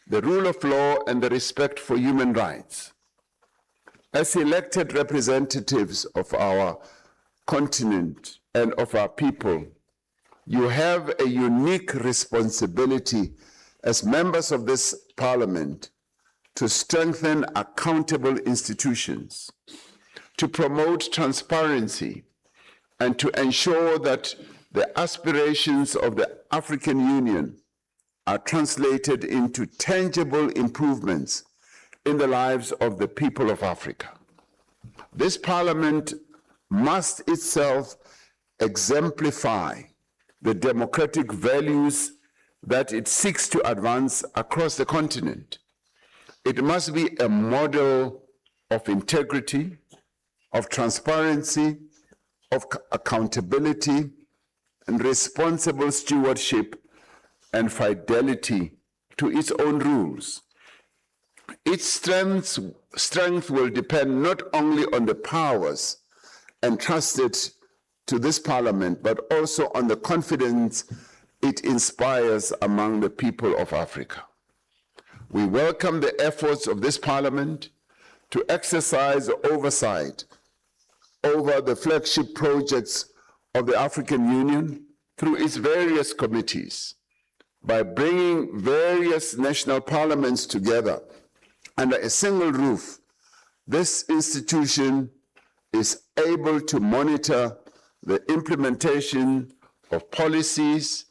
the rule of law, and the respect for human rights. As elected representatives of our continent and of our people, you have a unique responsibility as members of this Parliament to strengthen accountable institutions, to promote transparency, and to ensure that the aspirations of the African Union are translated into tangible improvements in the lives of the people of Africa. This Parliament must itself exemplify the democratic values that it seeks to advance across the continent. It must be a model of integrity, of transparency, of accountability, and responsible stewardship and fidelity to its own rules. Its strength will depend not only on the powers entrusted to this Parliament, but also on the confidence it inspires among the people of Africa. We welcome the efforts of this Parliament to exercise oversight over the flagship projects of the African Union through its various committees, by bringing various national parliaments together under a single roof this institution is able to monitor the implementation of policies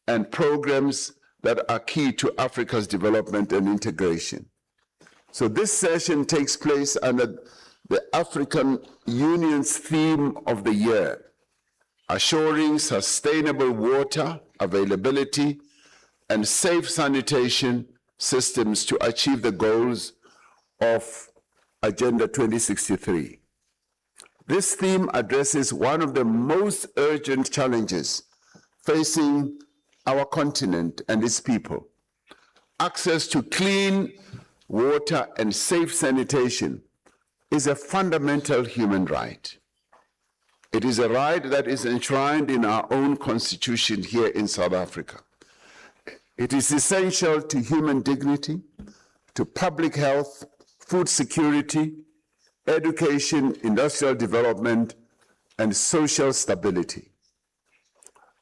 and programs that are key to Africa's development and integration. So this session takes place under the African Union's theme of the year, assuring sustainable water availability and safe sanitation systems to achieve the goals of Agenda 2063. This theme addresses one of the most urgent challenges facing our continent and its people. Access to clean water and safe sanitation is a fundamental human right. It is a right that is enshrined in our own constitution here in South Africa. It is essential to human dignity, to public health, food security, education, industrial development, and social stability.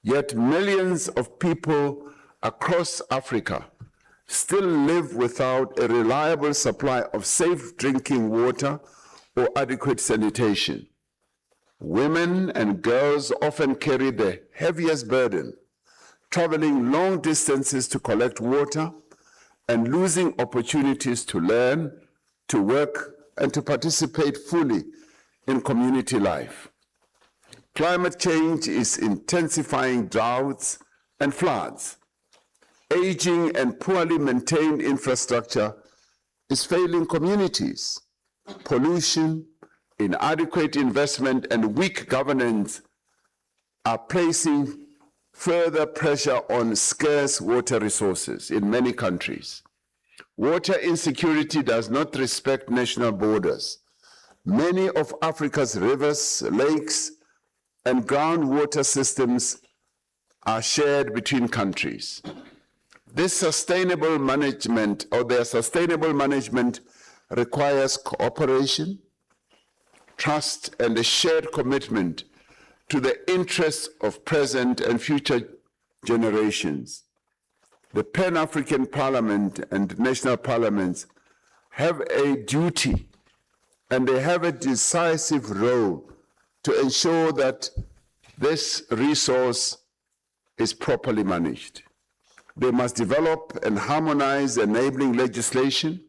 Yet millions of people across Africa still live without a reliable supply of safe drinking water or adequate sanitation. Women and girls often carry the heaviest burden, traveling long distances to collect water and losing opportunities to learn, to work, and to participate fully in community life. Climate change is intensifying droughts and floods. Aging and poorly maintained infrastructure is failing communities. Pollution, inadequate investment, and weak governance are placing further pressure on scarce water resources in many countries. Water insecurity does not respect national borders. Many of Africa's rivers, lakes, and groundwater systems are shared between countries. This sustainable management, or their sustainable management, requires cooperation, trust, and a shared commitment to the interests of present and future generations. The Pan-African Parliament and national parliaments have a duty, and they have a decisive role to ensure that this resource is properly managed. They must develop and harmonize enabling legislation,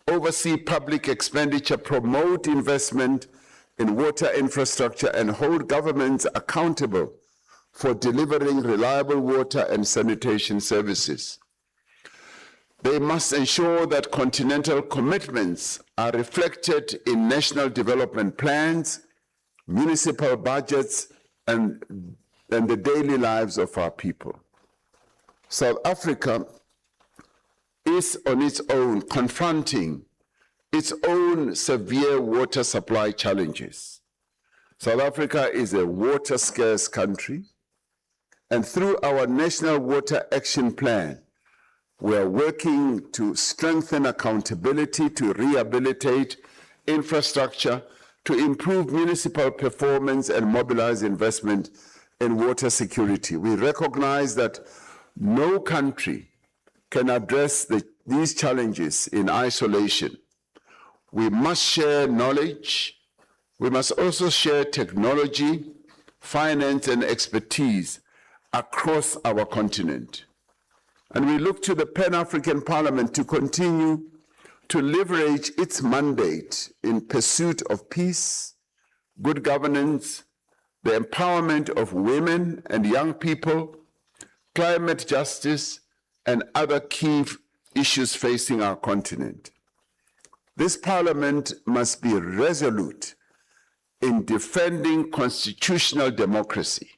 oversee public expenditure, promote investment in water infrastructure, and hold governments accountable for delivering reliable water and sanitation services. They must ensure that continental commitments are reflected in national development plans, municipal budgets, and the daily lives of our people. South Africa is on its own confronting its own severe water supply challenges. South Africa is a water-scarce country, and through our National Water Action Plan, we are working to strengthen accountability, to rehabilitate infrastructure, to improve municipal performance, and mobilize investment in water security. We recognize that no country can address these challenges in isolation. We must share knowledge. We must also share technology, finance, and expertise across our continent. And we look to the Pan-African Parliament to continue to leverage its mandate in pursuit of peace, good governance, the empowerment of women and young people, climate justice, and other key issues facing our continent. This Parliament must be resolute in defending constitutional democracy.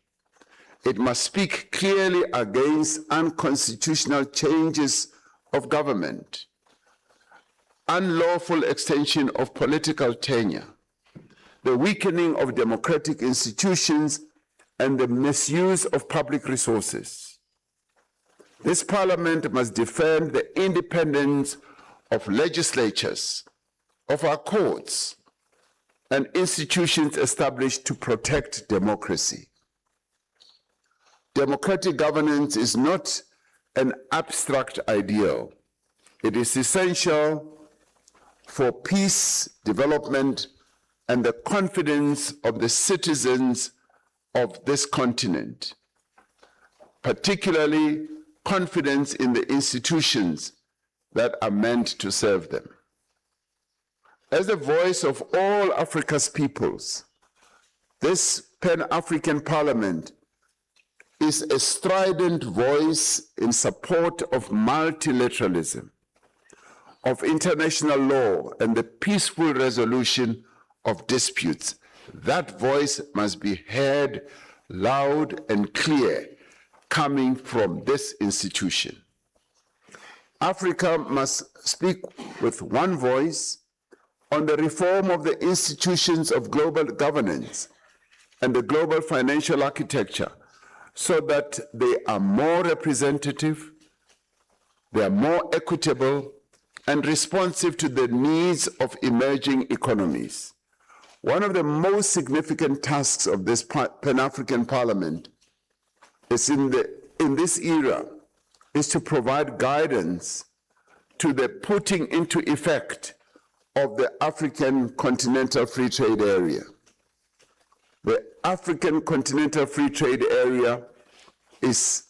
It must speak clearly against unconstitutional changes of government, unlawful extension of political tenure, the weakening of democratic institutions, and the misuse of public resources. This Parliament must defend the independence of legislatures, of our courts, and institutions established to protect democracy. Democratic governance is not an abstract ideal. It is essential for peace, development, and the confidence of the citizens of this continent, particularly confidence in the institutions that are meant to serve them. As the voice of all Africa's peoples, this Pan-African Parliament is a strident voice in support of multilateralism, of international law, and the peaceful resolution of disputes. That voice must be heard loud and clear, coming from this institution. Africa must speak with one voice on the reform of the institutions of global governance and the global financial architecture, so that they are more representative, they are more equitable, and responsive to the needs of emerging economies. One of the most significant tasks of this Pan-African Parliament is in this era is to provide guidance to the putting into effect of the African Continental Free Trade Area. The African Continental Free Trade Area is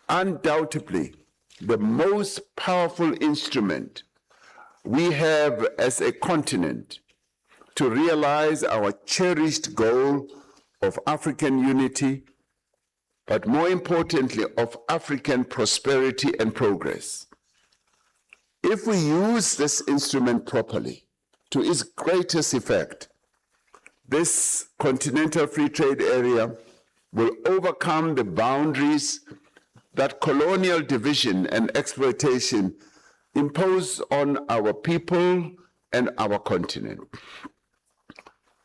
undoubtedly the most powerful instrument we have as a continent to realize our cherished goal of African unity, but more importantly, of African prosperity and progress. If we use this instrument properly to its greatest effect, this Continental Free Trade Area will overcome the boundaries that colonial division and exploitation impose on our people and our continent.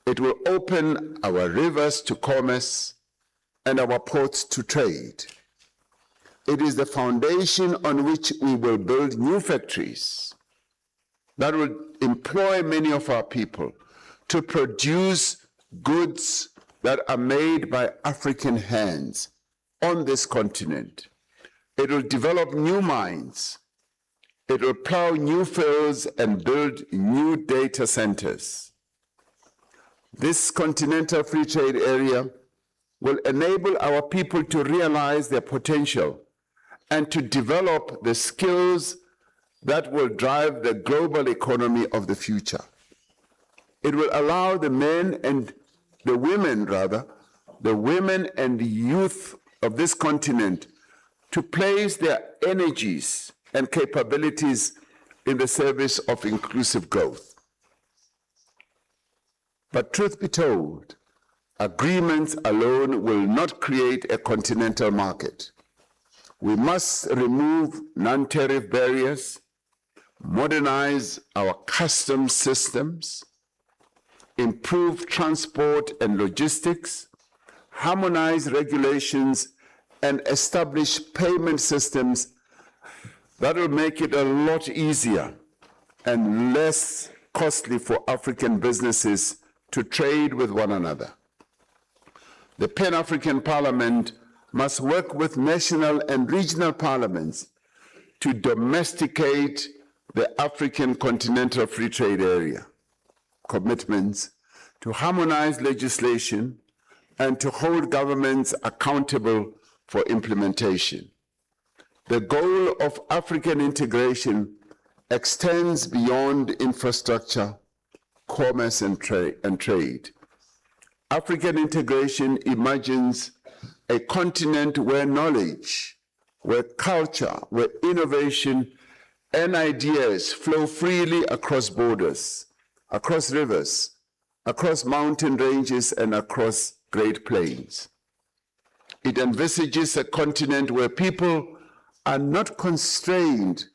It will open our rivers to commerce and our ports to trade. It is the foundation on which we will build new factories that will employ many of our people to produce goods that are made by African hands on this continent. It will develop new mines. It will plow new fields and build new data centers. This Continental Free Trade Area will enable our people to realize their potential and to develop the skills that will drive the global economy of the future. It will allow the men and the women, the women and the youth of this continent to place their energies and capabilities in the service of inclusive growth. But truth be told, agreements alone will not create a continental market. We must remove non-tariff barriers, modernize our customs systems, improve transport and logistics, harmonize regulations, and establish payment systems that will make it a lot easier and less costly for African businesses to trade with one another. The Pan-African Parliament must work with national and regional parliaments to domesticate the African Continental Free Trade Area. Commitments to harmonize legislation and to hold governments accountable for implementation. The goal of African integration extends beyond infrastructure, commerce, and trade. African integration imagines a continent where knowledge, where culture, where innovation and ideas flow freely across borders, across rivers, across mountain ranges, and across great plains. It envisages a continent where people are not constrained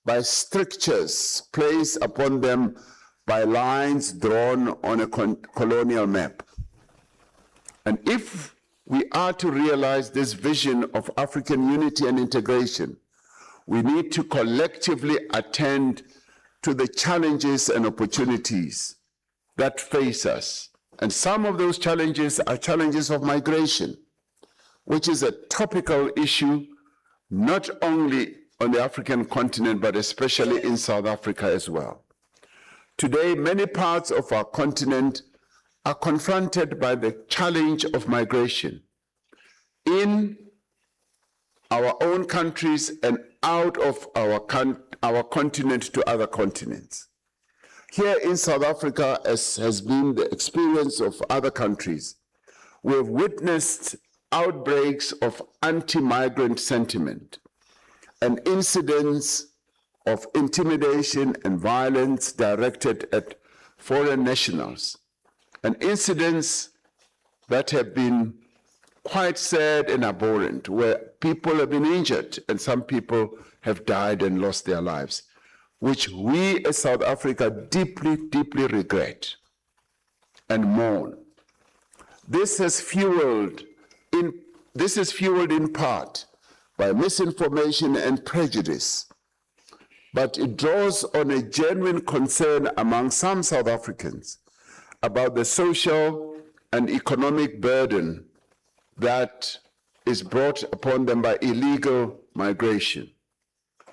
by strictures placed upon them by lines drawn on a colonial map. And if we are to realize this vision of African unity and integration, we need to collectively attend to the challenges and opportunities that face us. And some of those challenges are challenges of migration, which is a topical issue not only on the African continent, but especially in South Africa as well. Today, many parts of our continent are confronted by the challenge of migration in our own countries and out of our continent to other continents. Here in South Africa, as has been the experience of other countries, we have witnessed outbreaks of anti-migrant sentiment and incidents of intimidation and violence directed at foreign nationals, and incidents that have been quite sad and abhorrent, where people have been injured and some people have died and lost their lives, which we as South Africa deeply, deeply regret and mourn. This is fueled in part by misinformation and prejudice, but it draws on a genuine concern among some South Africans about the social and economic burden that is brought upon them by illegal migration.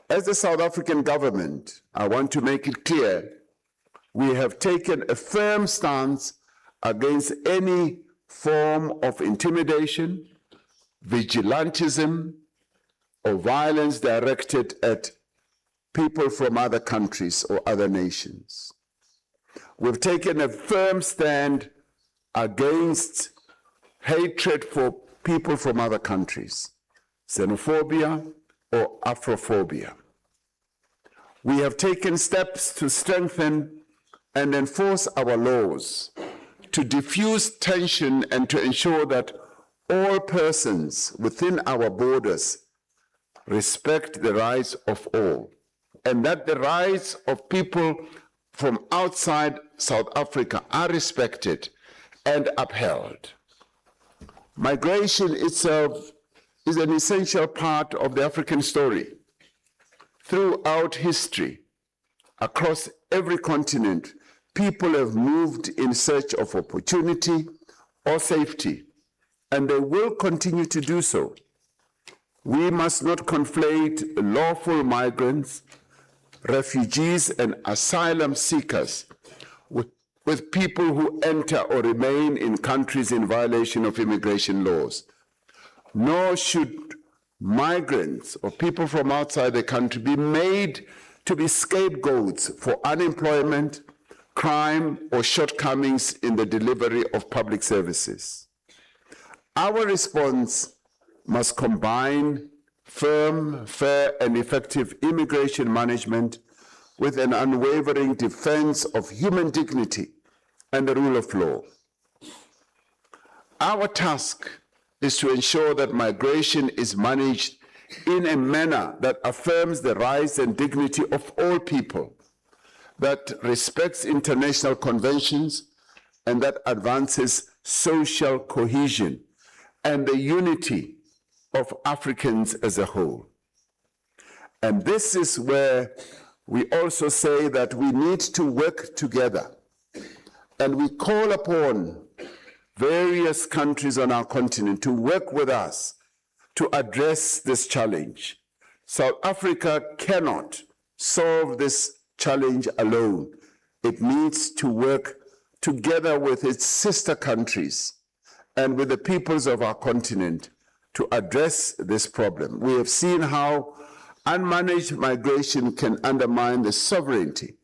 As the South African government, I want to make it clear, we have taken a firm stance against any form of intimidation, vigilantism, or violence directed at people from other countries or other nations. We've taken a firm stand against hatred for people from other countries, xenophobia or Afrophobia. We have taken steps to strengthen and enforce our laws, to diffuse tension and to ensure that all persons within our borders respect the rights of all, and that the rights of people from outside South Africa are respected and upheld. Migration itself is an essential part of the African story. Throughout history, across every continent, people have moved in search of opportunity or safety, and they will continue to do so. We must not conflate lawful migrants, refugees, and asylum seekers with people who enter or remain in countries in violation of immigration laws. Nor should migrants or people from outside the country be made to be scapegoats for unemployment, crime, or shortcomings in the delivery of public services. Our response must combine firm, fair, and effective immigration management with an unwavering defense of human dignity and the rule of law. Our task is to ensure that migration is managed in a manner that affirms the rights and dignity of all people, that respects international conventions, and that advances social cohesion and the unity of Africans as a whole. And this is where we also say that we need to work together, and we call upon various countries on our continent to work with us to address this challenge. South Africa cannot solve this challenge alone. It needs to work together with its sister countries and with the peoples of our continent to address this problem. We have seen how unmanaged migration can undermine the sovereignty,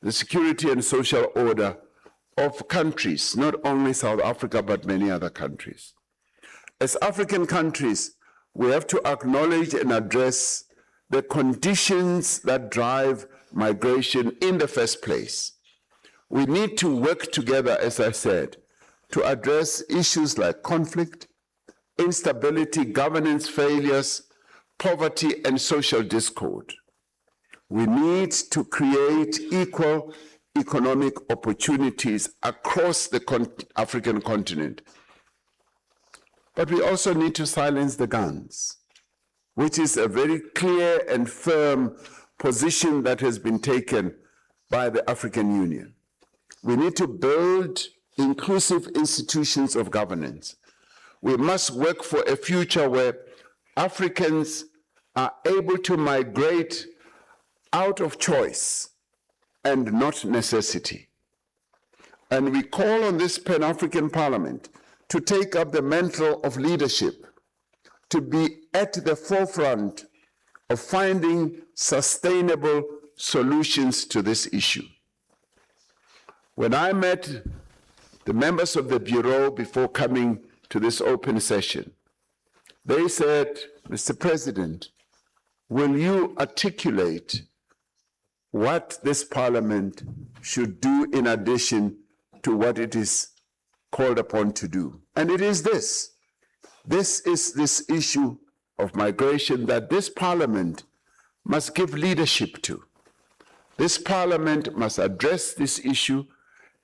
the security and social order of countries, not only South Africa, but many other countries. As African countries, we have to acknowledge and address the conditions that drive migration in the first place. We need to work together, as I said, to address issues like conflict, instability, governance failures, poverty, and social discord. We need to create equal economic opportunities across the African continent. But we also need to silence the guns, which is a very clear and firm position that has been taken by the African Union. We need to build inclusive institutions of governance. We must work for a future where Africans are able to migrate out of choice and not necessity. And we call on this Pan-African Parliament to take up the mantle of leadership, to be at the forefront of finding sustainable solutions to this issue. When I met the members of the Bureau before coming to this open session, they said, Mr. President, will you articulate what this Parliament should do in addition to what it is called upon to do? And it is this. This is this issue of migration that this Parliament must give leadership to. This Parliament must address this issue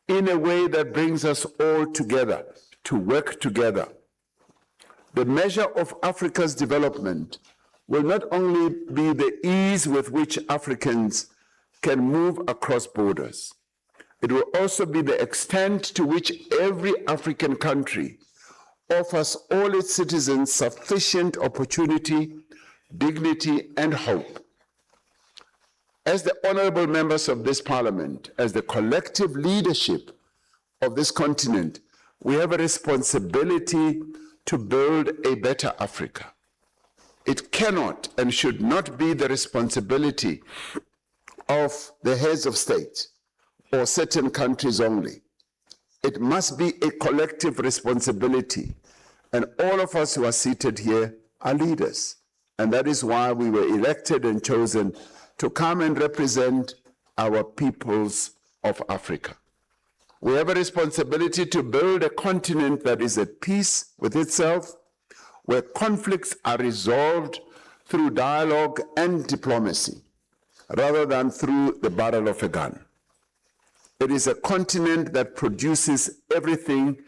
in a way that brings us all together, to work together. The measure of Africa's development will not only be the ease with which Africans can move across borders, it will also be the extent to which every African country offers all its citizens sufficient opportunity, dignity, and hope. As the honorable members of this Parliament, as the collective leadership of this continent, we have a responsibility to build a better Africa. It cannot and should not be the responsibility of the heads of state or certain countries only. It must be a collective responsibility, and all of us who are seated here are leaders, and that is why we were elected and chosen to come and represent our peoples of Africa. We have a responsibility to build a continent that is at peace with itself, where conflicts are resolved through dialogue and diplomacy, rather than through the barrel of a gun. It is a continent that produces everything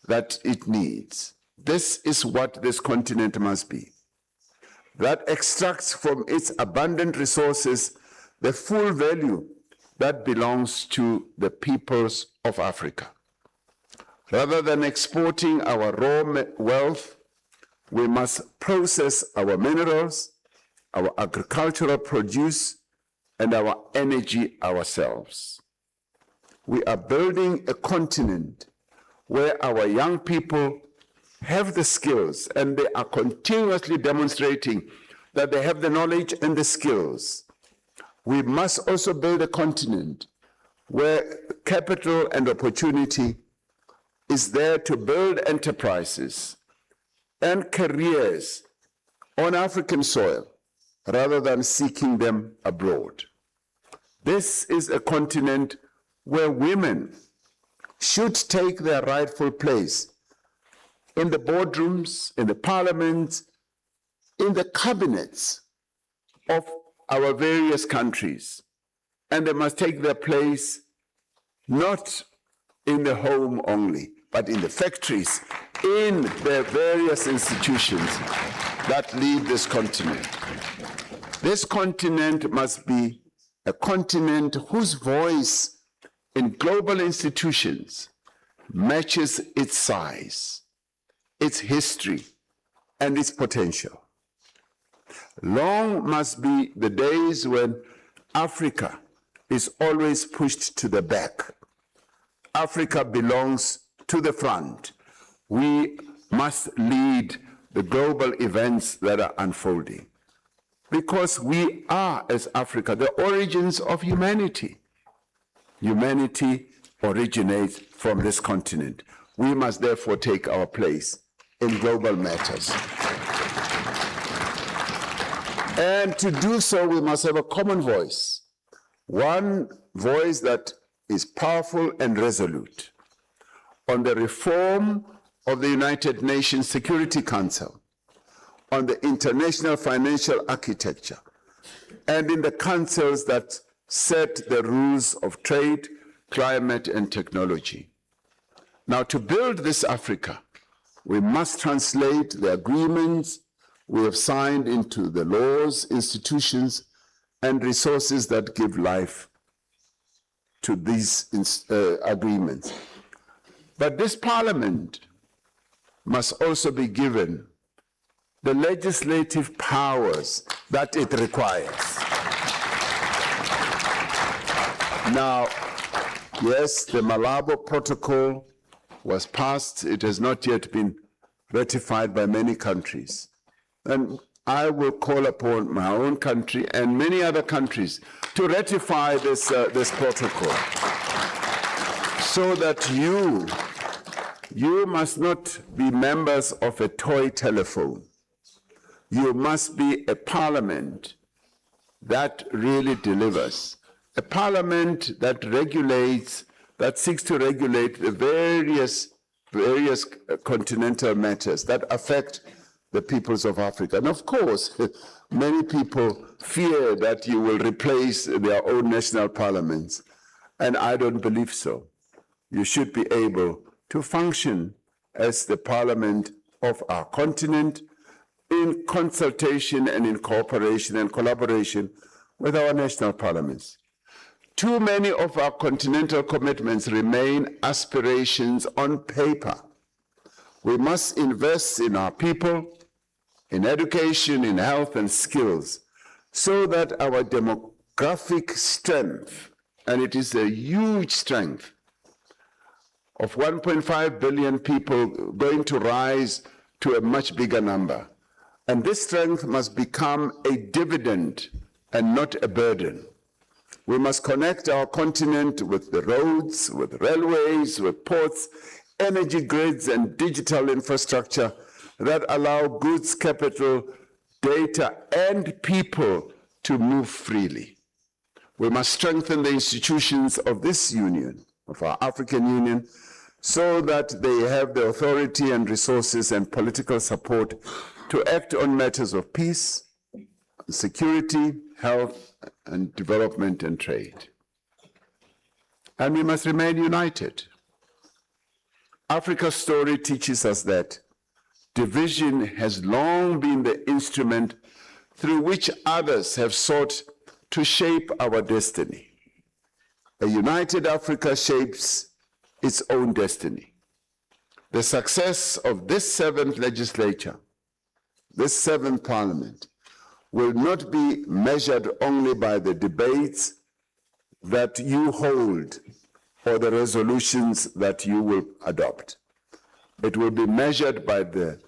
that it needs. This is what this continent must be. That extracts from its abundant resources the full value that belongs to the peoples of Africa. Rather than exporting our raw wealth, we must process our minerals, our agricultural produce, and our energy ourselves. We are building a continent where our young people have the skills, and they are continuously demonstrating that they have the knowledge and the skills. We must also build a continent where capital and opportunity is there to build enterprises and careers on African soil rather than seeking them abroad. This is a continent where women should take their rightful place in the boardrooms, in the parliaments, in the cabinets of our various countries. And they must take their place not in the home only, but in the factories, in the various institutions that lead this continent. This continent must be a continent whose voice in global institutions matches its size, its history, and its potential. Long must be the days when Africa is always pushed to the back. Africa belongs to the front. We must lead the global events that are unfolding, because we are, as Africa, the origins of humanity. Humanity originates from this continent. We must therefore take our place in global matters. And to do so, we must have a common voice, one voice that is powerful and resolute on the reform of the United Nations Security Council, on the international financial architecture, and in the councils that set the rules of trade, climate, and technology. Now, to build this Africa, we must translate the agreements we have signed into the laws, institutions, and resources that give life to these agreements. But this Parliament must also be given the legislative powers that it requires. Now, yes, the Malabo Protocol was passed. It has not yet been ratified by many countries. And I will call upon my own country and many other countries to ratify this protocol, so that you must not be members of a toy telephone. You must be a parliament that really delivers. A parliament that regulates, that seeks to regulate the various continental matters that affect the peoples of Africa. And of course, many people fear that you will replace their own national parliaments. And I don't believe so. You should be able to function as the parliament of our continent in consultation and in cooperation and collaboration with our national parliaments. Too many of our continental commitments remain aspirations on paper. We must invest in our people, in education, in health and skills, so that our demographic strength, and it is a huge strength, of 1.5 billion people going to rise to a much bigger number. And this strength must become a dividend and not a burden. We must connect our continent with the roads, with railways, with ports, energy grids, and digital infrastructure that allow goods, capital, data, and people to move freely. We must strengthen the institutions of this union, of our African Union, so that they have the authority and resources and political support to act on matters of peace, security, health, and development and trade. And we must remain united. Africa's story teaches us that division has long been the instrument through which others have sought to shape our destiny. A united Africa shapes its own destiny. The success of this seventh legislature, this seventh parliament, will not be measured only by the debates that you hold or the resolutions that you will adopt. It will be measured by the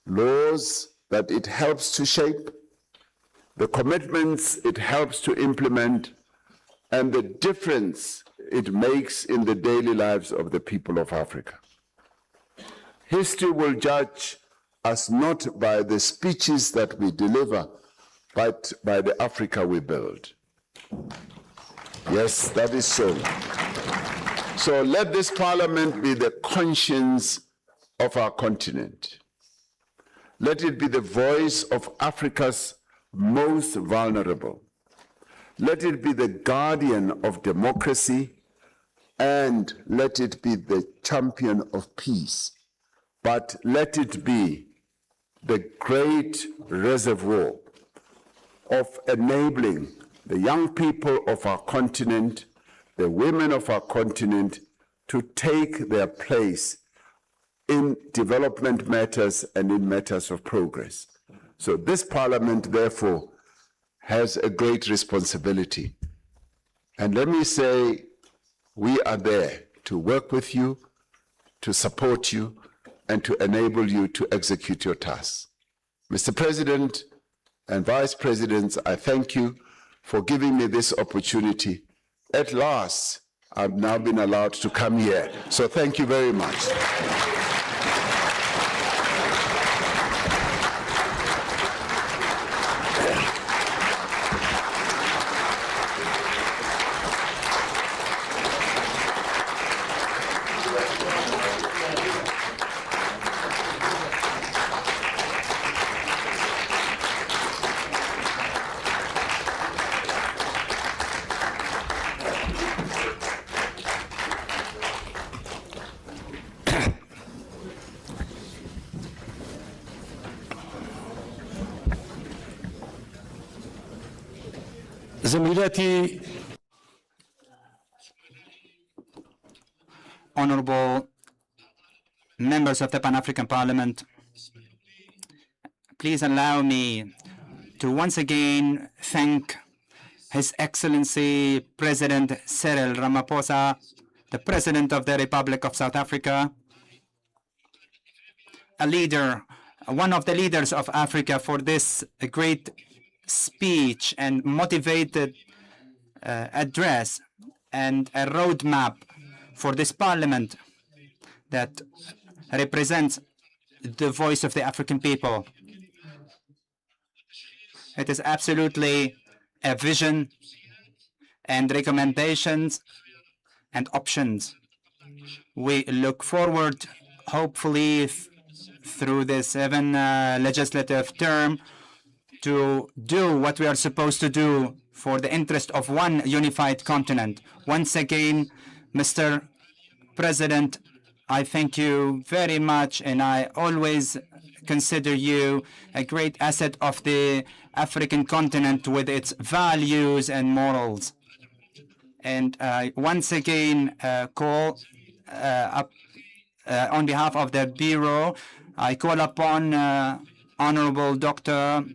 laws that it helps to shape, the commitments it helps to implement, and the difference it makes in the daily lives of the people of Africa. History will judge us not by the speeches that we deliver, but by the Africa we build. Yes, that is so. So let this parliament be the conscience of our continent. Let it be the voice of Africa's most vulnerable. Let it be the guardian of democracy, and let it be the champion of peace. But let it be the great reservoir of enabling the young people of our continent, the women of our continent, to take their place in development matters and in matters of progress. So this parliament, therefore, has a great responsibility. And let me say, we are there to work with you, to support you, and to enable you to execute your tasks. Mr. President and Vice Presidents, I thank you for giving me this opportunity. At last, I've now been allowed to come here. So thank you very much. زميلاتي Honorable members of the Pan-African Parliament, please allow me to once again thank His Excellency President Cyril Ramaphosa, the President of the Republic of South Africa, a leader, one of the leaders of Africa, for this great speech and motivated address and a roadmap for this parliament that represents the voice of the African people. It is absolutely a vision and recommendations and options. We look forward, hopefully, through the 7th legislative term, to do what we are supposed to do for the interest of one unified continent. Once again, Mr. President, I thank you very much, and I always consider you a great asset of the African continent with its values and morals. And I once again call up on behalf of the Bureau, I call upon Honorable Dr.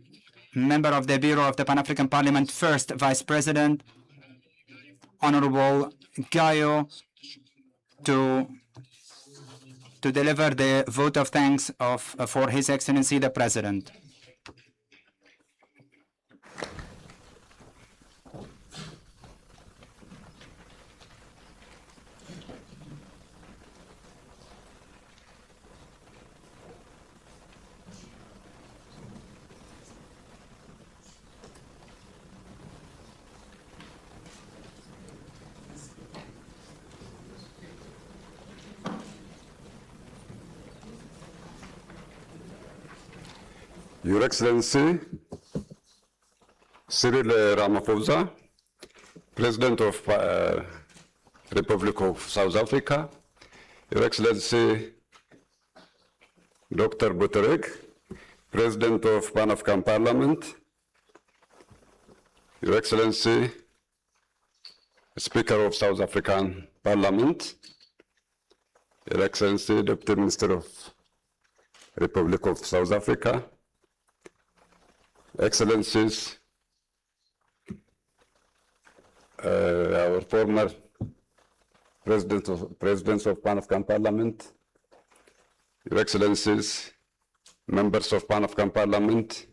Member of the Bureau of the Pan-African Parliament, First Vice President, Honorable Gayo, to deliver the vote of thanks for His Excellency the President. Your Excellency Cyril Ramaphosa, President of Republic of South Africa, Your Excellency Dr. Buttigieg, President of Pan-African Parliament, Your Excellency Speaker of South African Parliament, Your Excellency Deputy Minister of Republic of South Africa, Excellencies, our former presidents of Pan-African Parliament, Your Excellencies, members of Pan-African Parliament,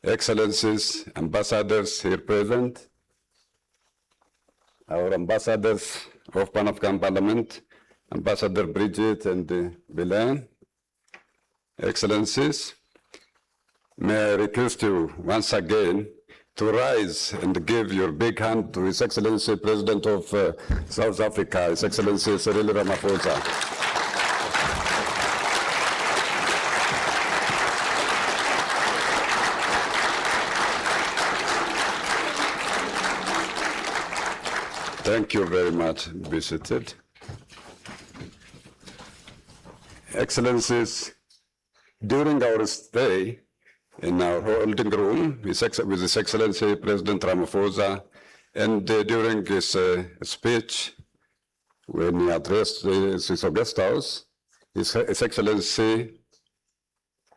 Excellencies, ambassadors here present, our ambassadors of Pan-African Parliament, Ambassador Bridget and Belen, Excellencies, may I request you once again to rise and give your big hand to His Excellency President of South Africa, His Excellency Cyril Ramaphosa. Thank you very much. Be seated. Excellencies, during our stay in our holding room with His Excellency President Ramaphosa, and during his speech, when he addressed his guest house, His Excellency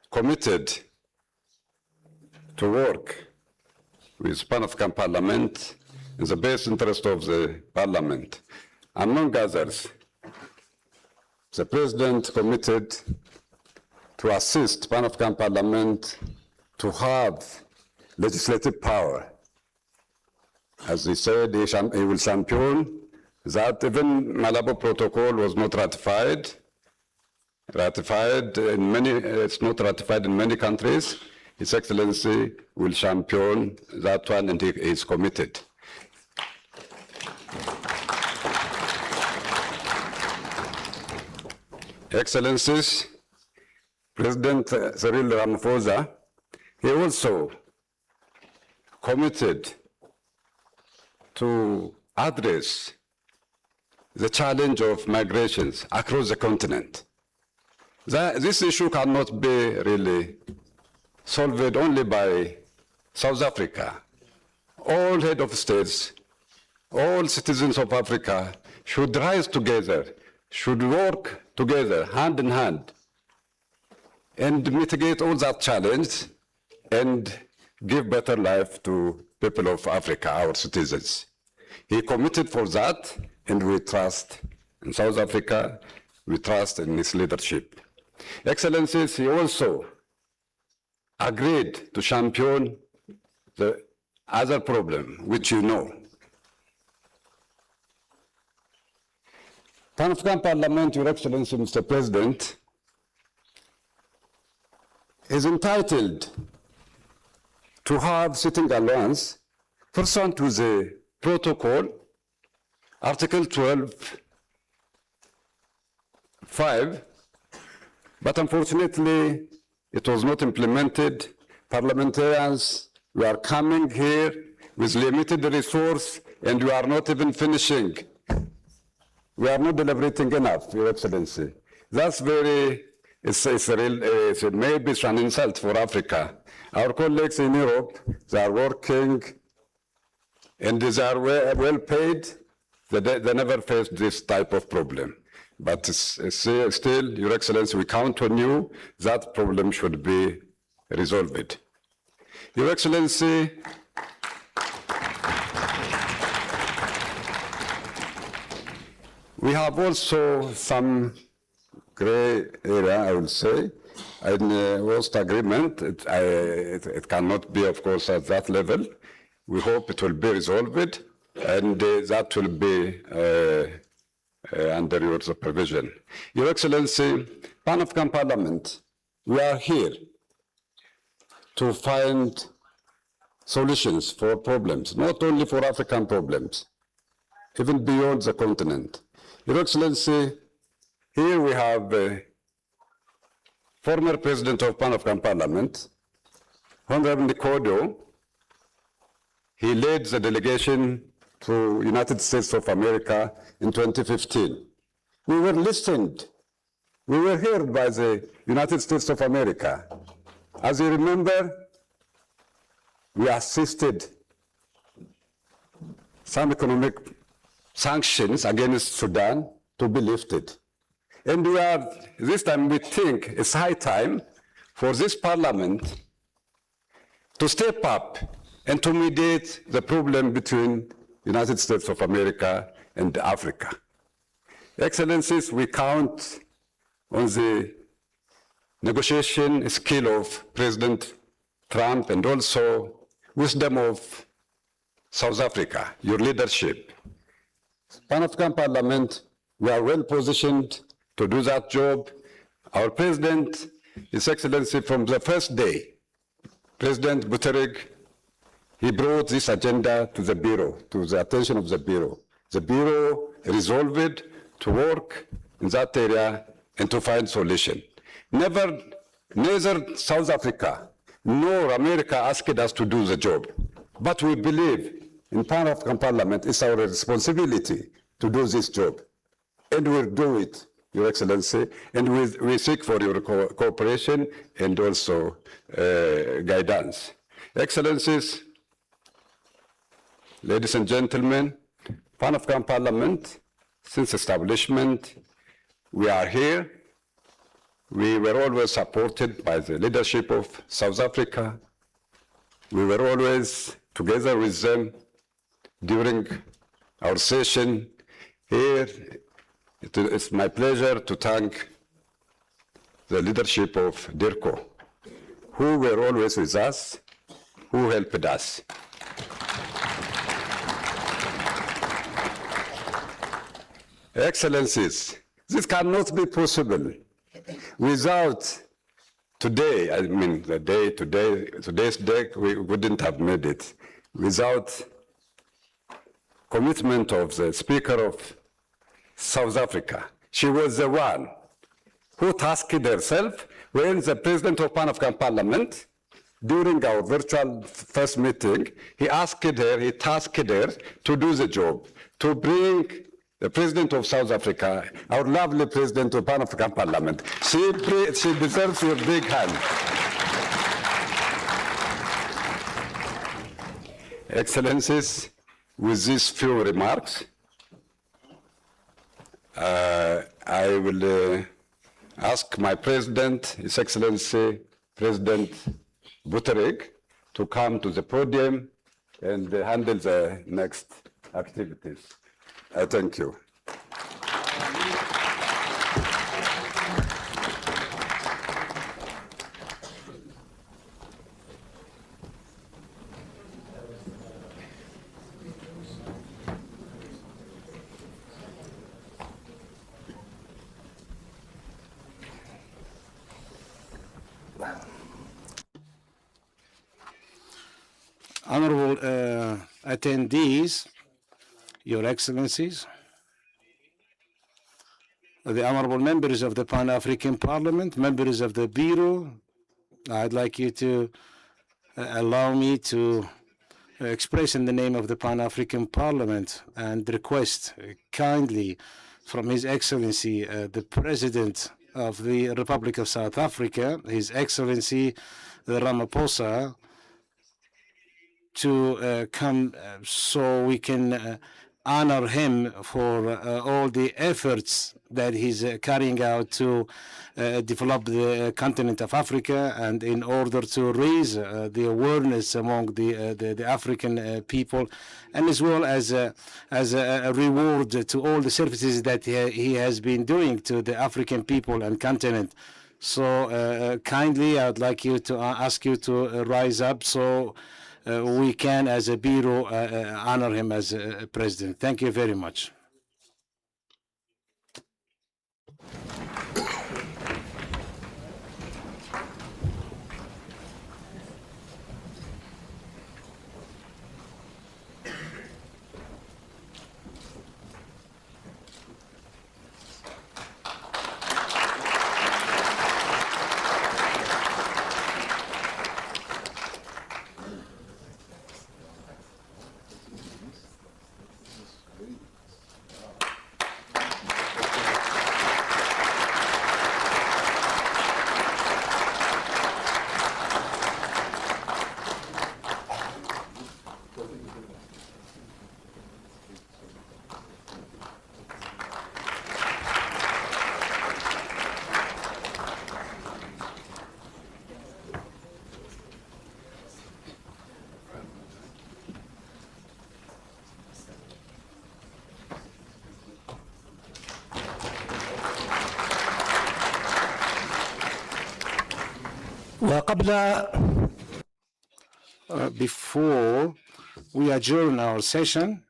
committed to work with Pan-African Parliament in the best interest of the Parliament. Among others, the President committed to assist Pan-African Parliament to have legislative power. As he said, he will champion that even Malabo Protocol was not ratified. It's not ratified in many countries. His Excellency will champion that one, and he is committed. Excellencies, President Cyril Ramaphosa, he also committed to address the challenge of migrations across the continent. This issue cannot be really solved only by South Africa. All head of states, all citizens of Africa should rise together, should work together, hand in hand, and mitigate all that challenge and give better life to people of Africa, our citizens. He committed for that, and we trust in South Africa, we trust in his leadership. Excellencies, he also agreed to champion the other problem, which you know. Pan-African Parliament, Your Excellency, Mr. President, is entitled to have sitting allowance pursuant to the protocol, Article 12(5), but unfortunately, it was not implemented. Parliamentarians, we are coming here with limited resource, and we are not even finishing. We are not deliberating enough, Your Excellency. That's very, maybe it's an insult for Africa. Our colleagues in Europe, they are working and they are well paid. They never faced this type of problem. But still, Your Excellency, we count on you. That problem should be resolved. Your Excellency, we have also some gray area, I will say. In host agreement, it cannot be, of course, at that level. We hope it will be resolved, and that will be under your supervision. Your Excellency, Pan-African Parliament, we are here to find solutions for problems, not only for African problems, even beyond the continent. Your Excellency, here we have former President of Pan-African Parliament, Honorable Nkodo. He led the delegation to United States of America in 2015. We were listened. We were heard by the United States of America. As you remember, we assisted some economic sanctions against Sudan to be lifted. And this time we think it's high time for this parliament to step up and to mediate the problem between United States of America and Africa. Excellencies, we count on the negotiation skill of President Trump and also wisdom of South Africa, your leadership. Pan-African Parliament, we are well positioned to do that job. Our President, His Excellency, from the first day, President Buttigieg, he brought this agenda to the Bureau, to the attention of the Bureau. The Bureau resolved to work in that area and to find solution. Neither South Africa nor America asked us to do the job. But we believe in Pan-African Parliament it's our responsibility to do this job. And we'll do it, Your Excellency, and we seek for your cooperation and also guidance. Excellencies, ladies and gentlemen, Pan-African Parliament, since establishment, we are here. We were always supported by the leadership of South Africa. We were always together with them during our session here. It's my pleasure to thank the leadership of DIRCO, who were always with us, who helped us. Excellencies, this cannot be possible without today, I mean today's day, we wouldn't have made it, without commitment of the Speaker of South Africa. She was the one who tasked herself when the President of Pan-African Parliament, during our virtual first meeting, he tasked her to do the job, to bring the President of South Africa, our lovely President of Pan-African Parliament. She deserves your big hand. Excellencies, with these few remarks, I will ask my president, His Excellency President Buttigieg, to come to the podium and handle the next activities. Thank you. Honorable attendees, Your Excellencies, the honorable members of the Pan-African Parliament, members of the Bureau, I'd like you to allow me to express in the name of the Pan-African Parliament and request kindly from His Excellency, the President of the Republic of South Africa, His Excellency Ramaphosa, to come so we can honor him for all the efforts that he's carrying out to develop the continent of Africa, and in order to raise the awareness among the African people, and as well as a reward to all the services that he has been doing to the African people and continent. So kindly, I would like you to ask you to rise up so we can, as a Bureau, honor him as President. Thank you very much. Before we adjourn our session,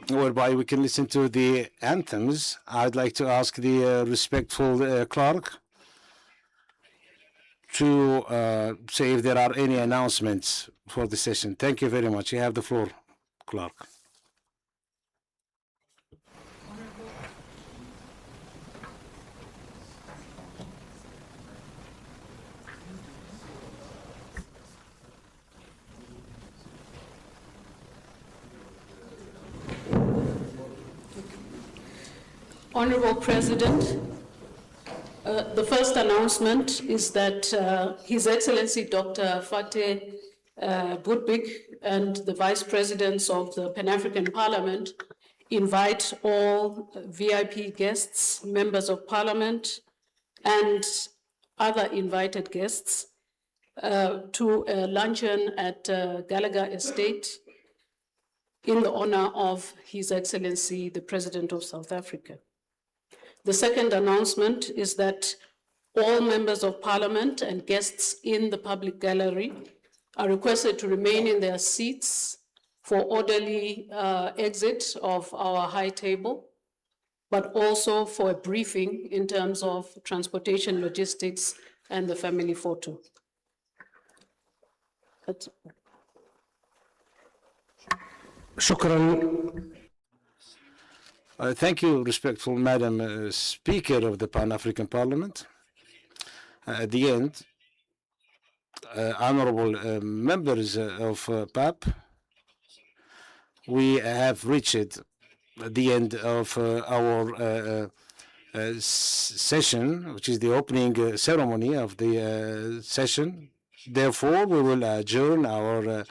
whereby we can listen to the anthems, I'd like to ask the respectful clerk to say if there are any announcements for the session. Thank you very much. You have the floor, clerk. Honorable President, the first announcement is that His Excellency Dr. Fateh Buttigieg and the Vice Presidents of the Pan-African Parliament invite all VIP guests, members of Parliament, and other invited guests to a luncheon at Gallagher Estate in the honor of His Excellency, the President of South Africa. The second announcement is that all members of Parliament and guests in the public gallery are requested to remain in their seats for orderly exit of our high table, but also for a briefing in terms of transportation logistics and the family photo. Thank you, respectful Madam Speaker of the Pan-African Parliament. At the end, honorable members of PAP, we have reached the end of our session, which is the opening ceremony of the session. Therefore, we will adjourn our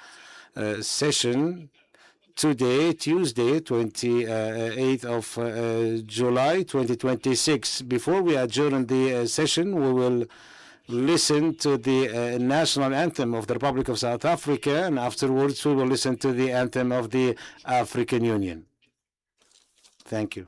session today, Tuesday, 28th of July, 2026. Before we adjourn the session, we will listen to the national anthem of the Republic of South Africa, and afterwards we will listen to the anthem of the African Union. Thank you.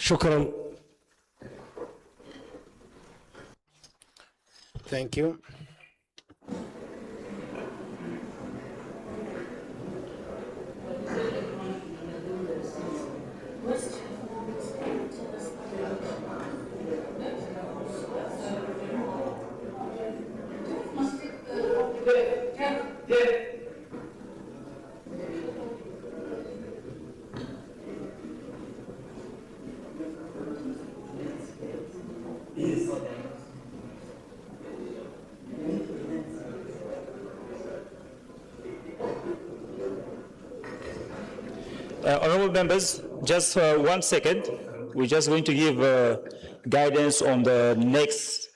شكرا. Thank you. Honorable members, just 1 second. We're just going to give guidance on the next